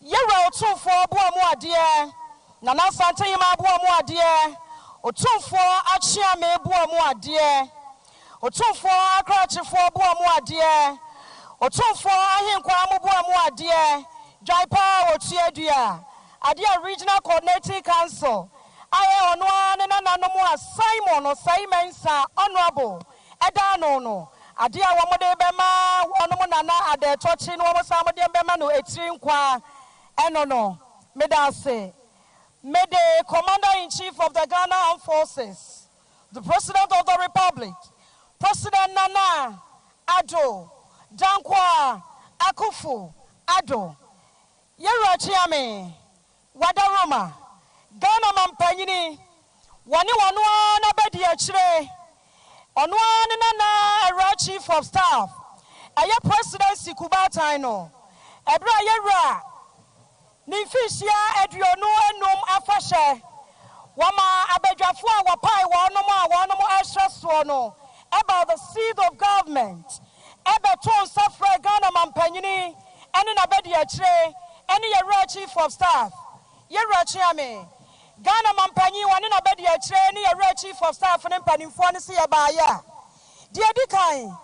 Yero Otumfuo buamu ade nana sante yema buamu ade Otumfuo Achiame buamu ade Otumfuo Akrachifo buamu ade Otumfuo Ahinkwa mu buamu ade Jaipa Otuedua ade regional coordinating council I ono na nanomu Simon Osei sa honorable edano no ade a womode bema onomu nana ade tochi no wo samode bema no etiri nkwa eno no medase mede commander-in-chief of the Ghana Armed Forces, the president of the republic, President Nana Addo Dankwa Akufo Addo Yero Achiame Wadaroma Ghana mampanyini wani wanu na bedi achire onu na era chief of staff aye presidency kubatan no ebra yera ni fishia eduonu enum afahye wama abadwafo a wapai wonom ahyeso no about the seat of government ebeton safra Ghana mampanyini ene na bedi achire ene yera chief of staff Yero Achiame Ghana Mampanyi, one in a bed, your training, a chief of staff, and empany for the sea by ya. Dear Dikai,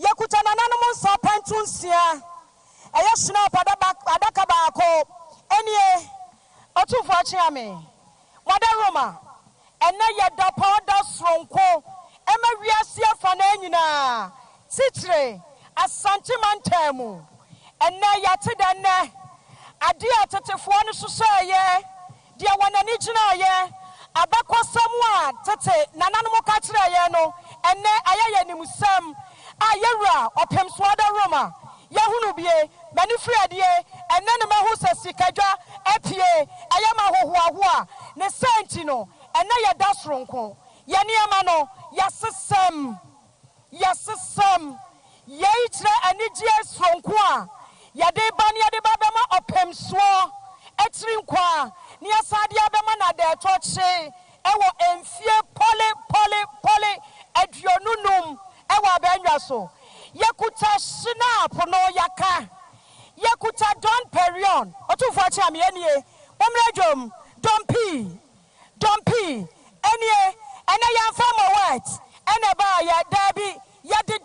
Yakutan animal serpentunsia, a yasna padabako, any Otumfuo Osei, Mother Roma, and now yet the powder stronko, Emma Riasia Fanenina, Titre, as Santimantemu, and now yatidane, Adia Tetefuan Susaya. Dear one and each year, Abakwa Samwa, Tate, Nanamo Catriano, and Ne Ayanisam, Ayera, or Pemswada Roma, Yahunubie, Manifredie, and Nanamahusa Sikaja, Epie, Ayama Hua, Nesentino, and Naya Dasronko, Yaniamano, Yasasam, Yatra and Nijias from Kwa, Yade Banya de Babama or Pemswa, Etrim Kwa. Nia sadia be mana de toche ewo enfie pole adionunum ewo benwa so yakuta snap no yaka yakuta don perion Otumfuo Osei me enie omrejom dompi enie ene yan famo words ene ba ya dabi ya di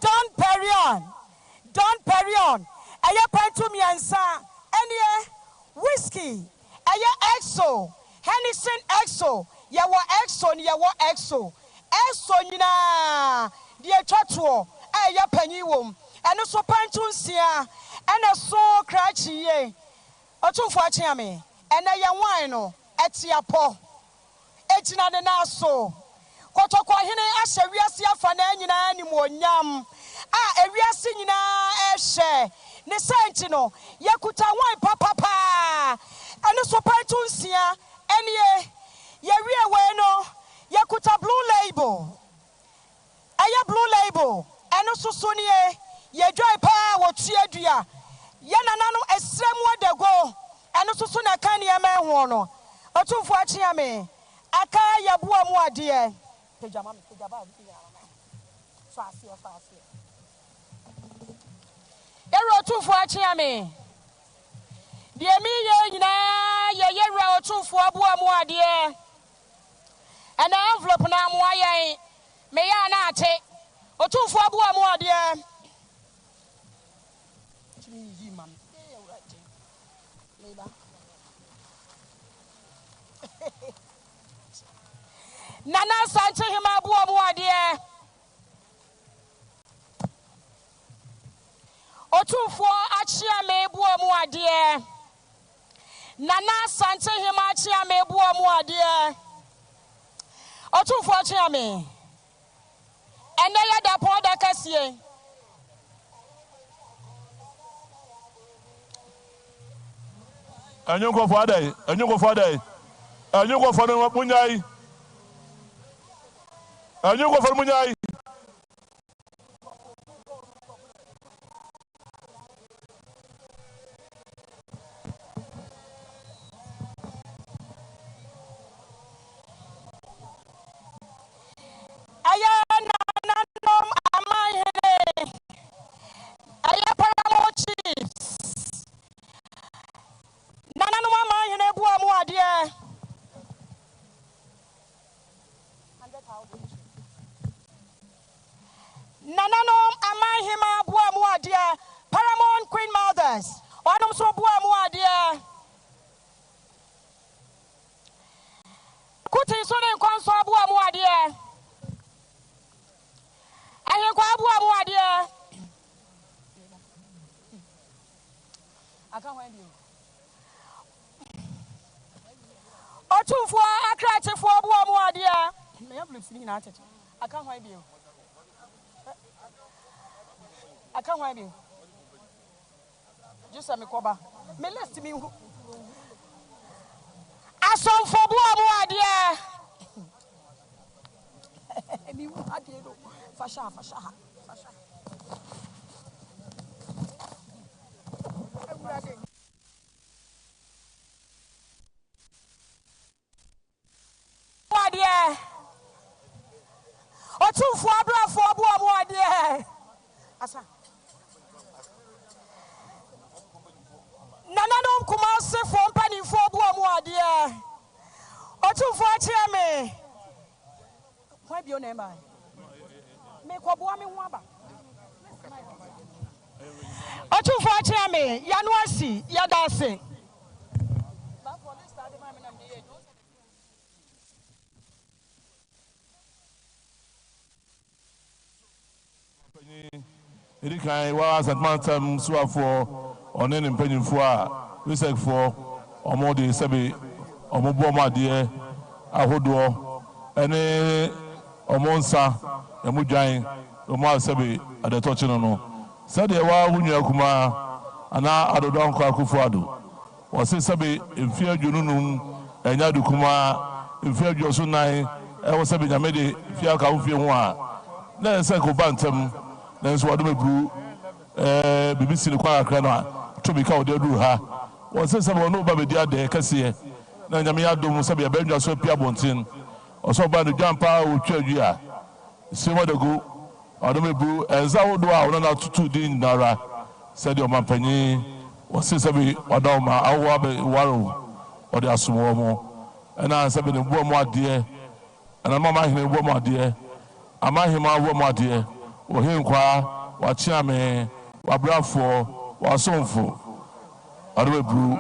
don perion eye pantum yansa enie whiskey Aya exo, Hennison exo, yawa exo, nina, dear Chatuo, aya pennywoom, and a so pantunsia, and a so cratchy ye. Otumfuo Osei, and a young wino, etiapo, etina de naso. Kotoko hine ashe riasia fanenina animo nyam, a riasinina eshe, ne sentino, yakuta wine papa. And so pantunsia, any ye bueno, yakuta blue label. Aya blue label, and also sonie, ye dry power, cheedia. Yananano extreme de go, and also soon a canny a man wono. Otumfuo Osei, Aka Yabua Mua dear. Otumfuo Osei. Dear me, ye Otumfuo Osei dear. An envelope now, why may I not take Otumfuo Osei dear. Nana Santa Himabu dear. Otumfuo Osei dear. Nana Santa Himachia me buo dear. Otumfuo Osei. And they had a powder cassie. And you go for day, and you go for day, and you go for the Munyai, and you go for Munyai. Paramount Queen Mothers, Otumfuo dear. Kuti Sunin Conso dear. And you dear. I can't find you. Otumfuo Akratifo dear. May I please sing at it? I can't find you. I can't find you. Just a Mikoba. Me list me. I saw for Boa dear. Fasha. Dear. Otumfuo for Boa dear. Asa. Nananom Kumasi from Penny for Boa dear. Otumfuo Osei. Why be your name? Me kwabua me ho aba. Otumfuo Osei Yanuasi Yadase. Edi kan wa asatmantam suafo one ne mpanyimfo a resekfo omo de sebe omo bo ma de ahodo ene omo nsa emu dwan omo asebe adetochi no sade wa wunua kuma ana adodo anko akufo ado wose sebe mfi adwununum enya de kuma mfi adwoso nan e sebe nyamede fi aka mfi ho a na se ko bantem na so wado mebru BBC ni kwa akra na to bi ka ode duru ha wose sebe ono ba bedi ade kase na nyame adom sebe abadwa so pia bontin oso ba no jampa o twadwu a se wadagu wado mebru enza wodo a ono na tutu din nara sede o mampanyi wose sebe wado ma awo be waro ode asomo mo na sebe ne bo mo ade na mama hene bo mo ade amahima bo mo ade ohenkwa wachiame wabrafo wasonfo arwebru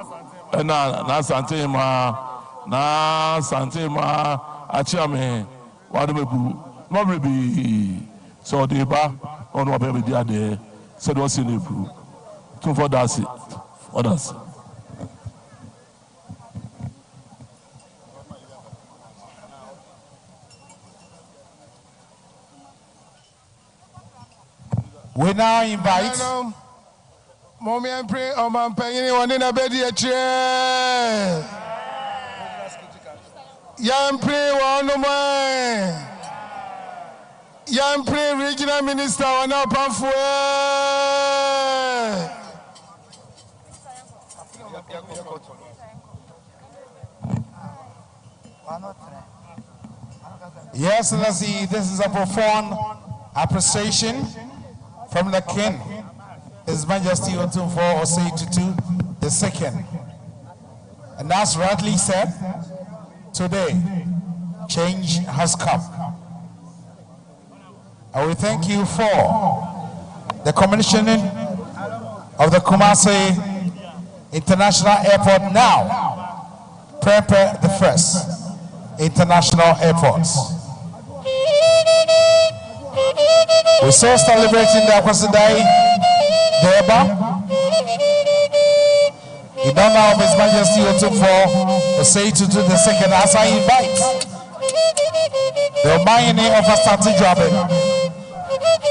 na sante ma achiame wadebru mobrebi so deba on wabebe diade said was in ebru tun for that others we now invite Mommy and pray on my penny one in a bed here chair. Young pray one of my young pray regional minister one up and for yes, let's see. This is a profound appreciation from the King, His Majesty Otumfuo Osei Tutu II. And as rightly said, today, change has come. And we thank you for the commissioning of the Kumasi International Airport now, prepare the first international airports. We're so celebrating the Akwasidae Deba in honor of His Majesty Otumfuo Osei Tutu II, as I invite the Omahene of Asante Joabe,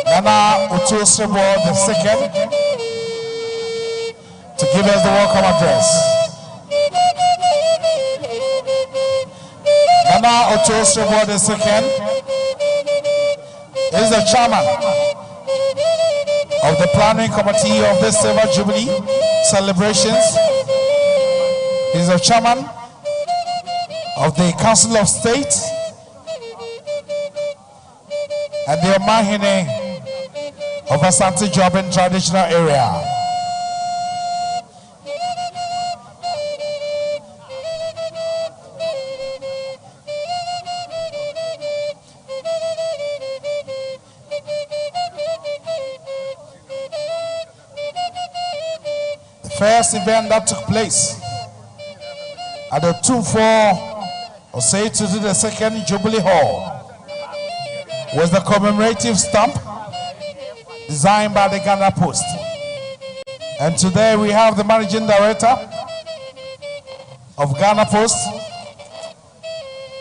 Nana Otumfuo II, to give us the welcome address. Nana Otumfuo II is the chairman of the planning committee of this Silver Jubilee celebrations. He's the chairman of the Council of State and the Omahene of Asante Joaben traditional area. First event that took place at the Otumfuo Osei Tutu II Jubilee Hall was the commemorative stamp designed by the Ghana Post. And today we have the managing director of Ghana Post,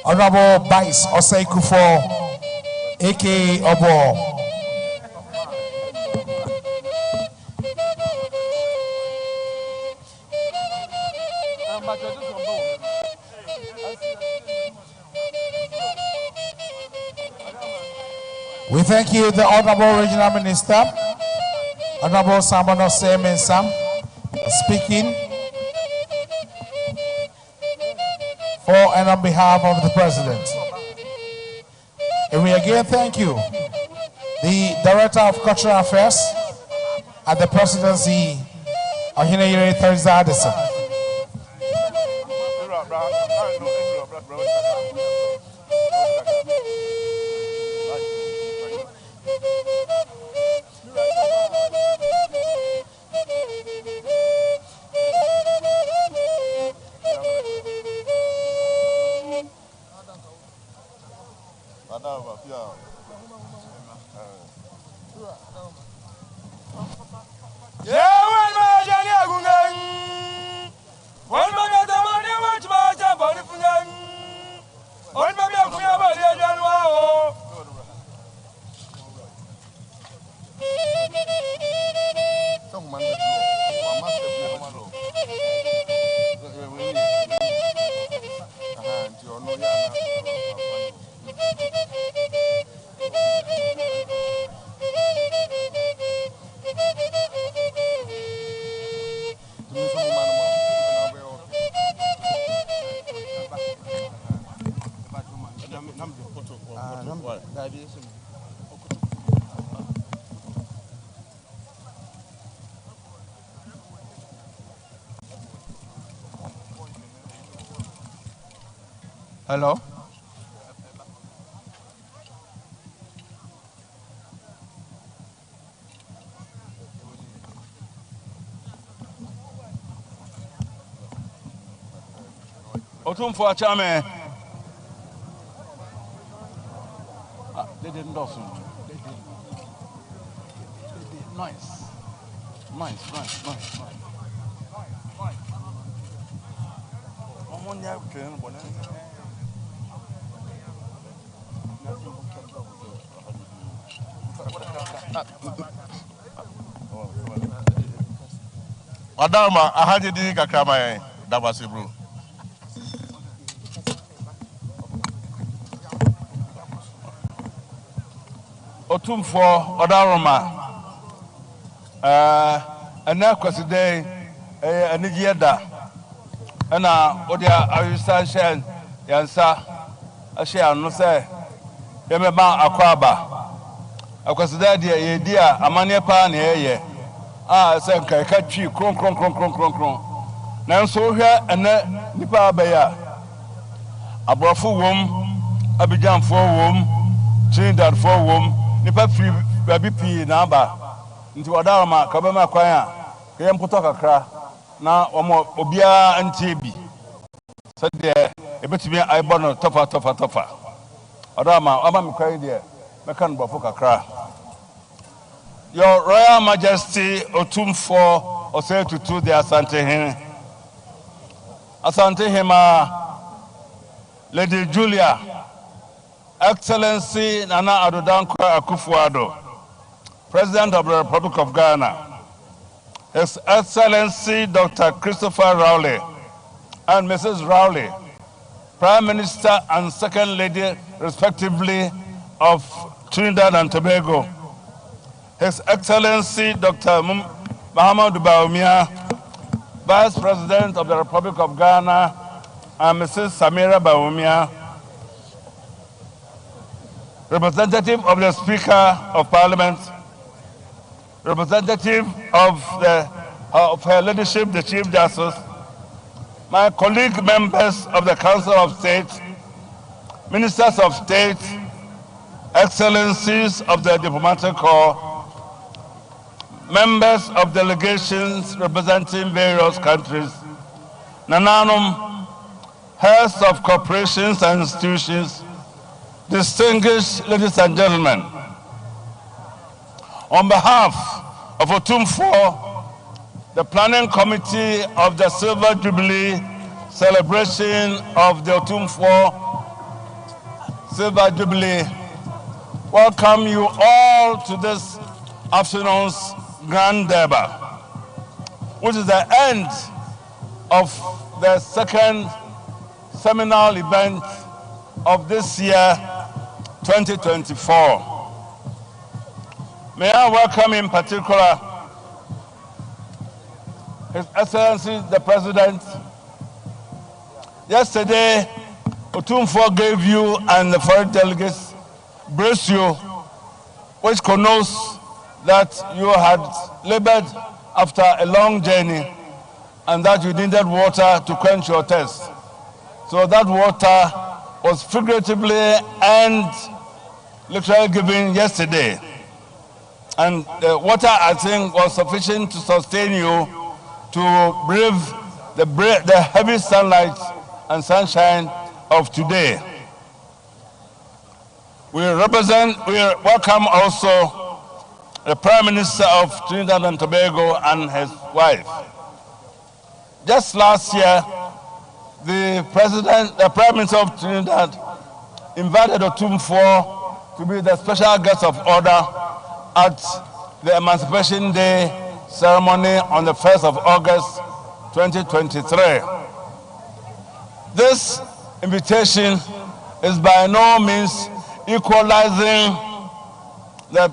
Honorable Vice Osei Kufo, aka Obo. We thank you, the Honorable Regional Minister, Honorable Samano Semen Sam, speaking for and on behalf of the President. And we again thank you, the Director of Cultural Affairs at the Presidency, Ohineyere Thursday Addison. Hello? Otumfuo Chame. They didn't do so. They did. Nice. Adama, ahaji di kakama dabasi bro. Otumfuo Odaroma. Akwasidae anigiyeda. Ana odia ayusan shen yansa ashe anu se yemeba akwaba. Akwasidae dia yedia amane pa na yeye. Se nkai ka twi kron. Nanso hwe ene nipa abaya. Abrofo wom, Abidjanfo wom, Trinidad wom, nipa free baby pi na aba. Nti Odaroma ka be ma kwan a ka yem poto kakra na omo obia antie bi. So de ebetimi aibo no tofa. Odaroma aba me kwan de me kan bofo kakra. Your Royal Majesty Otumfuo Osei Tutu de Asante Hema Lady Julia, Excellency Nana Adodankwa Akufo-Addo, President of the Republic of Ghana, His Excellency Dr. Christopher Rowley and Mrs. Rowley, Prime Minister and Second Lady, respectively, of Trinidad and Tobago, His Excellency Dr. Muhammadu Bawumia, Vice President of the Republic of Ghana, and Mrs. Samira Bawumia, Representative of the Speaker of Parliament, Representative of her Ladyship, the Chief Justice, my colleague members of the Council of State, Ministers of State, Excellencies of the Diplomatic Corps, members of delegations representing various countries, Nananum, heads of corporations and institutions, distinguished ladies and gentlemen, on behalf of Otumfuo, the Planning Committee of the Silver Jubilee celebration of the Otumfuo Silver Jubilee, welcome you all to this afternoon's Grand Durbar, which is the end of the second seminal event of this year, 2024. May I welcome in particular His Excellency the President. Yesterday, Otumfuo gave you and the foreign delegates brace you, which connotes that you had labored after a long journey and that you needed water to quench your thirst. So that water was figuratively and literally given yesterday. And the water, I think, was sufficient to sustain you to brave the heavy sunlight and sunshine of today. We welcome also the Prime Minister of Trinidad and Tobago and his wife. Just last year, the Prime Minister of Trinidad invited Otumfuo to be the special guest of honor at the Emancipation Day ceremony on the 1st of August 2023. This invitation is by no means equalizing the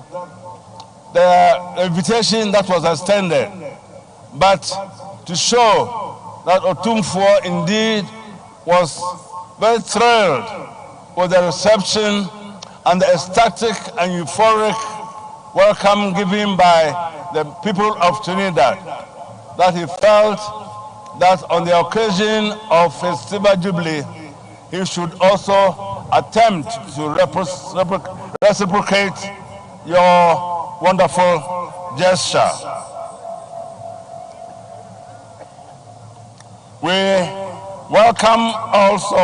invitation that was extended, but to show that Otumfuo indeed was very thrilled with the reception and the ecstatic and euphoric welcome given by the people of Trinidad, that he felt that on the occasion of his silver jubilee, he should also attempt to reciprocate your wonderful gesture. We welcome also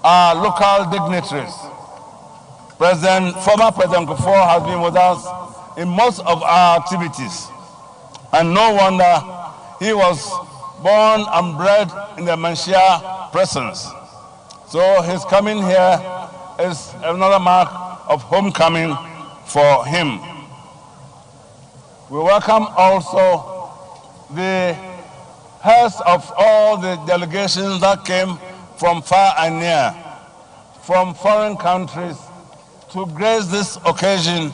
our local dignitaries. Former President Otumfuo has been with us in most of our activities, and no wonder he was born and bred in the Manshia presence. So his coming here is another mark of homecoming for him. We welcome also the heads of all the delegations that came from far and near, from foreign countries, to grace this occasion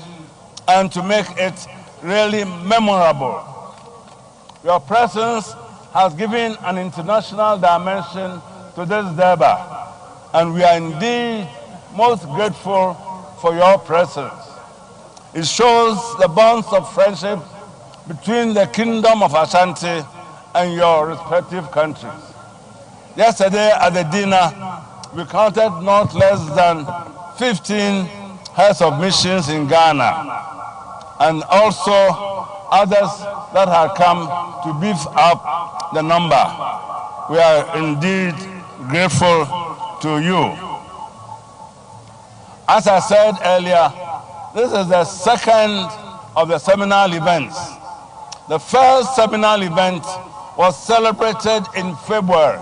and to make it really memorable. Your presence has given an international dimension to this Durbar, and we are indeed most grateful for your presence. It shows the bonds of friendship between the Kingdom of Ashanti and your respective countries. Yesterday at the dinner, we counted not less than 15 heads of missions in Ghana, and also others that have come to beef up the number. We are indeed grateful to you. As I said earlier, this is the second of the seminal events. The first seminal event was celebrated in February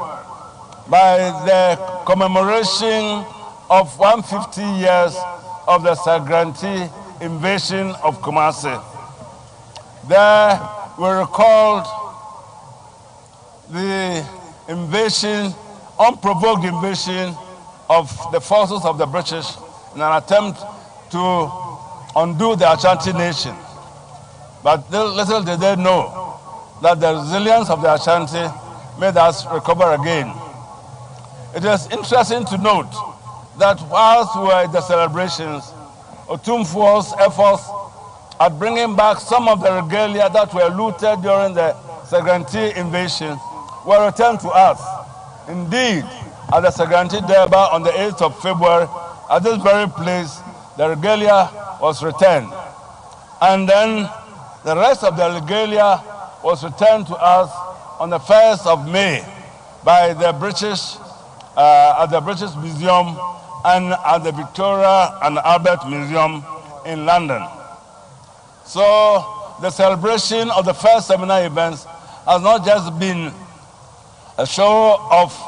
by the commemoration of 150 years of the Sagrantee invasion of Kumasi. There we recalled the invasion, unprovoked invasion of the forces of the British in an attempt to undo the Ashanti nation. But little did they know that the resilience of the Ashanti made us recover again. It is interesting to note that whilst we were in the celebrations, Otumfuo's efforts at bringing back some of the regalia that were looted during the Sagrantee invasion were returned to us. Indeed, at the Sagrantee Durbar on the 8th of February, at this very place, the regalia was returned. And then the rest of the regalia was returned to us on the 1st of May by the British, at the British Museum and at the Victoria and Albert Museum in London. So the celebration of the first seminar events has not just been a show of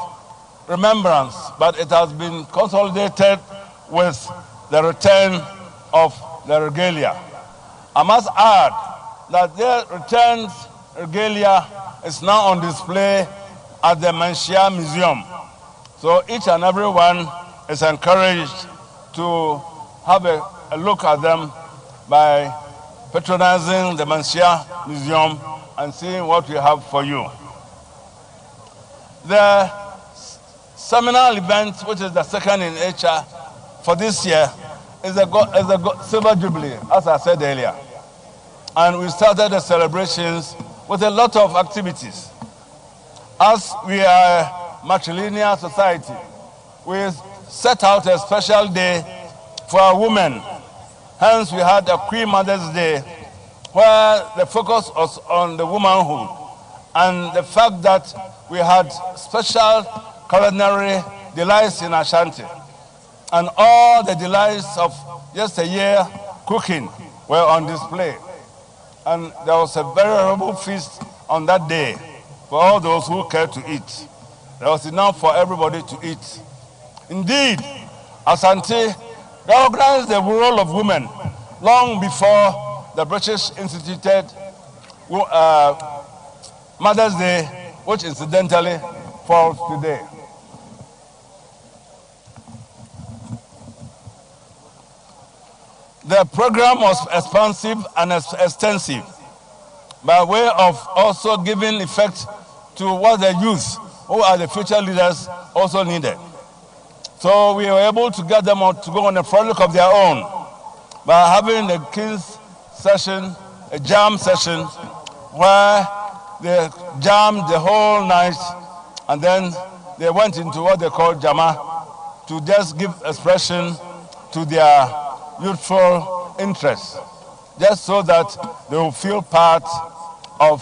remembrance, but it has been consolidated with the return of the regalia. I must add that the returned regalia is now on display at the Manshia Museum. So each and every one is encouraged to have a look at them by patronizing the Manshia Museum and seeing what we have for you. The seminal event, which is the second in nature for this year, is the Silver Jubilee, as I said earlier. And we started the celebrations with a lot of activities. As we are matrilineal society, we set out a special day for our women. Hence, we had a Queen Mother's Day, where the focus was on the womanhood and the fact that we had special culinary delights in Ashanti. And all the delights of yesteryear cooking were on display. And there was a veritable feast on that day for all those who cared to eat. There was enough for everybody to eat. Indeed, Asante recognized the role of women long before the British instituted Mother's Day, which incidentally falls today. The program was expansive and extensive by way of also giving effect to what the youth, who are the future leaders, also needed. So we were able to get them to go on a frolic of their own by having a King's session, a jam session, where they jammed the whole night and then they went into what they call Jama to just give expression to their youthful interests, just so that they will feel part of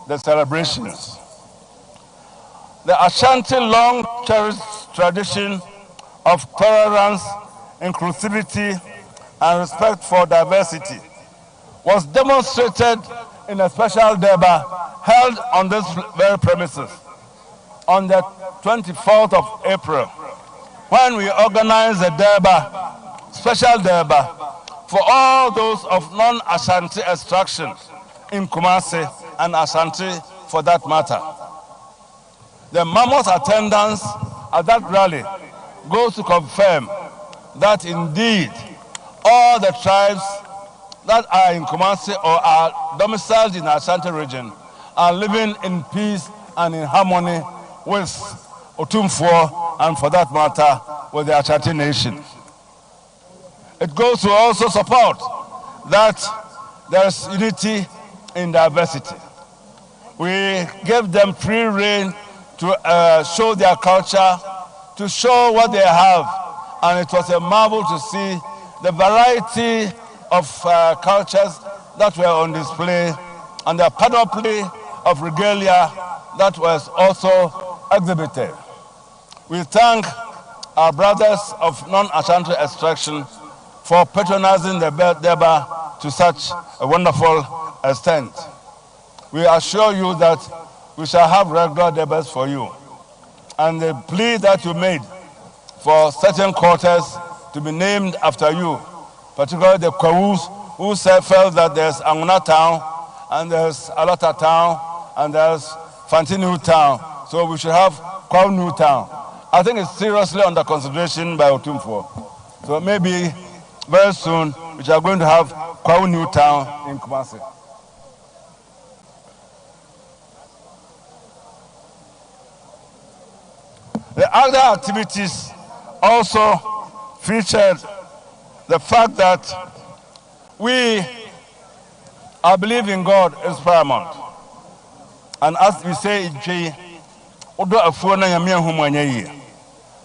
the celebrations. The Ashanti long cherished tradition of tolerance, inclusivity, and respect for diversity was demonstrated in a special Durbar held on this very premises on the 24th of April, when we organized a Durbar, special Durbar, for all those of non-Ashanti extraction in Kumasi and Ashanti for that matter. The mammoth attendance at that rally goes to confirm that indeed all the tribes that are in Kumasi or are domiciled in the Ashanti region are living in peace and in harmony with Otumfuo and, for that matter, with the Ashanti nation. It goes to also support that there is unity in diversity. We gave them free rein to show their culture, to show what they have, and it was a marvel to see the variety of cultures that were on display and the panoply of regalia that was also exhibited. We thank our brothers of non-Ashanti extraction for patronizing the Durbar to such a wonderful extent. We assure you that we shall have regular Durbars for you. And the plea that you made for certain quarters to be named after you, particularly the Kwawus, who felt that there's Anguna Town, and there's Alota Town, and there's Fantinu Town, so we should have Kwawnu Town. I think it's seriously under consideration by Otumfuo. So maybe very soon we are going to have Kwawnu Town in Kumasi. The other activities also featured the fact that our belief in God is paramount. And as we say in J,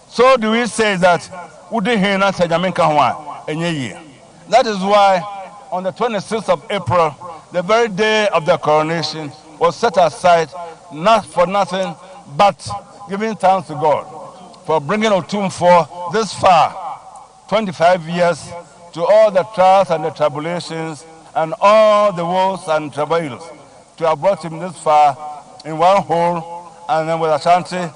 so do we say that that is why on the 26th of April, the very day of the coronation, was set aside not for nothing but giving thanks to God for bringing Otumfuo this far, 25 years, to all the trials and the tribulations and all the woes and travails, to have brought him this far in one whole, and then with Ashanti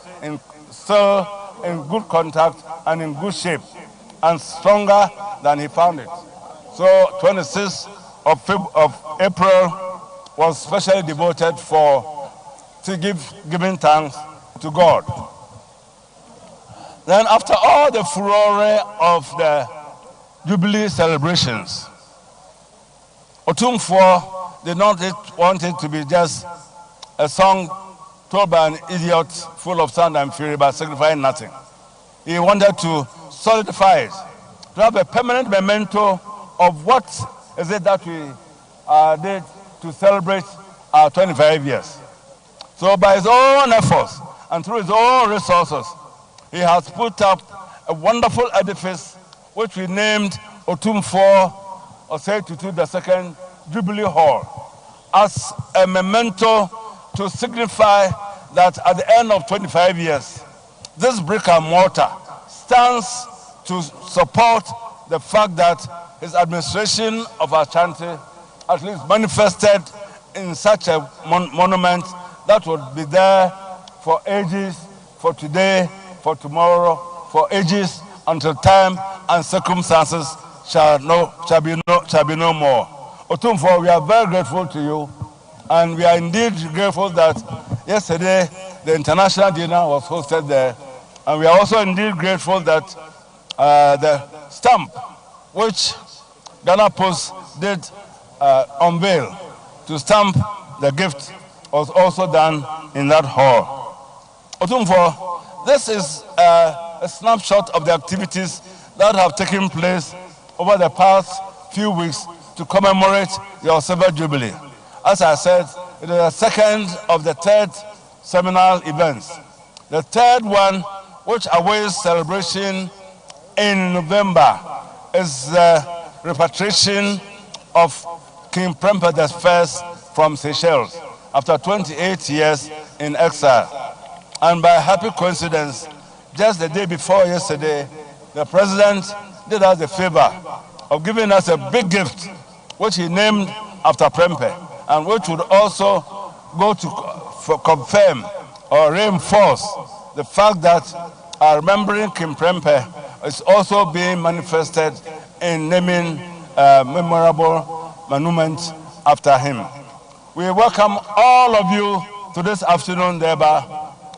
still in good contact and in good shape, and stronger than he found it. So 26th of April was specially devoted to giving thanks to God. Then after all the furore of the Jubilee celebrations, Otumfuo did not want it to be just a song told by an idiot full of sound and fury but signifying nothing. He wanted to solidify it, to have a permanent memento of what is it that we did to celebrate our 25 years. So by his own efforts and through his own resources, he has put up a wonderful edifice which we named Otumfuo Osei Tutu II Jubilee Hall as a memento to signify that at the end of 25 years, this brick and mortar stands to support the fact that his administration of Ashanti at least manifested in such a monument that would be there for ages, for today, for tomorrow, for ages, until time and circumstances shall be no more. Otumfuo, we are very grateful to you, and we are indeed grateful that yesterday the international dinner was hosted there, and we are also indeed grateful that the stamp which Ghana Post did unveil to stamp the gift was also done in that hall. Otumfuo, this is a snapshot of the activities that have taken place over the past few weeks to commemorate your silver jubilee. As I said, it is the second of the third seminal events. The third one, which awaits celebration in November, is the repatriation of King Prempeh I from Seychelles after 28 years in exile. And by happy coincidence, just the day before yesterday, the president did us the favor of giving us a big gift, which he named after Prempeh, and which would also go to confirm or reinforce the fact that remembering King Prempeh is also being manifested in naming a memorable monument after him. We welcome all of you to this afternoon, thereby.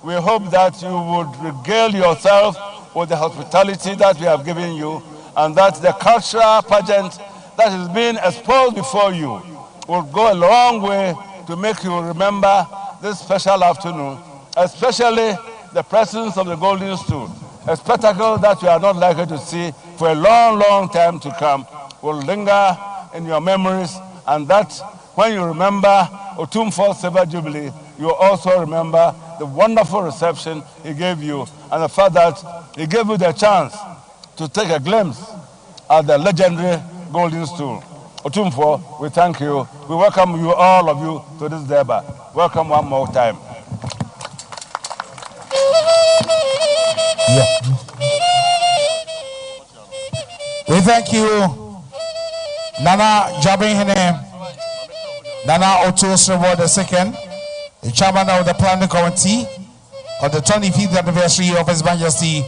We hope that you would regale yourself with the hospitality that we have given you, and that the cultural pageant that is being exposed before you will go a long way to make you remember this special afternoon, especially the presence of the golden stool, a spectacle that you are not likely to see for a long, long time to come, will linger in your memories, and that when you remember Otumfuo's Silver Jubilee, you will also remember the wonderful reception he gave you, and the fact that he gave you the chance to take a glimpse at the legendary golden stool. Otumfuo, we thank you. We welcome you, all of you, to this deba. Welcome one more time. Yeah. We thank you, Nana Jabihene, Nana Otumfuo II, the chairman of the planning committee of the 25th anniversary of His Majesty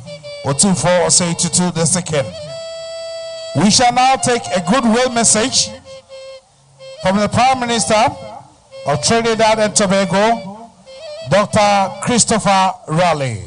Otumfuo Osei Tutu II. We shall now take a goodwill message from the Prime Minister of Trinidad and Tobago, Dr. Christopher Raleigh.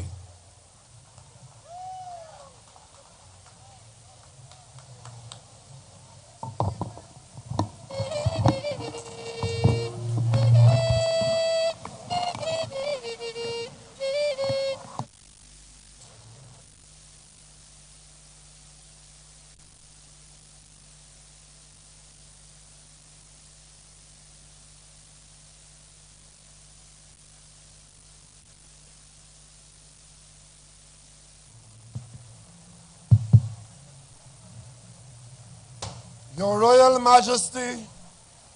Your Royal Majesty,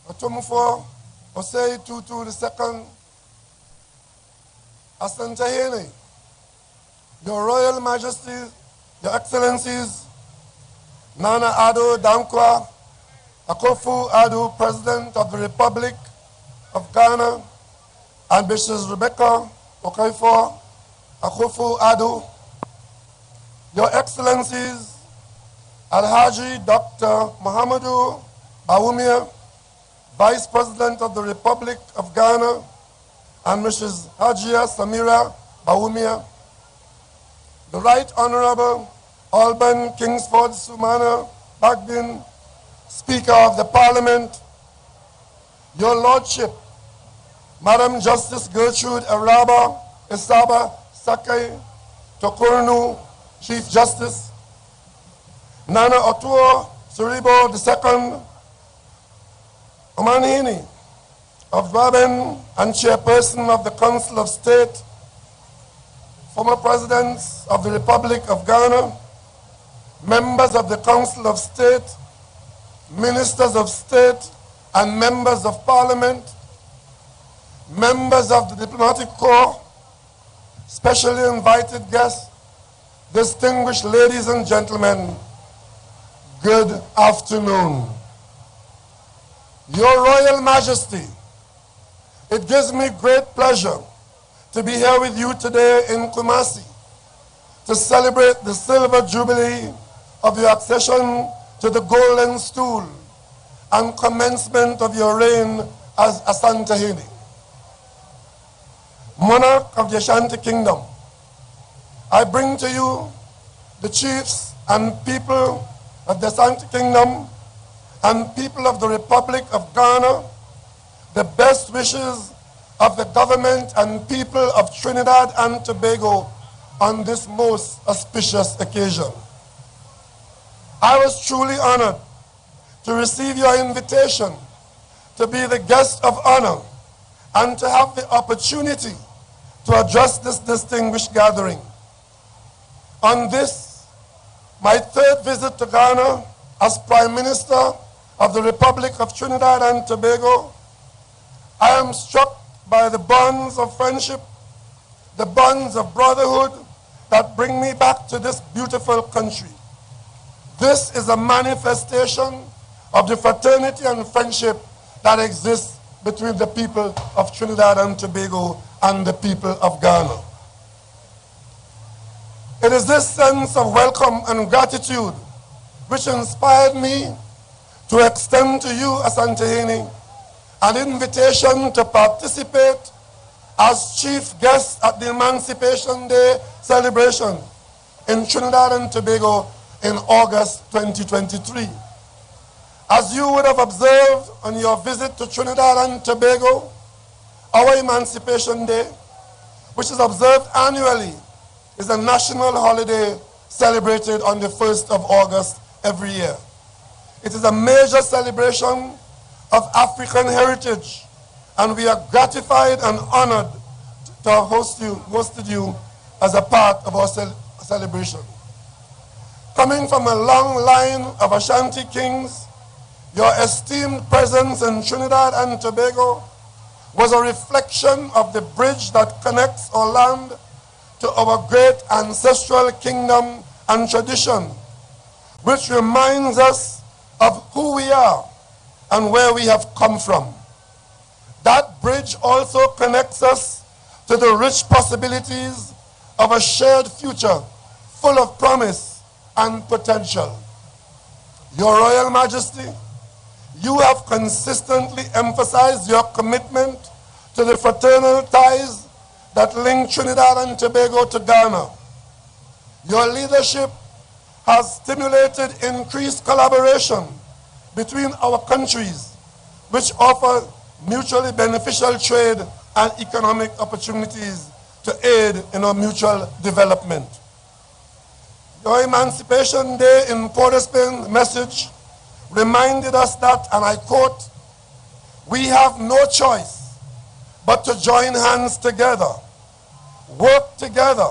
Otumfuo Osei Tutu II, Asantehene, Your Royal Majesty, Your Excellencies, Nana Addo Dankwa, Akufo-Addo, President of the Republic of Ghana, and Mrs. Rebecca Okafor Akufo-Addo, Your Excellencies, Alhaji Dr. Muhammadu Bawumia, Vice President of the Republic of Ghana, and Mrs. Hajia Samira Bawumia, the Right Honorable Alban Kingsford Sumana Bagbin, Speaker of the Parliament, Your Lordship, Madam Justice Gertrude Araba Isaba Sakai Tokurnu, Chief Justice, Nana Otuo Suribo II, Omanhini of Durban and Chairperson of the Council of State, former presidents of the Republic of Ghana, members of the Council of State, ministers of state and members of parliament, members of the diplomatic corps, specially invited guests, distinguished ladies and gentlemen, good afternoon. Your Royal Majesty, it gives me great pleasure to be here with you today in Kumasi to celebrate the Silver Jubilee of your accession to the Golden Stool and commencement of your reign as Asante Hene, monarch of the Ashanti Kingdom. I bring to you the chiefs and people of the Asante Kingdom and people of the Republic of Ghana the best wishes of the government and people of Trinidad and Tobago on this most auspicious occasion. I was truly honored to receive your invitation to be the guest of honor and to have the opportunity to address this distinguished gathering. On this, my third visit to Ghana as Prime Minister of the Republic of Trinidad and Tobago, I am struck by the bonds of friendship, the bonds of brotherhood that bring me back to this beautiful country. This is a manifestation of the fraternity and friendship that exists between the people of Trinidad and Tobago and the people of Ghana. It is this sense of welcome and gratitude which inspired me to extend to you, Asante Hene, an invitation to participate as chief guest at the Emancipation Day celebration in Trinidad and Tobago in August 2023. As you would have observed on your visit to Trinidad and Tobago, our Emancipation Day, which is observed annually, is a national holiday celebrated on the 1st of August every year. It is a major celebration of African heritage, and we are gratified and honored to have hosted you as a part of our celebration. Coming from a long line of Ashanti kings, your esteemed presence in Trinidad and Tobago was a reflection of the bridge that connects our land to our great ancestral kingdom and tradition, which reminds us of who we are and where we have come from. That bridge also connects us to the rich possibilities of a shared future full of promise and potential. Your Royal Majesty, you have consistently emphasized your commitment to the fraternal ties that link Trinidad and Tobago to Ghana. Your leadership has stimulated increased collaboration between our countries, which offer mutually beneficial trade and economic opportunities to aid in our mutual development. Your Emancipation Day in Port of Spain message reminded us that, and I quote, "We have no choice but to join hands together, work together,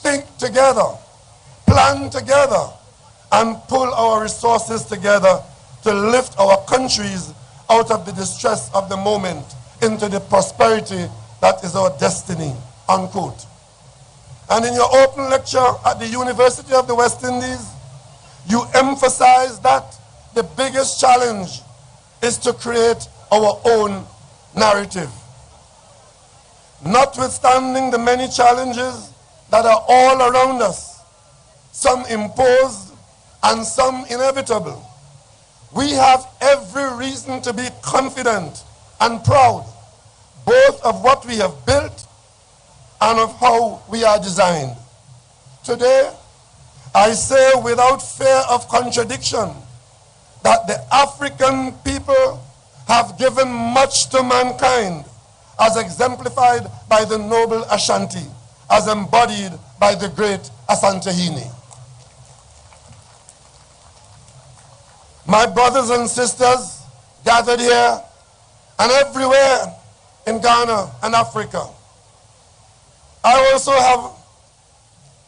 think together, plan together, and pull our resources together to lift our countries out of the distress of the moment into the prosperity that is our destiny," unquote. And in your open lecture at the University of the West Indies, you emphasize that the biggest challenge is to create our own narrative. Notwithstanding the many challenges that are all around us, some imposed and some inevitable, we have every reason to be confident and proud, both of what we have built and of how we are designed. Today, I say without fear of contradiction that the African people have given much to mankind, as exemplified by the noble Ashanti, as embodied by the great Asante Hene. My brothers and sisters gathered here and everywhere in Ghana and Africa, I also have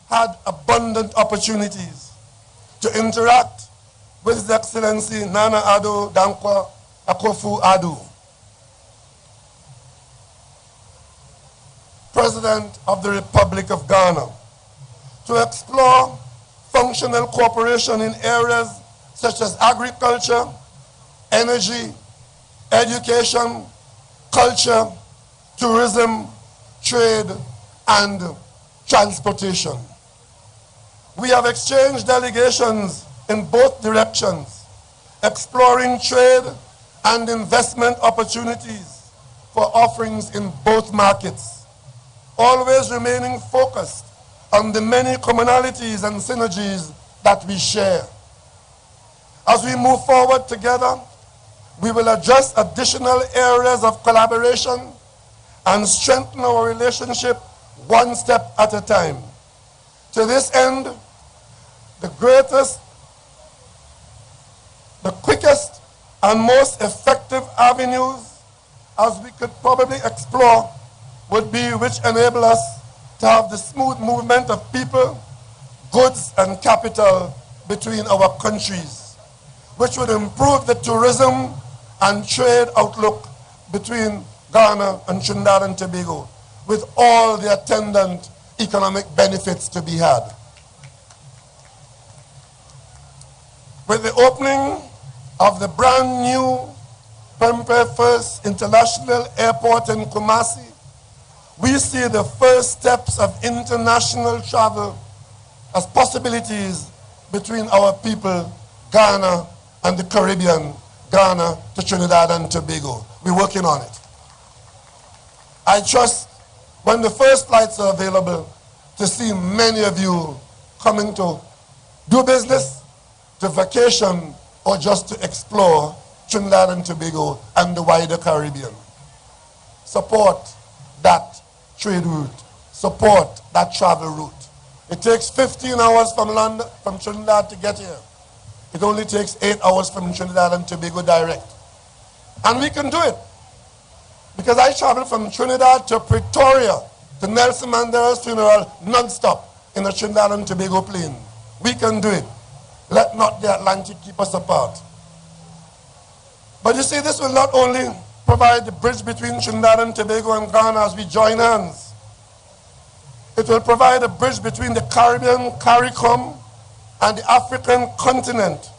had abundant opportunities to interact with His Excellency Nana Addo Dankwa Akufo-Addo, President of the Republic of Ghana, to explore functional cooperation in areas such as agriculture, energy, education, culture, tourism, trade, and transportation. We have exchanged delegations in both directions, exploring trade and investment opportunities for offerings in both markets, always remaining focused on the many commonalities and synergies that we share. As we move forward together, we will address additional areas of collaboration and strengthen our relationship one step at a time. To this end, the quickest and most effective avenues, as we could probably explore, would be which enable us to have the smooth movement of people, goods, and capital between our countries, which would improve the tourism and trade outlook between Ghana and Trinidad and Tobago, with all the attendant economic benefits to be had. With the opening of the brand new Prempeh First International Airport in Kumasi, we see the first steps of international travel as possibilities between our people, Ghana and the Caribbean, Ghana to Trinidad and Tobago. We're working on it. I trust when the first flights are available to see many of you coming to do business, to vacation, or just to explore Trinidad and Tobago and the wider Caribbean. Support that trade route. Support that travel route. It takes 15 hours from London, from Trinidad to get here. It only takes 8 hours from Trinidad and Tobago direct. And we can do it. Because I traveled from Trinidad to Pretoria to Nelson Mandela's funeral non-stop in a Trinidad and Tobago plane. We can do it. Let not the Atlantic keep us apart. But you see, this will not only provide the bridge between Trinidad and Tobago and Ghana as we join hands. It will provide a bridge between the Caribbean, CARICOM, and the African continent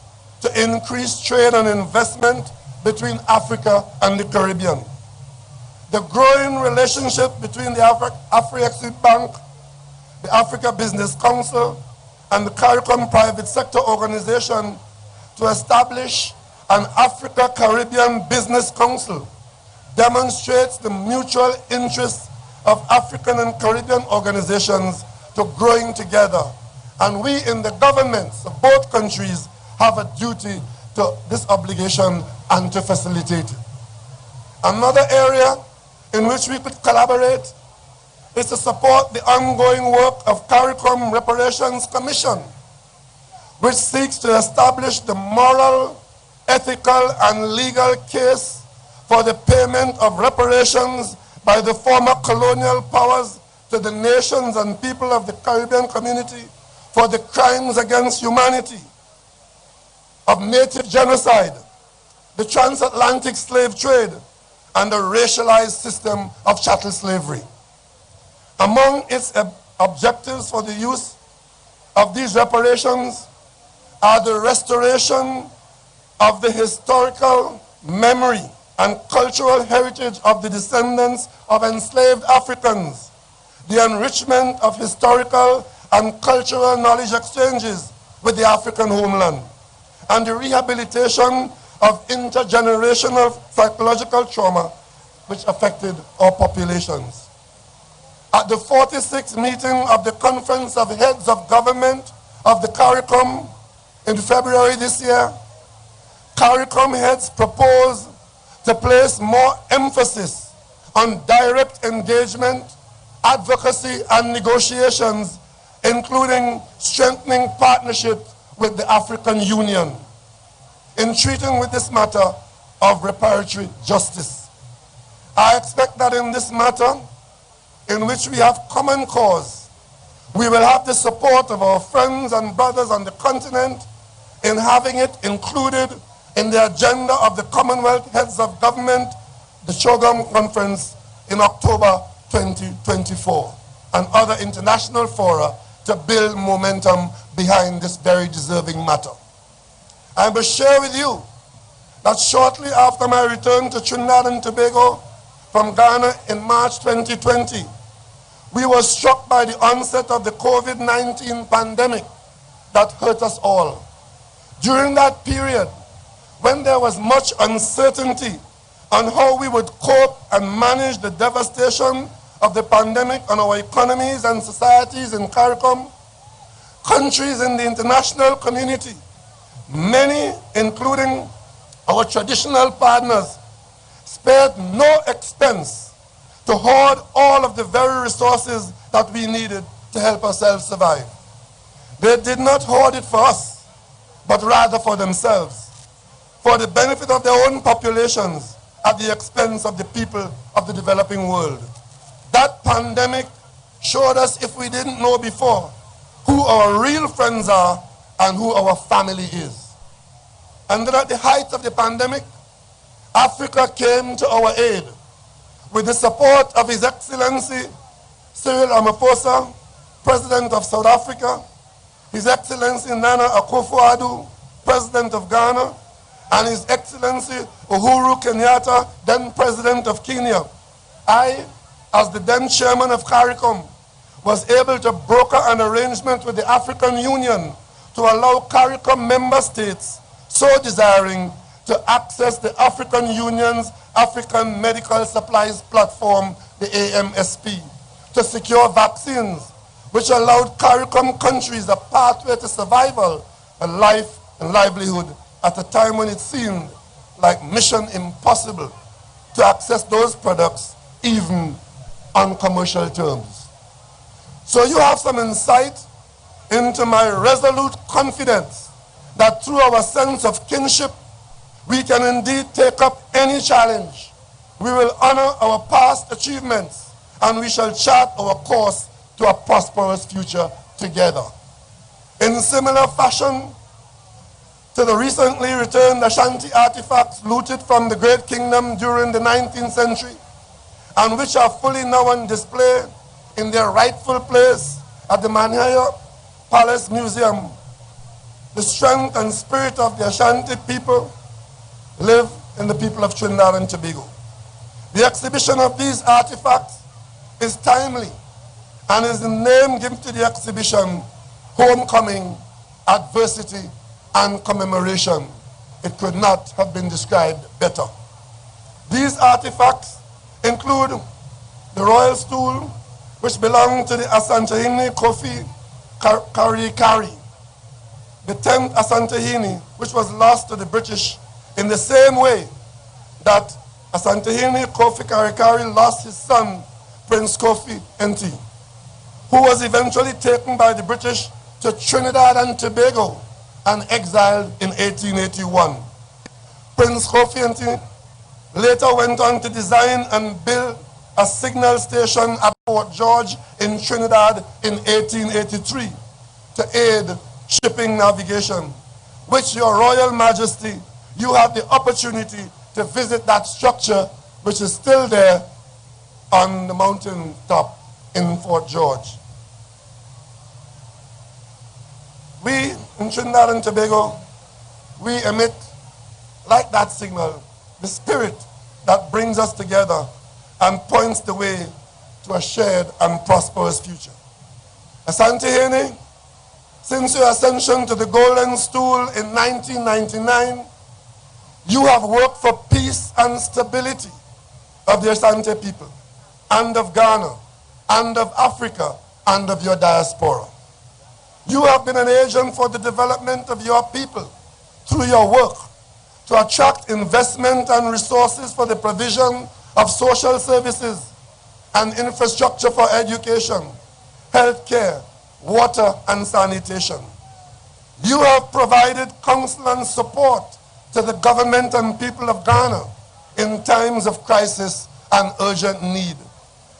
to increase trade and investment between Africa and the Caribbean. The growing relationship between the Afri-Exim Bank, the Africa Business Council, and the CARICOM Private Sector Organization to establish an Africa-Caribbean Business Council demonstrates the mutual interest of African and Caribbean organizations to growing together. And we in the governments of both countries have a duty to this obligation and to facilitate it. Another area in which we could collaborate is to support the ongoing work of CARICOM Reparations Commission, which seeks to establish the moral, ethical, and legal case for the payment of reparations by the former colonial powers to the nations and people of the Caribbean community for the crimes against humanity of native genocide, the transatlantic slave trade, and the racialized system of chattel slavery. Among its objectives for the use of these reparations are the restoration of the historical memory and cultural heritage of the descendants of enslaved Africans, the enrichment of historical and cultural knowledge exchanges with the African homeland, and the rehabilitation of intergenerational psychological trauma which affected our populations. At the 46th meeting of the Conference of Heads of Government of the CARICOM in February this year, CARICOM heads proposed to place more emphasis on direct engagement, advocacy, and negotiations, including strengthening partnership with the African Union in treating with this matter of reparatory justice. I expect that in this matter, in which we have common cause, We will have the support of our friends and brothers on the continent in having it included in the agenda of the Commonwealth Heads of Government, the Shogam Conference in October 2024, and other international fora to build momentum behind this very deserving matter. I will share with you that shortly after my return to Trinidad and Tobago from Ghana in March 2020, we were struck by the onset of the COVID-19 pandemic that hurt us all. During that period, when there was much uncertainty on how we would cope and manage the devastation of the pandemic on our economies and societies in CARICOM, countries in the international community, many, including our traditional partners, spared no expense to hoard all of the very resources that we needed to help ourselves survive. They did not hoard it for us, but rather for themselves, for the benefit of their own populations at the expense of the people of the developing world. That pandemic showed us, if we didn't know before, who our real friends are and who our family is. And then at the height of the pandemic, Africa came to our aid with the support of His Excellency Cyril Ramaphosa, President of South Africa, His Excellency Nana Akufo-Addo, President of Ghana, and His Excellency Uhuru Kenyatta, then President of Kenya. I, as the then Chairman of CARICOM, was able to broker an arrangement with the African Union to allow CARICOM member states so desiring to access the African Union's African Medical Supplies Platform, the AMSP, to secure vaccines, which allowed CARICOM countries a pathway to survival, a life and livelihood at a time when it seemed like mission impossible to access those products even on commercial terms. So you have some insight into my resolute confidence that through our sense of kinship, we can indeed take up any challenge. We will honor our past achievements and we shall chart our course to a prosperous future together. In similar fashion to the recently returned Ashanti artifacts looted from the Great Kingdom during the 19th century and which are fully now on display in their rightful place at the Manhaya Palace Museum, the strength and spirit of the Ashanti people live in the people of Trinidad and Tobago. The exhibition of these artifacts is timely and is the name given to the exhibition, Homecoming, Adversity and Commemoration. It could not have been described better. These artifacts include the royal stool, which belonged to the Asantehene Kofi Karikari, the 10th Asantehene, which was lost to the British in the same way that Asantehene Kofi Karikari lost his son, Prince Kofi Enti, who was eventually taken by the British to Trinidad and Tobago and exiled in 1881. Prince Kofi Enti later went on to design and build a signal station at Fort George in Trinidad in 1883 to aid shipping navigation, which Your Royal Majesty, you have the opportunity to visit that structure, which is still there on the mountain top in Fort George. We in Trinidad and Tobago, we emit, like that signal, the spirit that brings us together and points the way to a shared and prosperous future. Asantehene, since your ascension to the Golden Stool in 1999, you have worked for peace and stability of the Asante people, and of Ghana, and of Africa, and of your diaspora. You have been an agent for the development of your people through your work to attract investment and resources for the provision of social services and infrastructure for education, healthcare, water, and sanitation. You have provided counsel and support to the government and people of Ghana in times of crisis and urgent need.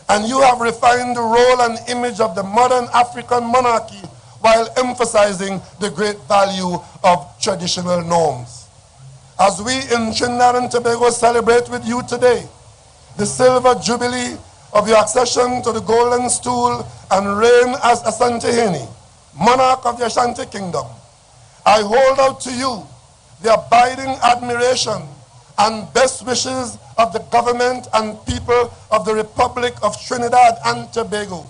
and you have refined the role and image of the modern African monarchy while emphasizing the great value of traditional norms. As we in Trinidad and Tobago celebrate with you today the silver jubilee of your accession to the golden stool and reign as Asantehene, monarch of the Ashanti Kingdom, I hold out to you the abiding admiration and best wishes of the government and people of the Republic of Trinidad and Tobago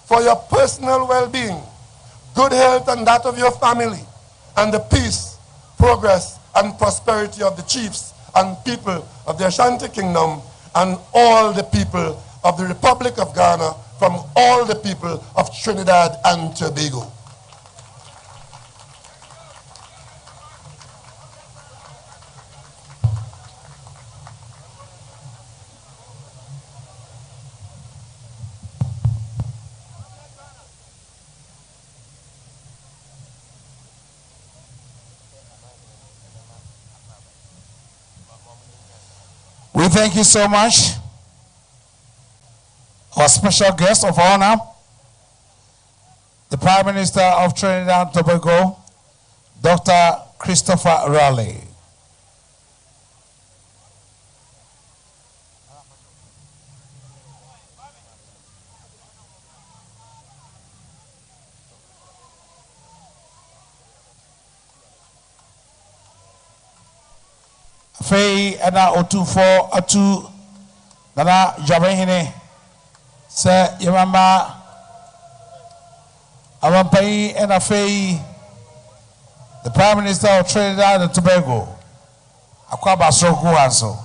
for your personal well-being, good health and that of your family, and the peace, progress, and prosperity of the chiefs and people of the Ashanti Kingdom and all the people of the Republic of Ghana, from all the people of Trinidad and Tobago. We thank you so much. Our special guest of honor, the Prime Minister of Trinidad and Tobago, Dr. Christopher Raleigh. Fei ana Otumfuo atu nana jabehine se yamama awampai ana Fei, the Prime Minister of Trinidad and Tobago, akwaba soku anso.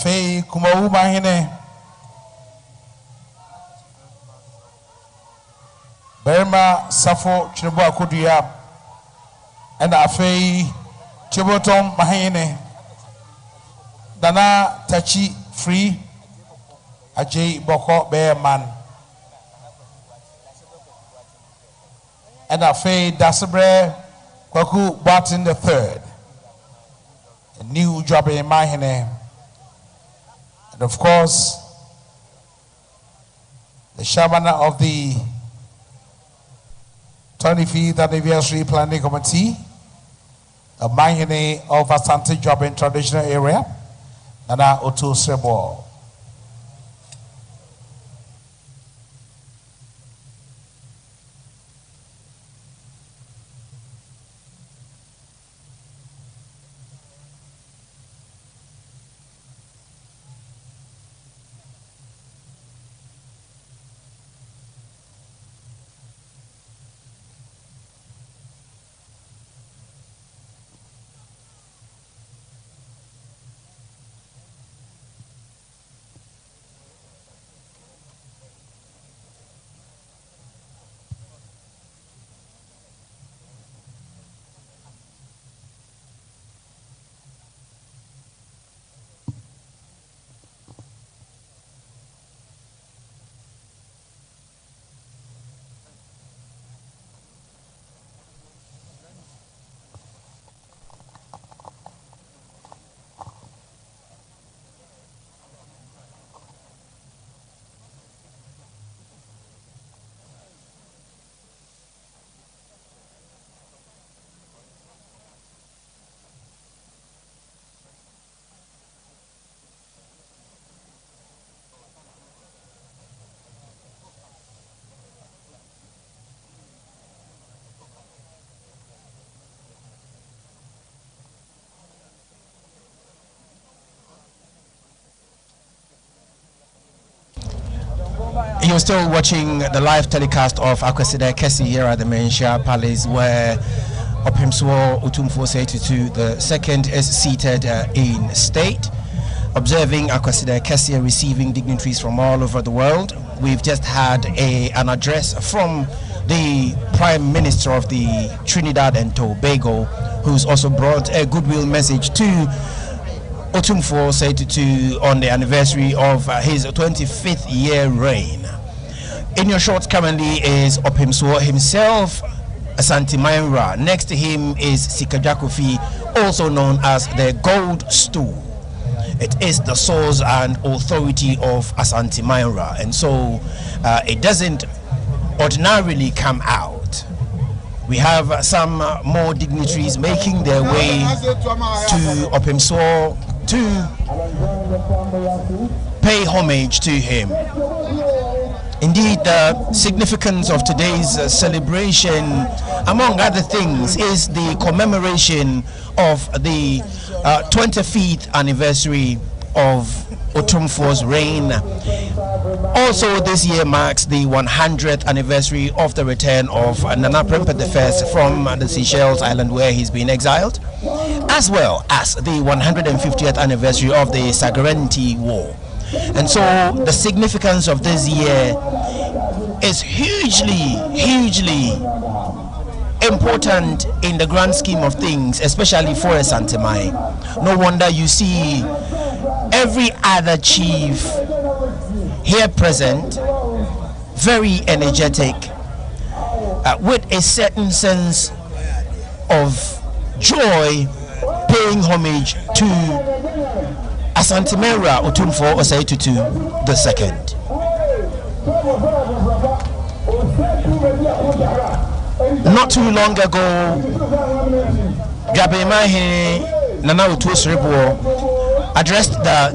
Fei kumauma hine Berma Safo Chibu Akudia and Afei Chibotom Mahine Dana Tachi Free Ajay Boko Bearman and Afei Dasabre Kwaku Barton III, a new job in Mahine. And of course, the chairman of the 25th Anniversary Planning Committee, the Mahine of Asante Job in Traditional Area, Nana Otu Sebo. You're still watching the live telecast of Akwasidae Kesi here at the Menchia Palace, where Otumfuo Osei Tutu II is seated in state, observing Akwasidae Kesi, receiving dignitaries from all over the world. We've just had an address from the Prime Minister of the Trinidad and Tobago, who's also brought a goodwill message to Otumfuo Osei Tutu on the anniversary of his 25th year reign. In your shorts currently is Otumfuo himself, Asante Mainra. Next to him is Sikaja Kofi, also known as the Gold Stool. It is the source and authority of Asante Mainra, and so it doesn't ordinarily come out. We have some more dignitaries making their way to Otumfuo to pay homage to him. Indeed, the significance of today's celebration, among other things, is the commemoration of the 25th anniversary of Otumfuo's reign. Also, this year marks the 100th anniversary of the return of Nana Prempeh I from the Seychelles island where he's been exiled, as well as the 150th anniversary of the Sagarenti War. And so the significance of this year is hugely important in the grand scheme of things, especially for Asante Mai. No wonder you see every other chief here present very energetic, with a certain sense of joy, paying homage to Asante Mainra Otumfuo Osei Tutu II. Not too long ago, Jabemahe Nana Otumfuo Osei addressed the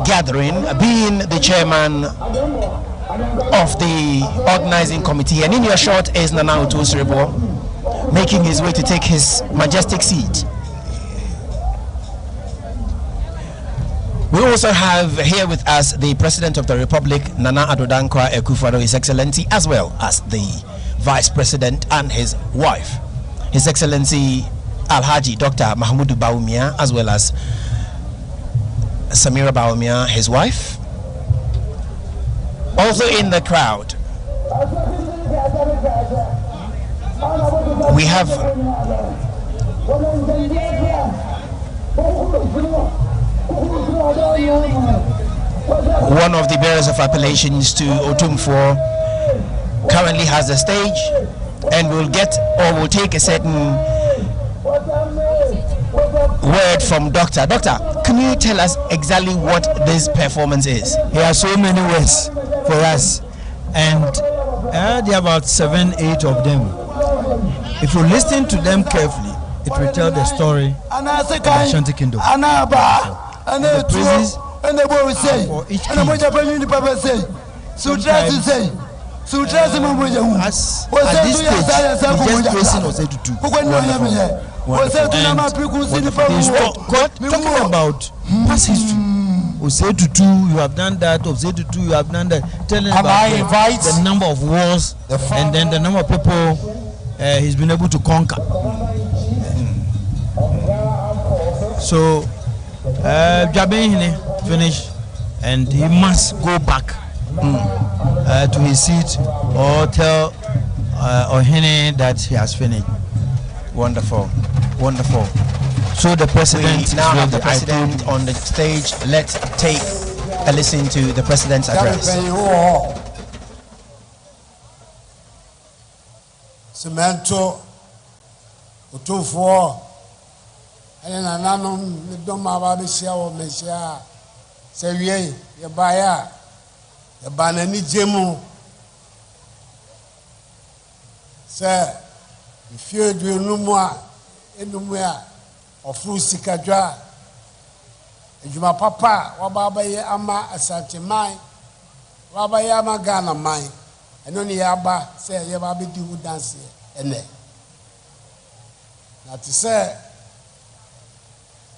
gathering, being the chairman of the organizing committee, and in your short is Nana Otumfuo Osei making his way to take his majestic seat. We also have here with us the President of the Republic, Nana Addo Dankwa Akufo-Addo, His Excellency, as well as the Vice President and his wife, His Excellency Alhaji Dr. Mahmoud Bawumia, as well as Samira Bawumia, his wife. Also in the crowd, we have one of the bearers of appellations to Otumfuo currently has the stage, and will take a certain word from Doctor. Doctor, can you tell us exactly what this performance is? There are so many words for us, and there are about 7-8 of them. If you listen to them carefully, it will tell the story of the Ashanti Kingdom. And the praises for each king. At this stage, we just praising Osei Tutu. Wonderful. Talking about past history. Osei Tutu, you have done that. Osei Tutu, you have done that. Telling about the number of wars and then the number of people he's been able to conquer. So, Jabin finished, and he must go back to his seat or tell Ohene that he has finished. Wonderful, wonderful. So the president now have the president on the stage. Let's take a listen to the president's address. Cemento, Otumfuo, and Nanum, the Doma Babisia or Messia, Sevier, Yabaya, the Banani Jemu. Sir, if you do no more, anywhere, or through Sikadra, and you my papa, Wabaye Ama Asante Mai, Wabayama Ghana Mai, and only Abba say Yababi do dance here and there. Now to say,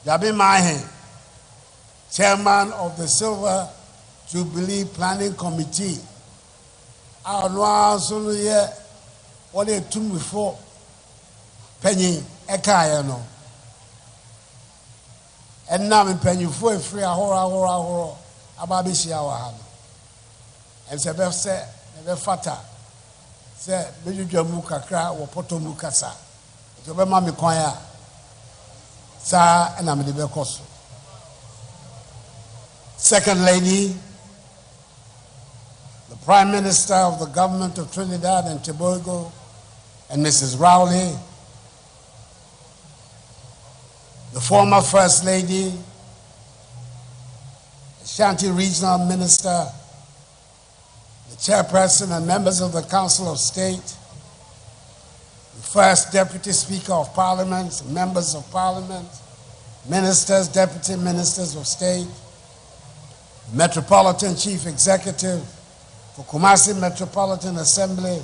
Jabi Mahe, chairman of the Silver Jubilee Planning Committee, our Noir Sulu what they took before Penny Ekayano. And now in Penny for free a horror, Ababishi our hand. And Sebef said, never fatter. Said, Beju Jamuka cry or Potomukasa. To be Mammy Quaya, Sir, and I'm the Becoso. Second Lady, the Prime Minister of the Government of Trinidad and Tobago, and Mrs. Rowley, the former First Lady, Ashanti Regional Minister, the Chairperson and members of the Council of State, the First Deputy Speaker of Parliament, members of Parliament, ministers, deputy ministers of state, Metropolitan Chief Executive for Kumasi Metropolitan Assembly,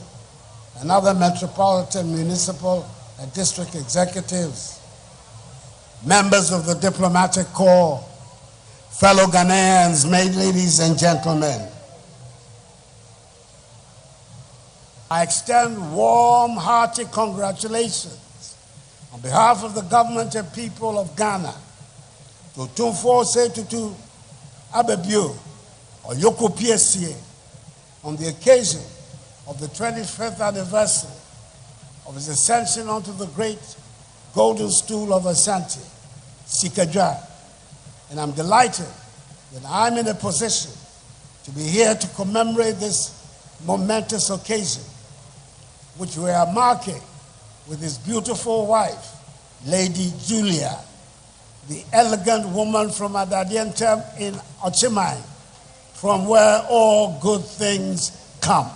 and other metropolitan, municipal, and district executives, members of the diplomatic corps, fellow Ghanaians, ladies and gentlemen. I extend warm, hearty congratulations on behalf of the government and people of Ghana to Otumfuo Osei Tutu Abebio or Yoko PSCA on the occasion of the 25th anniversary of his ascension onto the great golden stool of Ashanti, Sikadwa. And I'm delighted that I'm in a position to be here to commemorate this momentous occasion, which we are marking with his beautiful wife, Lady Julia, the elegant woman from Adadientem in Ochimai, from where all good things come.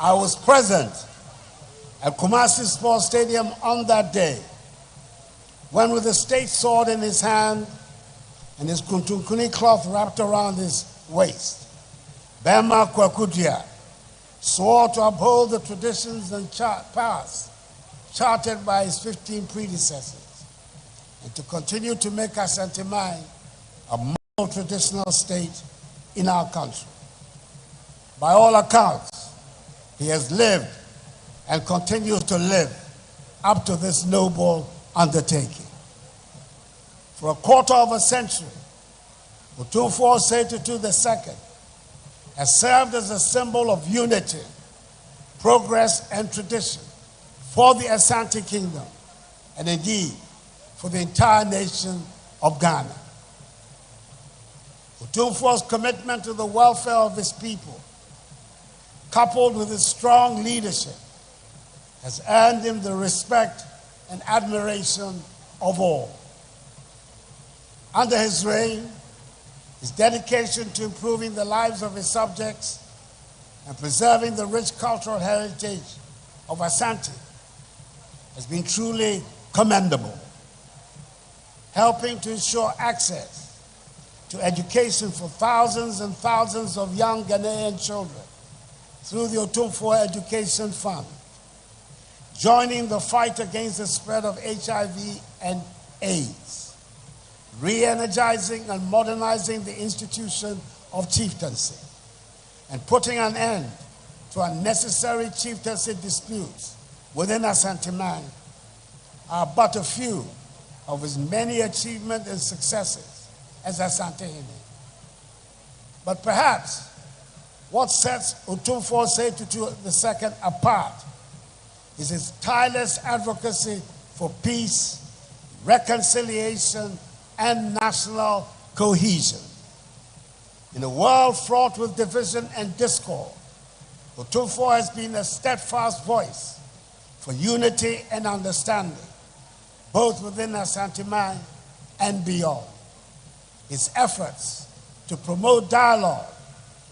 I was present at Kumasi Sports Stadium on that day when, with a state sword in his hand and his kuntunkuni cloth wrapped around his waist, Bema Kwakudia swore to uphold the traditions and paths charted by his 15 predecessors and to continue to make Ashanti-Mai a more traditional state in our country. By all accounts, he has lived and continues to live up to this noble undertaking. For a quarter of a century, Otumfuo Osei Tutu II has served as a symbol of unity, progress, and tradition for the Ashanti Kingdom, and indeed for the entire nation of Ghana. Otumfuo's commitment to the welfare of his people, coupled with his strong leadership, has earned him the respect and admiration of all. Under his reign, his dedication to improving the lives of his subjects and preserving the rich cultural heritage of Ashanti has been truly commendable, helping to ensure access to education for thousands and thousands of young Ghanaian children through the Otumfuo Education Fund, joining the fight against the spread of HIV and AIDS, re-energizing and modernizing the institution of chieftaincy, and putting an end to unnecessary chieftaincy disputes within Ashanti-Mai are but a few of his many achievements and successes as Asante-Hene. But perhaps what sets Otumfuo Osei Tutu II apart is his tireless advocacy for peace, reconciliation, and national cohesion. In a world fraught with division and discord, Otumfuo has been a steadfast voice for unity and understanding, both within Ashanti-Mai and beyond. His efforts to promote dialogue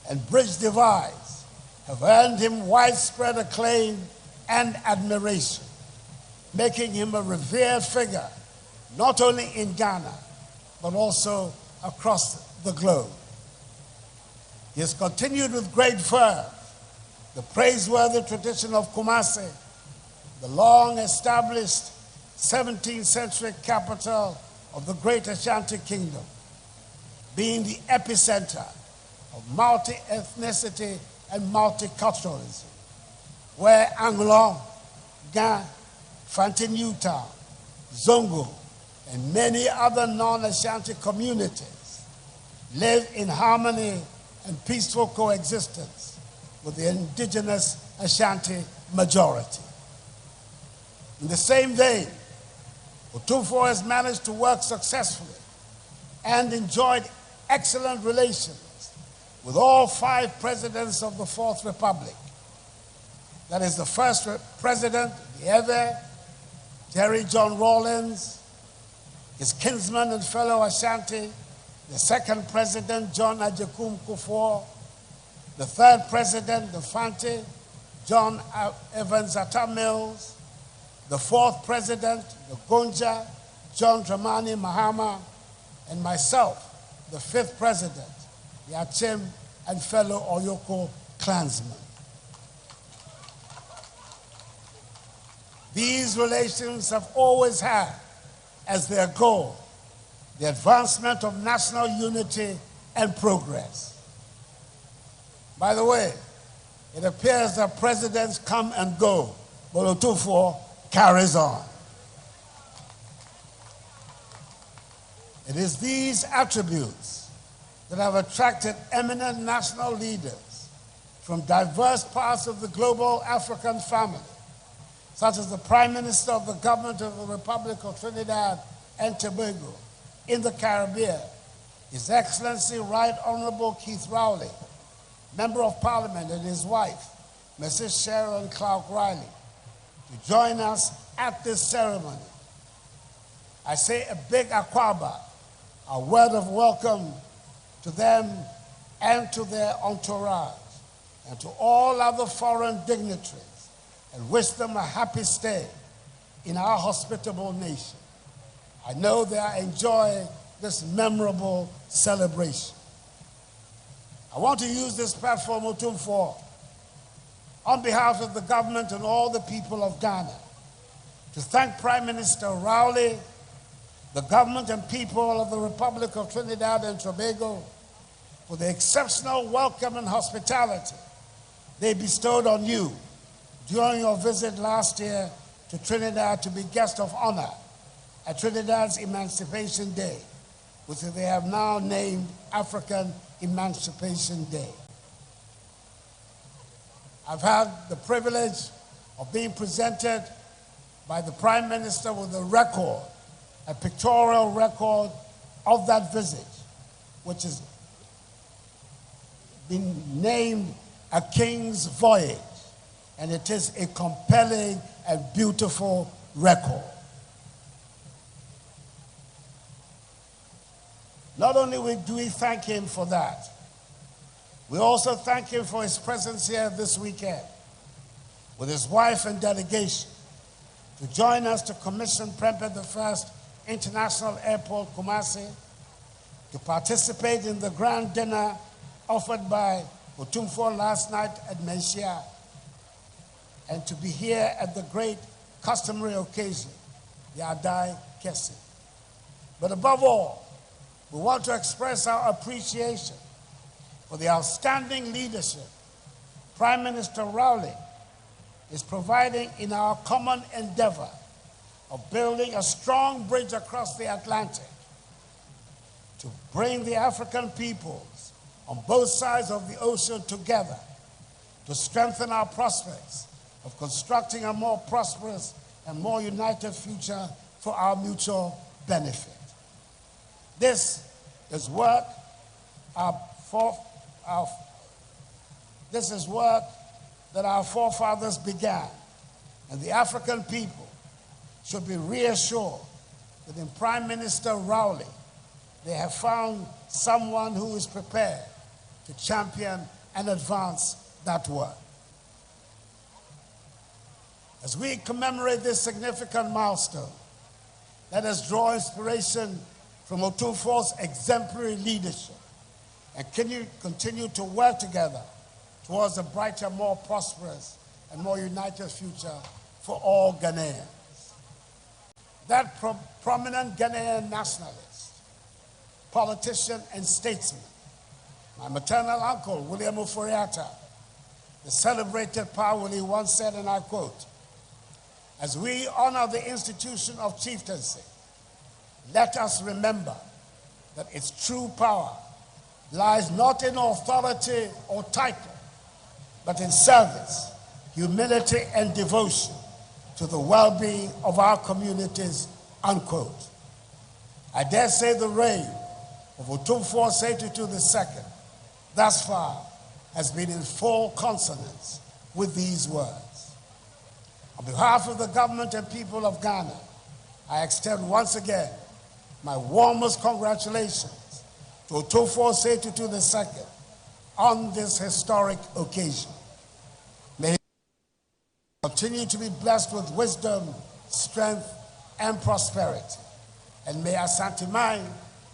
and bridge divides have earned him widespread acclaim and admiration, making him a revered figure not only in Ghana, but also across the globe. He has continued with great verve the praiseworthy tradition of Kumasi, the long-established 17th century capital of the Great Ashanti Kingdom, being the epicenter of multi-ethnicity and multiculturalism, where Anglong, Gan, Fantin Newtown, Zongo, and many other non-Ashanti communities live in harmony and peaceful coexistence with the indigenous Ashanti majority. In the same vein, Otumfuo has managed to work successfully and enjoyed excellent relations with all 5 presidents of the Fourth Republic. That is the first president, the ever, Jerry John Rawlins, his kinsman and fellow Ashanti, the second president, John Ajakum Kufuor, the third president, the Fante, John Evans Atta Mills, the fourth president, the Gonja, John Dramani Mahama, and myself, the fifth president, the Achim and fellow Oyoko clansmen. These relations have always had as their goal the advancement of national unity and progress. By the way, it appears that presidents come and go, but Otumfuo carries on. It is these attributes that have attracted eminent national leaders from diverse parts of the global African family, such as the Prime Minister of the Government of the Republic of Trinidad and Tobago in the Caribbean, His Excellency Right Honorable Keith Rowley, Member of Parliament, and his wife, Mrs. Sharon Clark Riley, to join us at this ceremony. I say a big akwaba, a word of welcome to them and to their entourage, and to all other foreign dignitaries, and wish them a happy stay in our hospitable nation. I know they are enjoying this memorable celebration. I want to use this platform, Otumfuo, on behalf of the government and all the people of Ghana, to thank Prime Minister Rowley, the government and people of the Republic of Trinidad and Tobago for the exceptional welcome and hospitality they bestowed on you during your visit last year to Trinidad to be guest of honor at Trinidad's Emancipation Day, which they have now named African Emancipation Day. I've had the privilege of being presented by the Prime Minister with a record, a pictorial record of that visit, which has been named A King's Voyage, and it is a compelling and beautiful record. Not only do we thank him for that, we also thank him for his presence here this weekend with his wife and delegation to join us to commission Prempeh I International Airport, Kumasi, to participate in the grand dinner offered by Otumfuo last night at Menchia, and to be here at the great customary occasion, the Adai Kesi. But above all, we want to express our appreciation for the outstanding leadership Prime Minister Rowley is providing in our common endeavor of building a strong bridge across the Atlantic to bring the African peoples on both sides of the ocean together to strengthen our prospects of constructing a more prosperous and more united future for our mutual benefit. This is work that our forefathers began, and the African people should be reassured that in Prime Minister Rowley, they have found someone who is prepared to champion and advance that work. As we commemorate this significant milestone, let us draw inspiration from Otumfuo's exemplary leadership and continue to work together towards a brighter, more prosperous, and more united future for all Ghanaians. That prominent Ghanaian nationalist, politician, and statesman, my maternal uncle, William Oforiatta, the celebrated Pa Willie, once said, and I quote, "As we honor the institution of chieftaincy, let us remember that its true power lies not in authority or title, but in service, humility, and devotion to the well-being of our communities unquote. I dare say the reign of Otumfuo Osei Tutu II thus far has been in full consonance with these words. On behalf of the government and people of Ghana, I extend once again my warmest congratulations to Otumfuo Osei Tutu II on this historic occasion. May he continue to be blessed with wisdom, strength, and prosperity. And may Asante Mine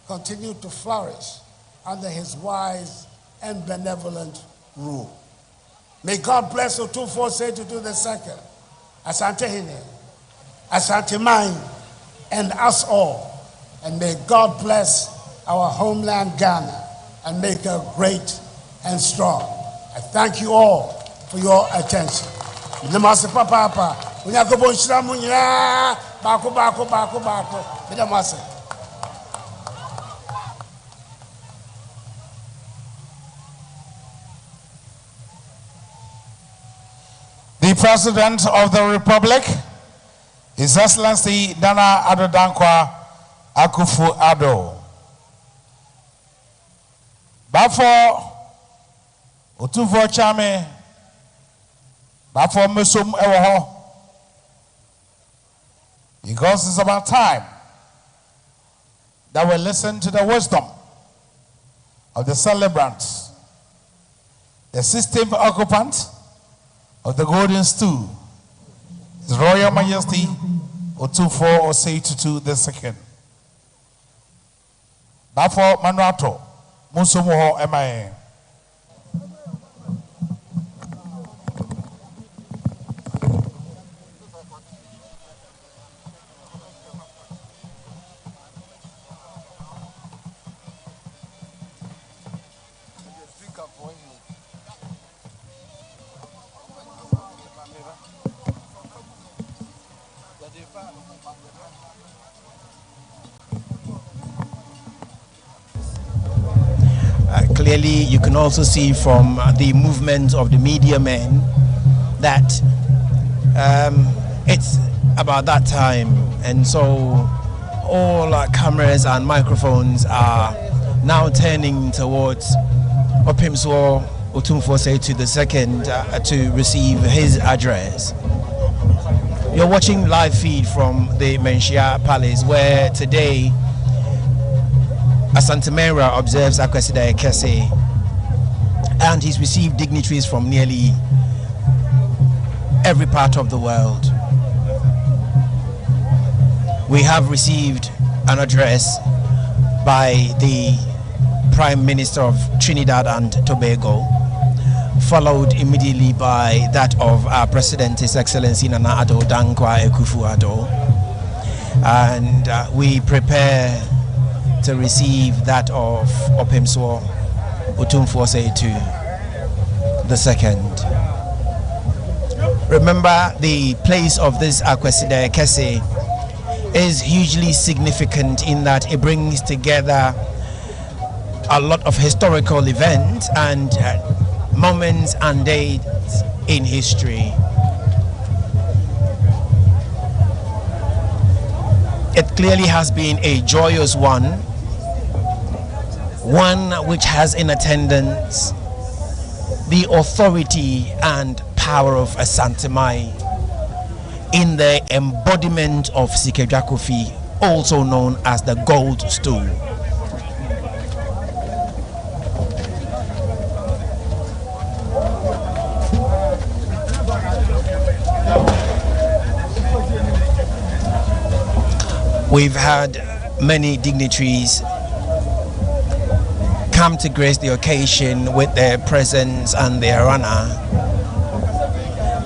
continue to flourish under his wise and benevolent rule. May God bless Otumfuo Osei Tutu II, Asante Hine, Asante Mine, and us all. And may God bless our homeland Ghana and make her great and strong. I thank you all for your attention. The President of the Republic, His Excellency Nana Addo Dankwa Akufo-Addo. Bafo Otumfuo Chame, Bafo Mesum Ewoho. Because it's about time that we listen to the wisdom of the celebrants, the 16th occupant of the golden stool, His Royal Majesty Otumfuo Osei Tutu II. Bafo Manuato Musumo Emae. Clearly, you can also see from the movement of the media men that it's about that time, and so all our cameras and microphones are now turning towards Otumfuo Osei Tutu II to receive his address. You're watching live feed from the Menchia Palace, where today Asante Mera observes Akwasidae Kese, and he's received dignitaries from nearly every part of the world. We have received an address by the Prime Minister of Trinidad and Tobago, followed immediately by that of our President, His Excellency Nana Addo Dankwa Akufo-Addo, and we prepare to receive that of Otumfuo Osei Tutu II. Remember, the place of this Akwasidae Kese is hugely significant in that it brings together a lot of historical events and moments and dates in history. It clearly has been a joyous one which has in attendance the authority and power of Asante Mine in the embodiment of Sikeja Kofi, also known as the gold stool. We've had many dignitaries come to grace the occasion with their presence and their honor,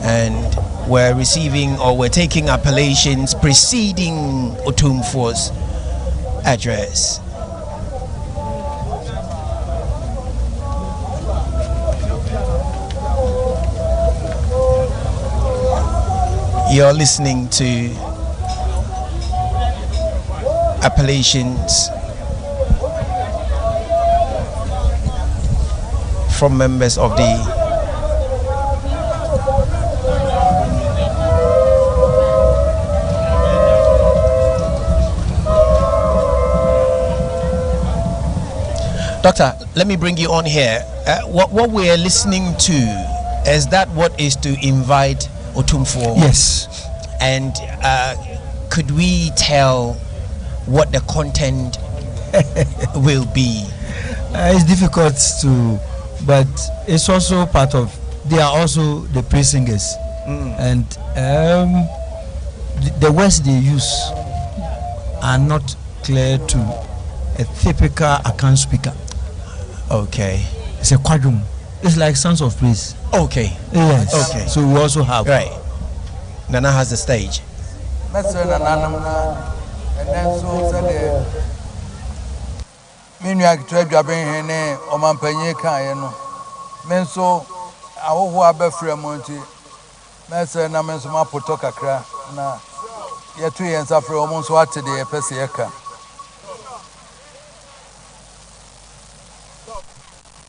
and we're receiving or we're taking appellations preceding Otumfuo's address. You're listening to appellations from members of the Doctor, let me bring you on here. What we are listening to, is that what is to invite Otumfuo? Yes. And could we tell what the content will be? It's difficult to, but it's also part of, they are also the praise singers. And the words they use are not clear to a typical account speaker. Okay. It's a quadrum. It's like songs of praise. Okay. Yes. Okay. So we also have. Right. Nana has the stage.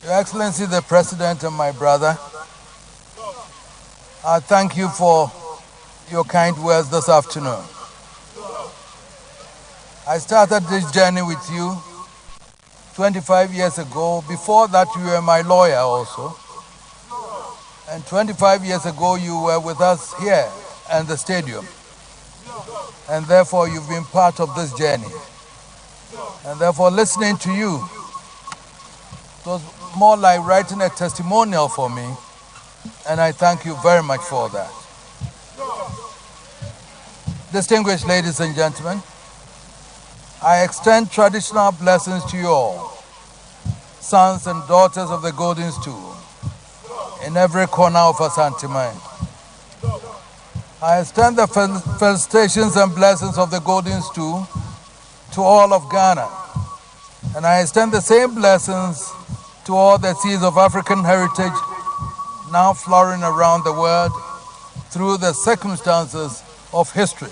Your Excellency the President and my brother, I thank you for your kind words this afternoon. I started this journey with you 25 years ago. Before that, you were my lawyer also. And 25 years ago, you were with us here at the stadium. And therefore, you've been part of this journey. And therefore, listening to you, it was more like writing a testimonial for me. And I thank you very much for that. Distinguished ladies and gentlemen, I extend traditional blessings to you all, sons and daughters of the Golden Stool, in every corner of Asante. I extend the felicitations and blessings of the Golden Stool to all of Ghana, and I extend the same blessings to all the seeds of African heritage now flowering around the world through the circumstances of history.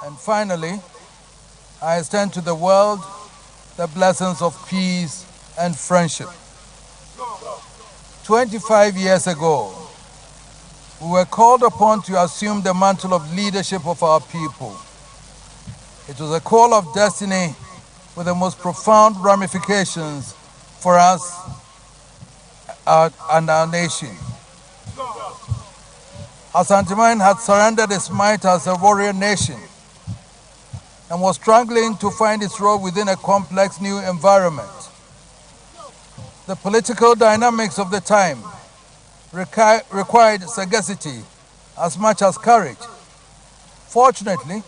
And finally, I extend to the world the blessings of peace and friendship. 25 years ago, we were called upon to assume the mantle of leadership of our people. It was a call of destiny with the most profound ramifications for us and our nation. Asante had surrendered its might as a warrior nation and was struggling to find its role within a complex new environment. The political dynamics of the time required sagacity as much as courage. Fortunately,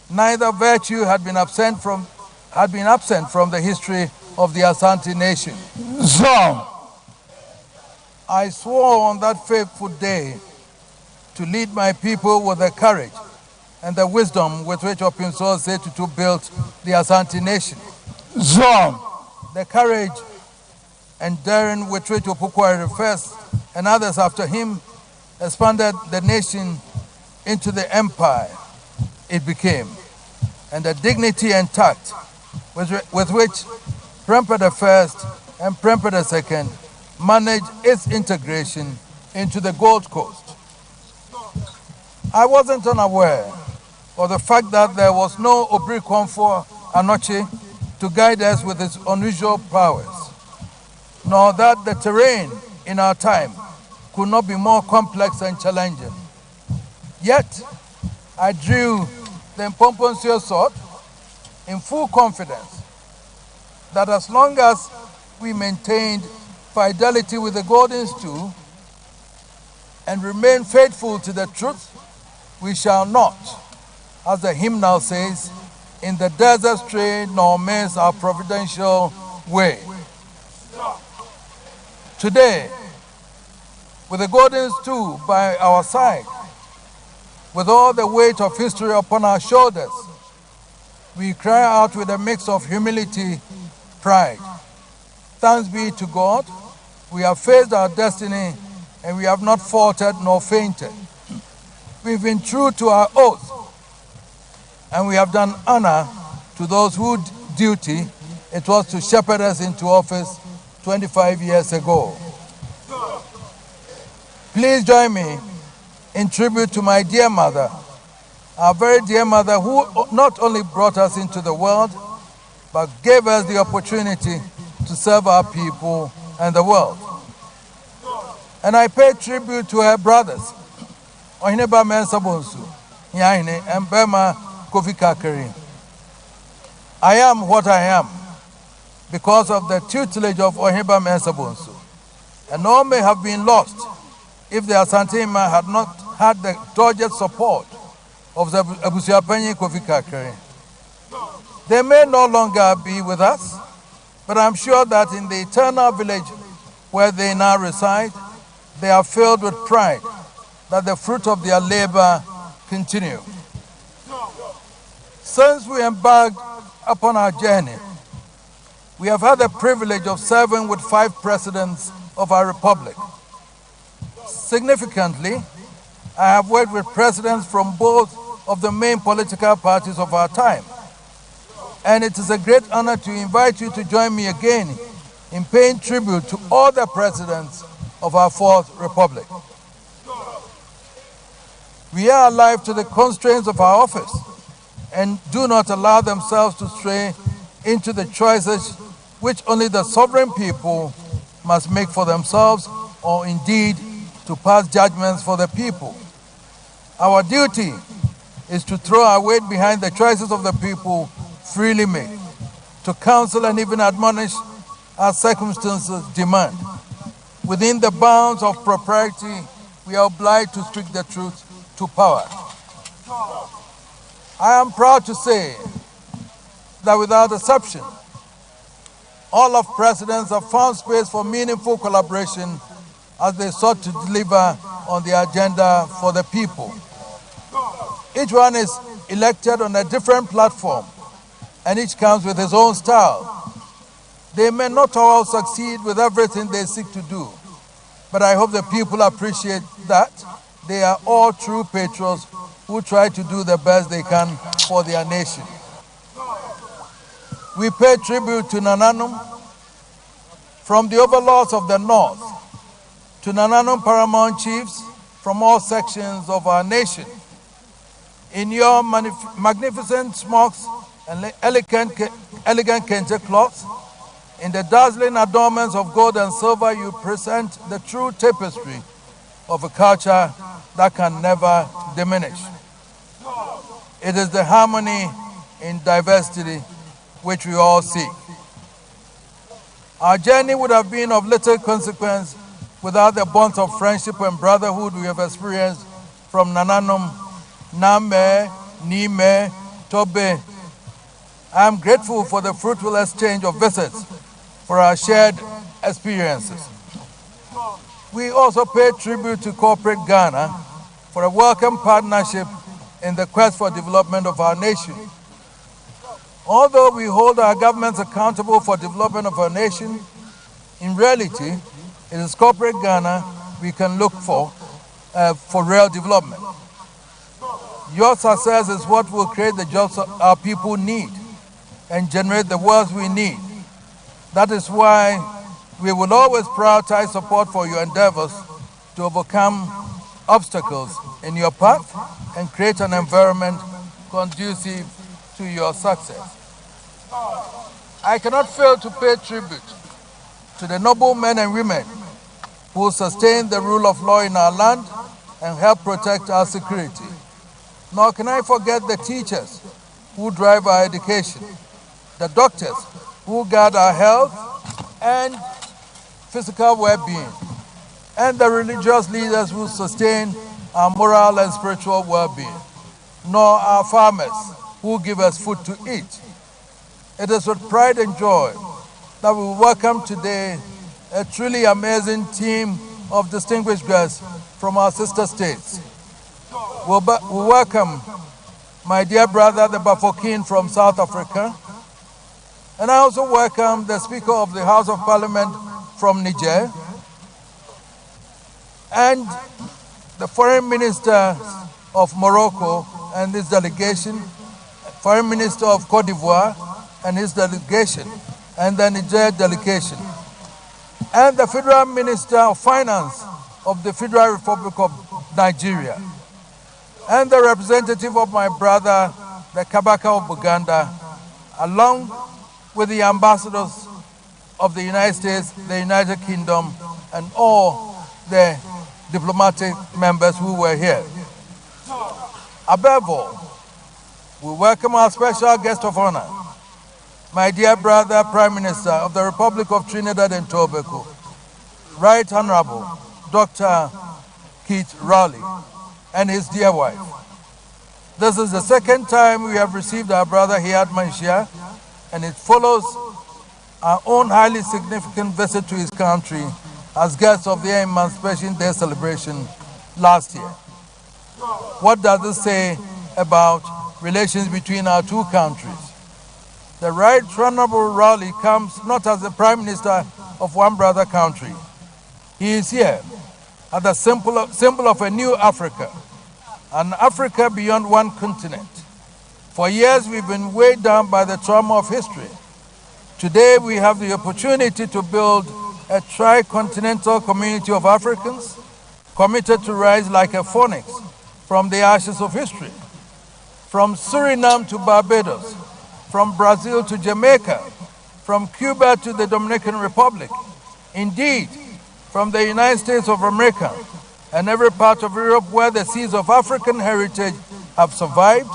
neither virtue had been absent from the history of the Asante nation. I swore on that fateful day to lead my people with the courage and the wisdom with which Otumfuo Osei Tutu built the Asante nation. The courage and daring with which Opukwari first and others after him expanded the nation into the empire it became, and the dignity and tact with which Prempeh I and Prempeh II managed its integration into the Gold Coast. I wasn't unaware of the fact that there was no Obrikwamfo Anoche to guide us with its unusual powers, nor that the terrain in our time could not be more complex and challenging. Yet, I drew the Mpomponsio sword in full confidence that as long as we maintained fidelity with the Golden Stool and remain faithful to the truth, we shall not, as the hymnal says, in the desert stray nor miss our providential way. Today, with the Golden Stool by our side, with all the weight of history upon our shoulders, we cry out with a mix of humility, pride. Thanks be to God, we have faced our destiny and we have not faltered nor fainted. We've been true to our oath and we have done honor to those whose duty it was to shepherd us into office 25 years ago. Please join me in tribute to my dear mother, our very dear mother, who not only brought us into the world, but gave us the opportunity to serve our people and the world. And I pay tribute to her brothers, Ohineba Mensa Bonsu, Nyahine, and Bema Kofi Kakari. I am what I am because of the tutelage of Ohineba Mensa Bonsu, and all may have been lost if the Asantema had not had the dogged support of the Abusuapanyi Kofi Kakari. They may no longer be with us, but I'm sure that in the eternal village where they now reside, they are filled with pride that the fruit of their labor continue. Since we embarked upon our journey, we have had the privilege of serving with 5 presidents of our republic. Significantly, I have worked with presidents from both of the main political parties of our time. And it is a great honor to invite you to join me again in paying tribute to all the presidents of our 4th Republic. We are alive to the constraints of our office and do not allow themselves to stray into the choices which only the sovereign people must make for themselves, or indeed to pass judgments for the people. Our duty is to throw our weight behind the choices of the people freely made, to counsel and even admonish as circumstances demand. Within the bounds of propriety, we are obliged to speak the truth to power. I am proud to say that without exception, all of presidents have found space for meaningful collaboration as they sought to deliver on the agenda for the people. Each one is elected on a different platform, and each comes with his own style. They may not all succeed with everything they seek to do, but I hope the people appreciate that they are all true patriots who try to do the best they can for their nation. We pay tribute to Nananum, from the overlords of the North to Nananum paramount chiefs from all sections of our nation. In your magnificent smocks and elegant kente cloths, in the dazzling adornments of gold and silver, you present the true tapestry of a culture that can never diminish. It is the harmony in diversity which we all seek. Our journey would have been of little consequence without the bonds of friendship and brotherhood we have experienced from Nananum, Name, Nime, Tobe. I am grateful for the fruitful exchange of visits, for our shared experiences. We also pay tribute to corporate Ghana for a welcome partnership in the quest for development of our nation. Although we hold our governments accountable for development of our nation, in reality, it is corporate Ghana we can look for real development. Your success is what will create the jobs our people need and generate the wealth we need. That is why we will always prioritize support for your endeavors to overcome obstacles in your path and create an environment conducive to your success. I cannot fail to pay tribute to the noble men and women who sustain the rule of law in our land and help protect our security. Nor can I forget the teachers who drive our education, the doctors who guard our health and physical well-being, and the religious leaders who sustain our moral and spiritual well-being, nor our farmers who give us food to eat. It is with pride and joy that we welcome today a truly amazing team of distinguished guests from our sister states. We welcome my dear brother, the Bafokeng from South Africa, and I also welcome the Speaker of the House of Parliament from Niger, and the Foreign Minister of Morocco and his delegation, Foreign Minister of Cote d'Ivoire and his delegation, and the Niger delegation, and the Federal Minister of Finance of the Federal Republic of Nigeria, and the representative of my brother, the Kabaka of Buganda, along with the ambassadors of the United States, the United Kingdom, and all the diplomatic members who were here. Above all, we welcome our special guest of honor, my dear brother, Prime Minister of the Republic of Trinidad and Tobago, Right Honorable Dr. Keith Rowley, and his dear wife. This is the second time we have received our brother here at Malaysia, and it follows our own highly significant visit to his country as guests of the Emancipation Day celebration last year. What does this say about relations between our two countries? The Right Honorable Rowley comes not as the Prime Minister of one brother country. He is here as the symbol of a new Africa, an Africa beyond one continent. For years we've been weighed down by the trauma of history. Today we have the opportunity to build a tri-continental community of Africans committed to rise like a phoenix from the ashes of history. From Suriname to Barbados, from Brazil to Jamaica, from Cuba to the Dominican Republic, indeed, from the United States of America and every part of Europe where the seeds of African heritage have survived,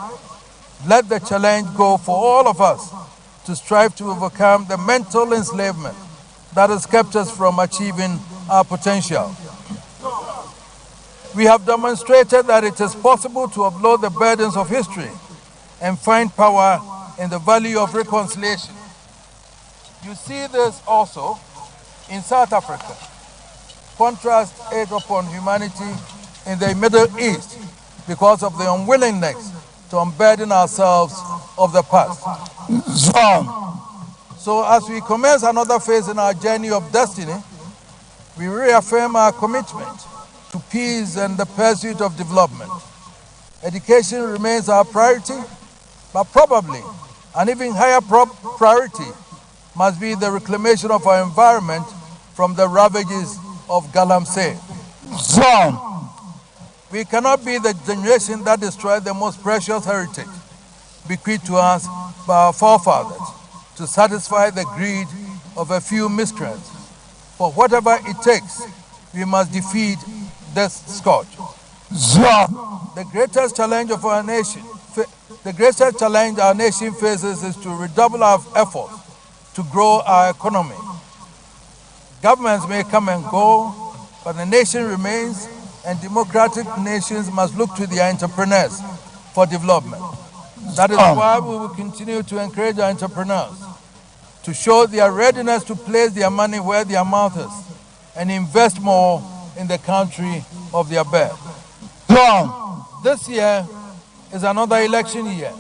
let the challenge go for all of us to strive to overcome the mental enslavement that has kept us from achieving our potential. We have demonstrated that it is possible to offload the burdens of history and find power in the value of reconciliation. You see this also in South Africa. Contrast aid upon humanity in the Middle East because of the unwillingness to unburden ourselves of the past. So as we commence another phase in our journey of destiny, we reaffirm our commitment to peace and the pursuit of development. Education remains our priority, but probably an even higher priority must be the reclamation of our environment from the ravages of Galamsey. We cannot be the generation that destroyed the most precious heritage bequeathed to us by our forefathers to satisfy the greed of a few miscreants. For whatever it takes, we must defeat this scourge. The greatest challenge of our nation, faces is to redouble our efforts to grow our economy. Governments may come and go, but the nation remains, and democratic nations must look to their entrepreneurs for development. That is why we will continue to encourage our entrepreneurs to show their readiness to place their money where their mouth is and invest more in the country of their birth. This year is another election year.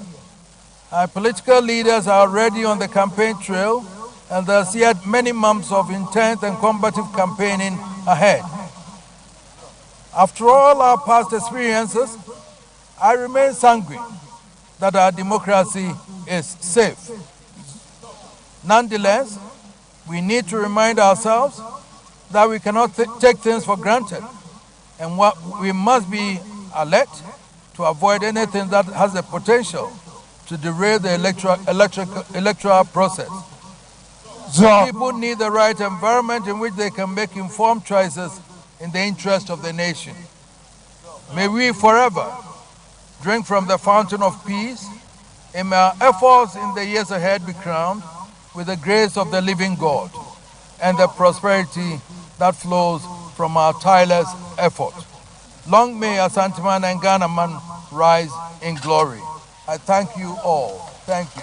Our political leaders are already on the campaign trail, and there's yet many months of intense and combative campaigning ahead. After all our past experiences, I remain sanguine that our democracy is safe. Nonetheless, we need to remind ourselves that we cannot take things for granted, and we must be alert to avoid anything that has the potential to derail the electoral process. People need the right environment in which they can make informed choices in the interest of the nation. May we forever drink from the fountain of peace, and may our efforts in the years ahead be crowned with the grace of the living God and the prosperity that flows from our tireless effort. Long may Asanteman and Ghanaman rise in glory. I thank you all. Thank you.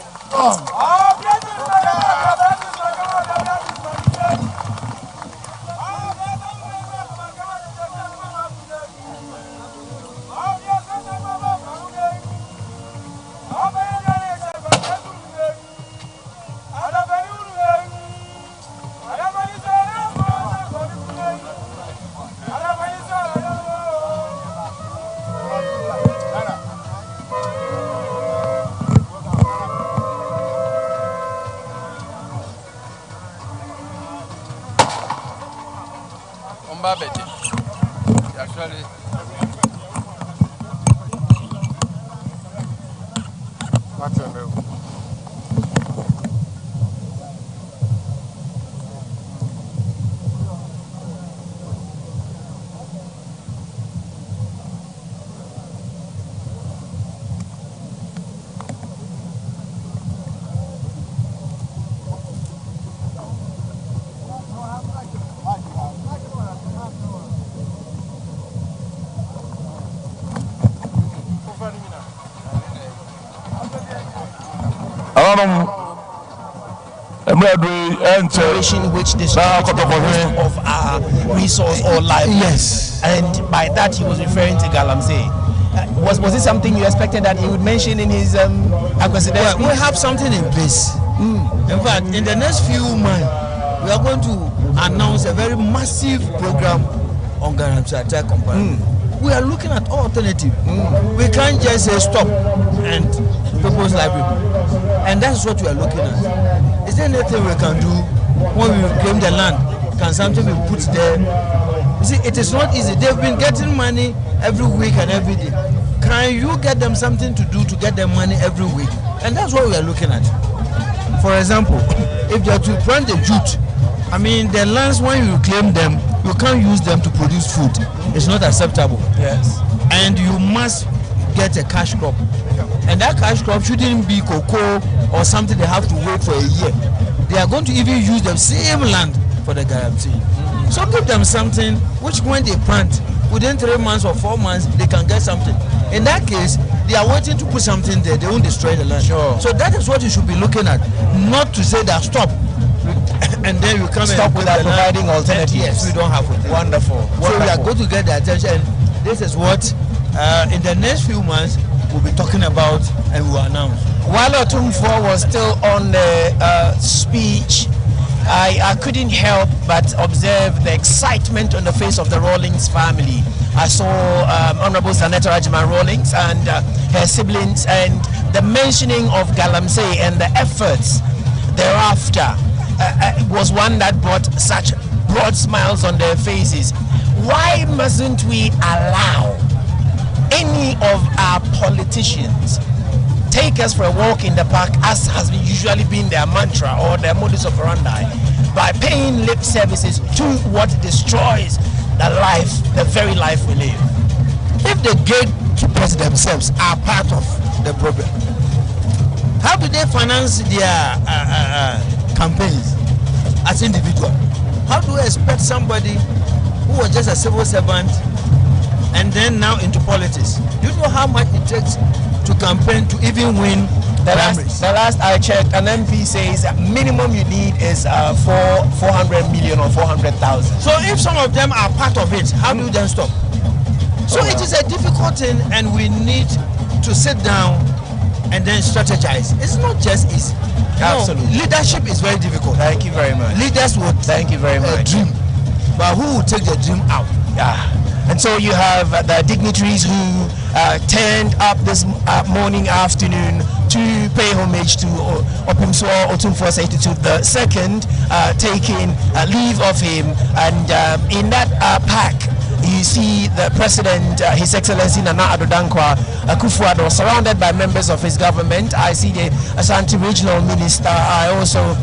generation which destroys of our resource or life. Yes. And by that he was referring to Galamsey. Was it something you expected that he would mention in his Akwasidae? We have something in place. In fact, in the next few months, we are going to announce a very massive program on Galamsey attack company. We are looking at all alternatives. We can't just say stop and propose library. And that's what we are looking at. Is there anything we can do when we reclaim the land? Can something be put there? You see, it is not easy. They've been getting money every week and every day. Can you get them something to do to get them money every week? And that's what we are looking at. For example, if they are to plant the jute, I mean, the lands, when you reclaim them, you can't use them to produce food. It's not acceptable. Yes. And you must get a cash crop. And that cash crop shouldn't be cocoa or something they have to wait for a year. They are going to even use the same land for the guarantee. So give them something which when they plant, within 3 months or 4 months, they can get something. In that case, they are waiting to put something there. They won't destroy the land. Sure. So that is what you should be looking at. Not to say that stop. And then you come stop without providing alternatives. Yes, we don't have it. Wonderful. So we are going to get the attention. This is what in the next few months we'll be talking about and we'll announce. While Otumfuo was still on the speech, I couldn't help but observe the excitement on the face of the Rawlings family. I saw Honorable Senator Ajman Rawlings and her siblings, and the mentioning of Galamsey and the efforts thereafter was one that brought such broad smiles on their faces. Why mustn't we allow any of our politicians take us for a walk in the park, as has usually been their mantra or their modus operandi, by paying lip services to what destroys the life, the very life we live? If the gatekeepers themselves are part of the problem, how do they finance their campaigns as individuals? How do we expect somebody who was just a civil servant and then now into politics? Do you know how much it takes to campaign to even win the last I checked, an MP says minimum you need is 400 million or 400,000. So if some of them are part of it, how do you then stop? So it is a difficult thing, and we need to sit down and then strategize. It's not just easy. Absolutely. Leadership is very difficult. Thank you very much. Leaders would thank you very much. Dream, but who will take the dream out? Yeah. And so you have the dignitaries who turned up this afternoon to pay homage to Otumfuo Osei Tutu II, taking leave of him. And in that pack, you see the President, His Excellency Nana Addo Dankwa Akufo-Addo, surrounded by members of his government. I see the Ashanti Regional Minister. I also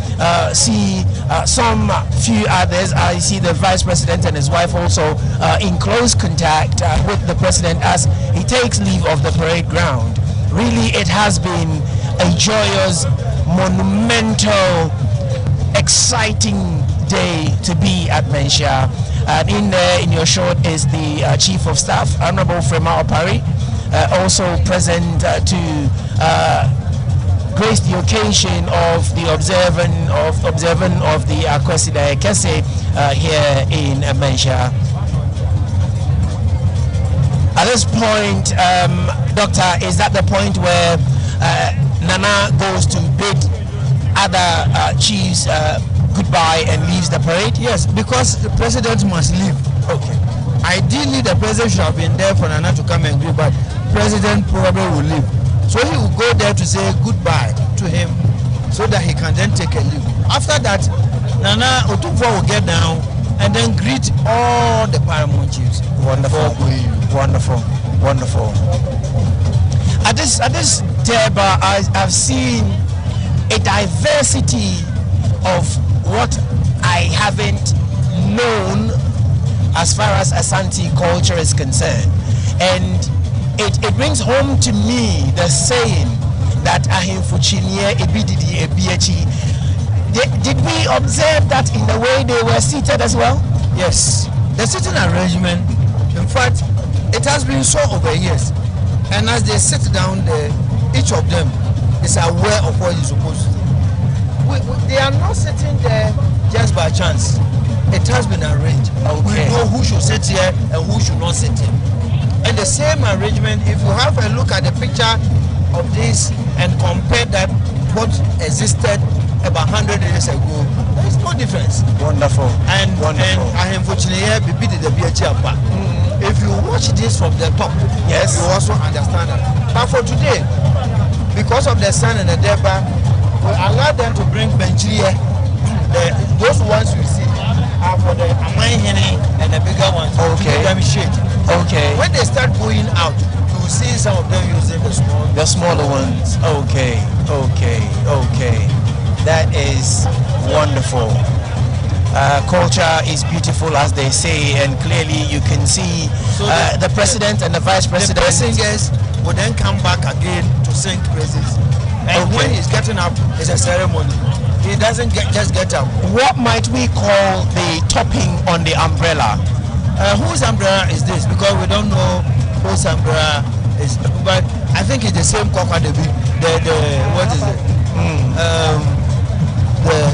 see some few others. I see the Vice President and his wife also in close contact with the President as he takes leave of the parade ground. Really, it has been a joyous, monumental, exciting day to be at Menchia. And in there, in your short, is the Chief of Staff, Honorable Frema Opari, also present to grace the occasion of the observing of the Akwasidae Kese here in Menchia. At this point, Doctor, is that the point where Nana goes to bid other chiefs goodbye and leaves the parade? Yes, because the president must leave. Okay. Ideally, the president should have been there for Nana to come and greet, but president probably will leave. So he will go there to say goodbye to him so that he can then take a leave. After that, Nana Otumfuo will get down and then greet all the paramount chiefs. Wonderful. Wonderful. Wonderful. At this Deba, I've seen a diversity of what I haven't known as far as Asante culture is concerned. And it brings home to me the saying that ahimfuchinie ebididi ebiechi. Did we observe that in the way they were seated as well? Yes. The sitting arrangement, in fact, it has been so over years. And as they sit down there, each of them is aware of what he's supposed to do. They are not sitting there just by chance. It has been arranged. We know who should sit here and who should not sit here. And the same arrangement, if you have a look at the picture of this and compare that what existed about 100 years ago, there is no difference. Wonderful. And unfortunately, if you watch this from the top, yes, you also understand that. But for today, because of the sun and the deba, we allow them to bring benchie. Those ones you see are for the Amaihene and the bigger ones. Okay. To give them shade. Okay. When they start going out, you will see some of them using the smaller ones. Okay. That is wonderful. Culture is beautiful, as they say, and clearly you can see the president and the vice president. The singers will then come back again to sing praises. And when he's getting up, it's a ceremony. He doesn't just get up. What might we call the topping on the umbrella? Whose umbrella is this? Because we don't know whose umbrella is. But I think it's the same Kwakwa Debi. What is it? The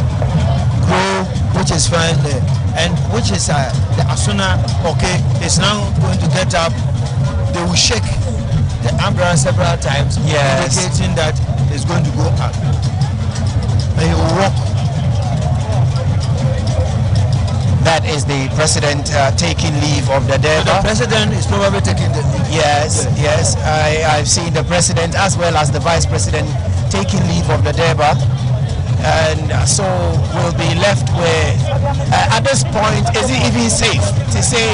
crow, which is fine there, and which is the Asuna. Okay, is now going to get up. They will shake the umbrella several times, indicating that it's going to go up. And he will walk. That is the president taking leave of the Deba. So the president is probably taking the leave. Yes. I've seen the president as well as the vice president taking leave of the Deba. And so we'll be left with, at this point, is it even safe to say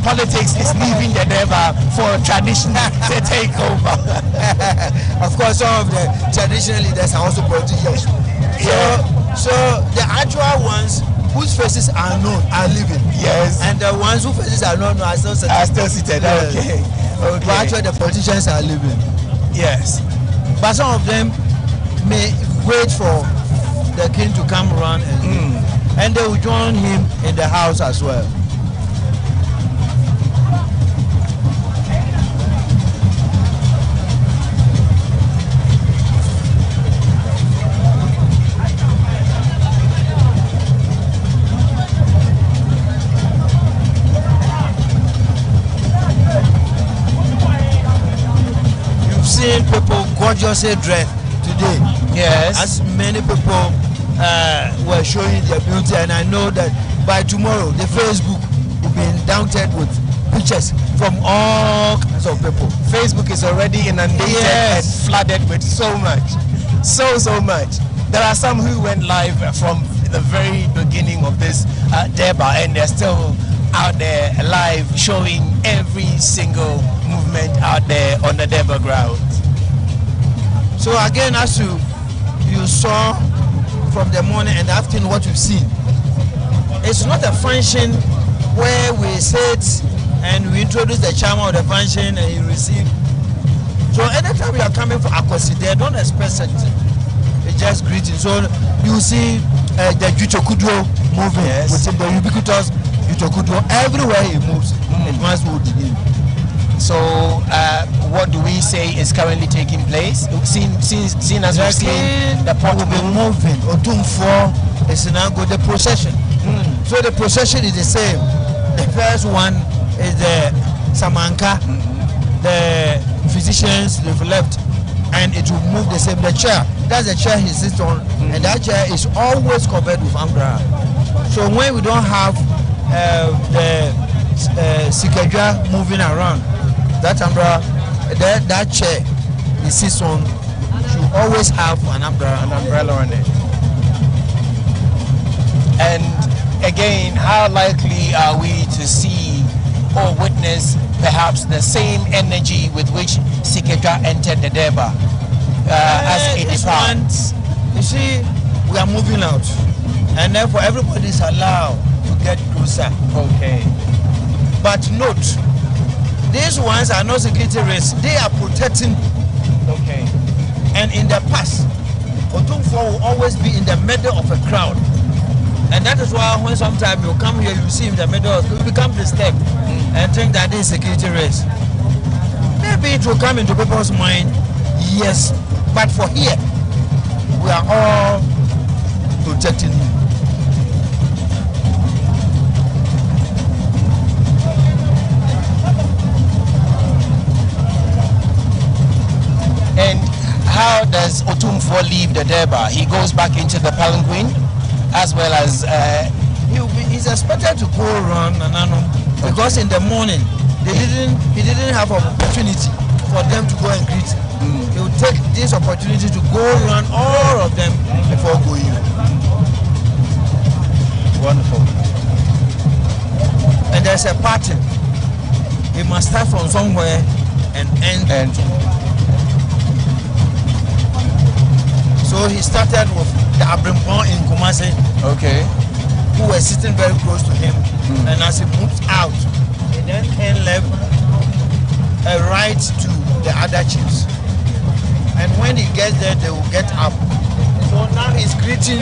politics is leaving the Deba for tradition to take over? Of course, some of the traditional leaders are also politicians. So the actual ones whose faces are known are living. Yes. And the ones whose faces are not known are still seated. Okay. But actually the politicians are living. Yes. But some of them may wait for the king to come around and they will join him in the house as well. You've seen people gorgeously dressed today. Yes. As many people were showing their beauty, and I know that by tomorrow the Facebook will be inundated with pictures from all kinds of people. Facebook is already inundated and flooded with so much. So much. There are some who went live from the very beginning of this Deba, and they're still out there live showing every single movement out there on the Deba ground. So again, as you saw from the morning and afternoon what you've seen, it's not a function where we sit and we introduce the chairman of the function and he receive. So anytime you are coming for Akwasidae, don't expect something. It's just greeting. So you see the Jutokudro moving within the ubiquitous Jutokudro. Everywhere he moves, it must move the name. So what do we say is currently taking place? Seen as we've seen the pot will be moving. Otumfuo is now go the procession. So the procession is the same. The first one is the Samanka. The physicians they've left, and it will move the same. The chair, that's the chair he sits on, and that chair is always covered with umbrella. So when we don't have the Sikadra moving around, that umbrella, that chair he sits on should always have an umbrella on it. And again, how likely are we to see or witness perhaps the same energy with which Sikadra entered the Deba as it departs? You see, we are moving out, and therefore everybody is allowed to get closer. Okay. But note, these ones are not security risks. They are protecting. Okay. And in the past, Otumfuo will always be in the middle of a crowd. And that is why when sometimes you come here, you see in the middle, you become disturbed and think that this is security risk. Maybe it will come into people's mind, yes, But for here, we are all protecting him. And how does Otumfuo leave the Durbar? He goes back into the palanquin, as well as he's expected to go around Nanano, because in the morning he didn't have an opportunity for them to go and greet. He will take this opportunity to go around all of them before going. Wonderful. And there's a pattern. He must start from somewhere and end. So he started with the Abrimpon in Kumasi, who were sitting very close to him. And as he moved out, he then turned left, right to the other chiefs. And when he gets there, they will get up. So now he's greeting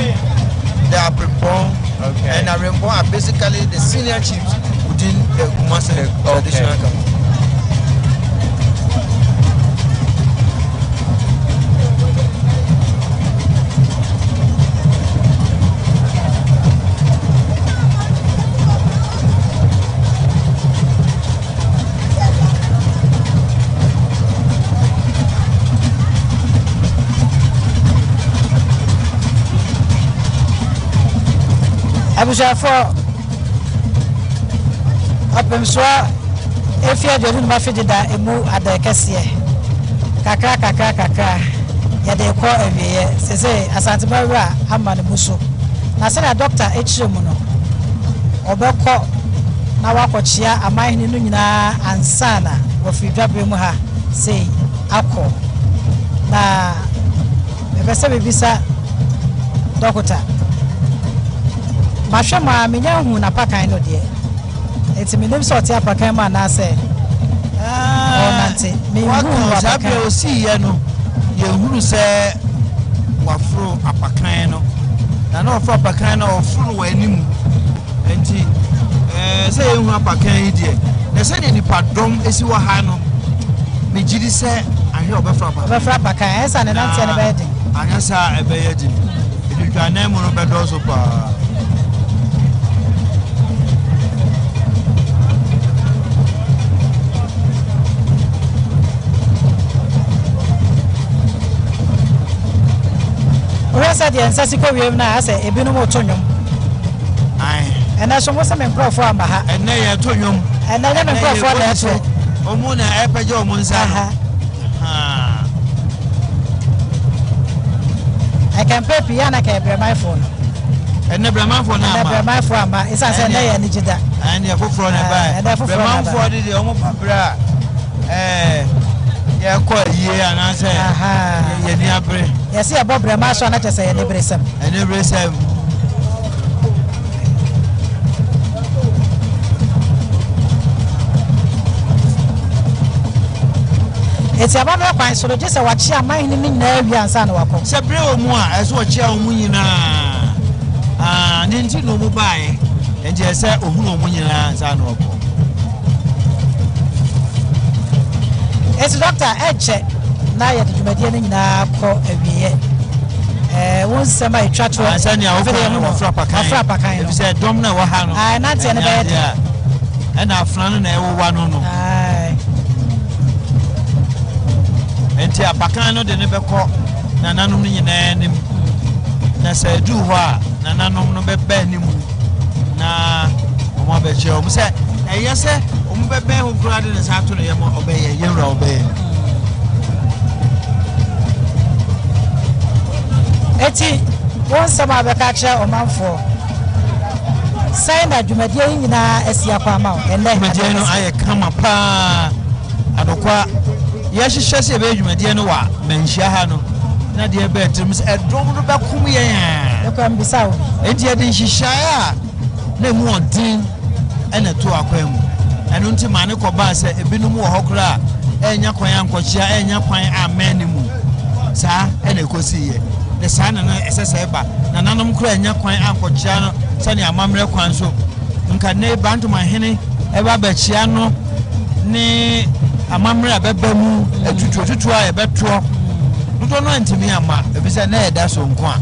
the Abrimpon, and Abrimpon are basically the senior chiefs within the Kumasi traditional government. Abusafo apemswa efia jodi ma fidida emu adekese kakra ya de ko awiye sese asantebawura amane muso na se na doctor echiremu no obekọ na wakochia amahini no nyina ansana wo fidwabre mu ha sei akọ na ebese bebisa doctor Mashama minya hu na pakan no de eti minim so te apakan ma na se onante mi hu apakan o si ye no ye huru se wafro apakan no na no ofro apakan no ofro wa anim enti se ye hu apakan yi de na se ni padom esi wa ha no me gidi se ahwe obefra apakan esa ne nante ne be de anya sa ebe ye di edutwa na mu no be do so pa. Asa de ensasi ko wiem na asa ebinu mo tonyom ena so mo se me nkrofo amba ha ena ye tonyom ena ye me nkrofo na eto omu na epeje omu nsa I can pay piano ka be my phone ena bre my phone na bre my phone amba isa se na ye ni jida ena ye foforo na ba bre my phone de omu papra ye ko yie anase ye ni abre ye se abo bre ma so na chese ye ni bresem ene bresem eti abano kwan so je se wachi aman ni na awi ansa na wakọ se bre omu a eso wachi omu nyina ne nti no mu bae enje se ohunu omu nyina ansa na wakọ eti doctor eche na ye djumadi ni nyina kọ awiye won sema etwa to ansa ni awofo no afra pakan no se dom na wa ha no na tie ne be de na afra no na ewowa no no enti apakan no de ne beko na nanom nyina nim na se du ho a na nanom no beba nim na omo be che omo se eye se omo beba ho kura de ne sa to no ye mo obeye ye wura obeye eti won sama be ka kire omanfo sai na djumadi nyina asia kwa ma ende djumadi no aye kama pa adokwa ya hihye se be adwumadie no wa manhia ha no na de be trim se edom no be kum ye ya kwa mbisa obi enti ya de hihye a na mu odin ena to akwan mu eno nti mane ko ba se ebinom wo hokra enya kwan ankochia enya kwan amen mu sa ena ekosi ye ne sa na esese ba na nanom kra enya kwan ankochia no sani amamre kwan so nka ne bantu mahene eba ba chia no ne amamre abeba mu etutu a ebeto don't know into me ama if it's an air that's on kwa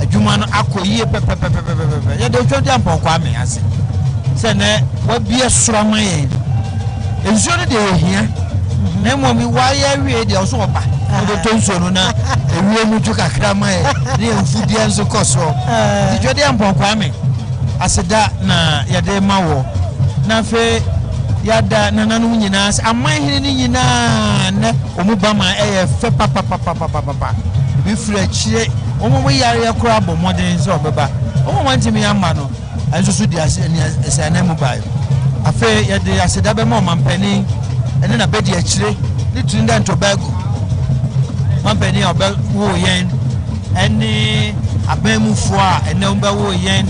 a juman ako ye pepe ya de twa dia mpon kwa me ase se ne wa bia sroma ye enso ne de hia na mo mi wa ya wie de so oba de tonso no na ewie mu tu kakra ma ye de enfudi enso koso de twa dia mpon kwa me aseda na ya de mawo na fe yada nananum nyina amman hene ni nyina na omubama fe papa bi fura chire omo yare akura bo modern so beba omo wantimi amma no ansusu di ase na mu bayo afe yade aseda be mo mampani ene na bedi achire ni Trinidad Tobago mampani obe wo yen ene abemufo a ene omba wo yen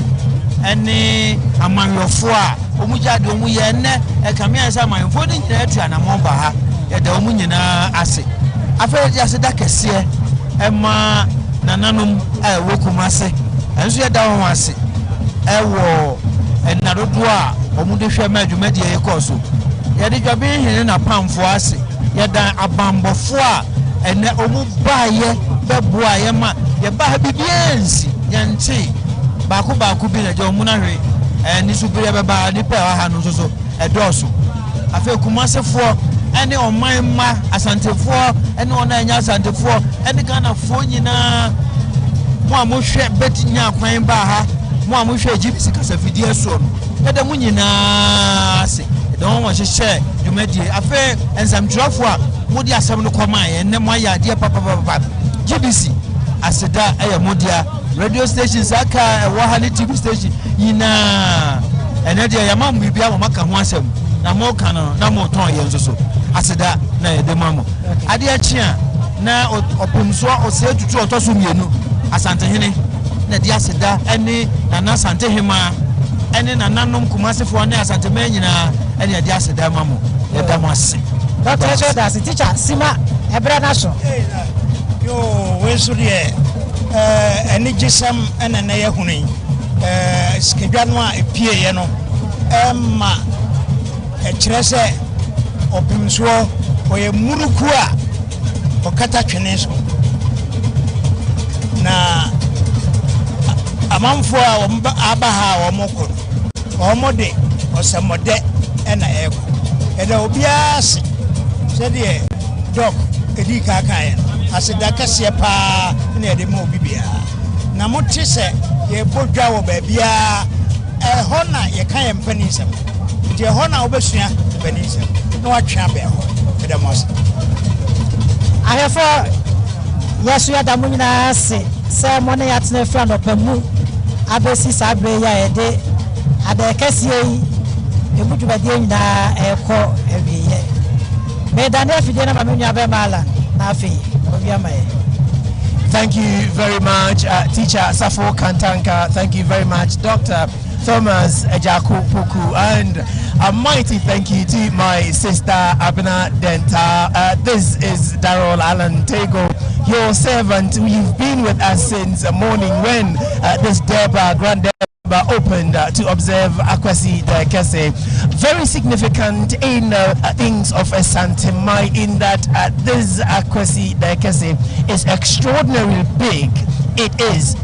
ene amanlofo a omujade omuye ene ekamia sa manfo ni nyina atu anamomba ha yade omu nyina ase afe yade aseda kese ema nananum wo kumase enso yada won ase ewo enadodo a omude hwe ma adwumadi ye koso yade dwabe hene na pamfo ase yada abambofo a ene omu baaye beboa ye ma ye ba bibiensi yanti baako bi na je omu na hwe ni supere beba ni pe ha no so edoso afa kumasefo ene oman ma asantefo ene ona anya asantefo ene Ghana fo nyina mo amohwe betinya kwan ba ha mo amohwe GBC kasafidie so no ede mo nyina se ede won hyehyɛ dwumadie afa ensamtrafo a mo di asem no koma ene mo aya de papa GBC aseda eye modia radio stations aka wahali TV station yina ene de ya mam bibia mo maka ho asem na mo kana na mo ton ye nso aseda na ye de mamo ade achia na Otumfuo Osei Tutu otoso mienu asante hene na de aseda ene na asante hema ene nananom kumasefo na asante manyina ene de aseda mamo ye da mo ase Dr. Ejodas teacher Sima Ebra Nation yo we so de eni gisam ena na ye hunu skedwa no a epie ye no ma kire se Otumfuo oye muruku a okata twene so na amanfo a aba ha omoko omode osemode ena eko eda obiase se de dok edi kaka aseda kase pa na ede ma obibia na mote se ye bodwa wo ba bia hona ye kan ye mpani nsem je hona obesua mpani nsem na watwa ba ho ede mo se ahefo yesu ya da munyina se se mo ne yatene fra no pamu abesi sabre ya ede ada kase yi ebudu ba de nyina eko ebiye me da na fide na mamenyu be mala na afi obiamaye. Thank you very much, Teacher Safo Kantanka. Thank you very much, Dr. Thomas Ejaku Puku. And a mighty thank you to my sister, Abena Denta. This is Darrell Alan Tego, your servant. You've been with us since morning when this Grand opened to observe Akwasidae Kese. Very significant in things of a Santemai, in that this Akwasidae Kese is extraordinarily big. It is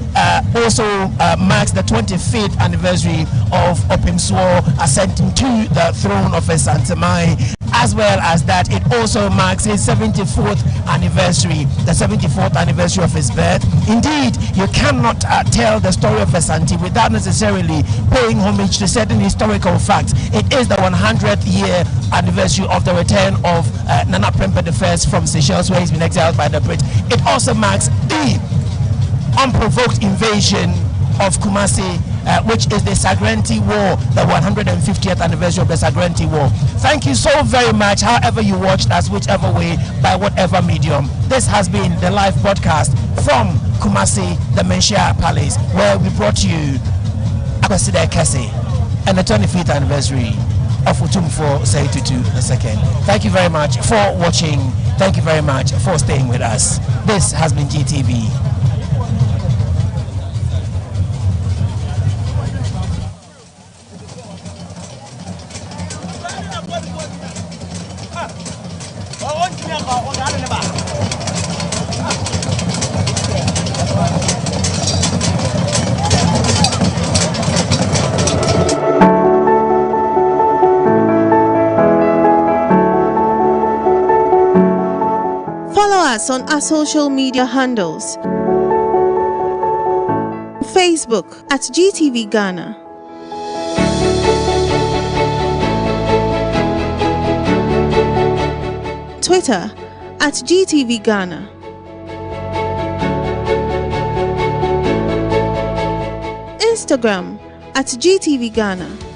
also marks the 25th anniversary of Otumfuo ascending to the throne of a Santemai. As well as that, it also marks his 74th anniversary, the 74th anniversary of his birth. Indeed, you cannot tell the story of Asante without necessarily paying homage to certain historical facts. It is the 100th year anniversary of the return of Nana Prempeh I from Seychelles, where he's been exiled by the Brits. It also marks the unprovoked invasion of Kumasi, which is the Sagrenti War, the 150th anniversary of the Sagrenti War. Thank you so very much, however you watched us, whichever way, by whatever medium. This has been the live broadcast from Kumasi, the Menshia Palace, where we brought you Akwasidae Kese and the 25th anniversary of Otumfuo Osei Tutu II. Thank you very much for watching. Thank you very much for staying with us. This has been GTV. Oh, us on our social media handles. Facebook at GTV Ghana. Twitter at GTV Ghana. Instagram at GTV Ghana.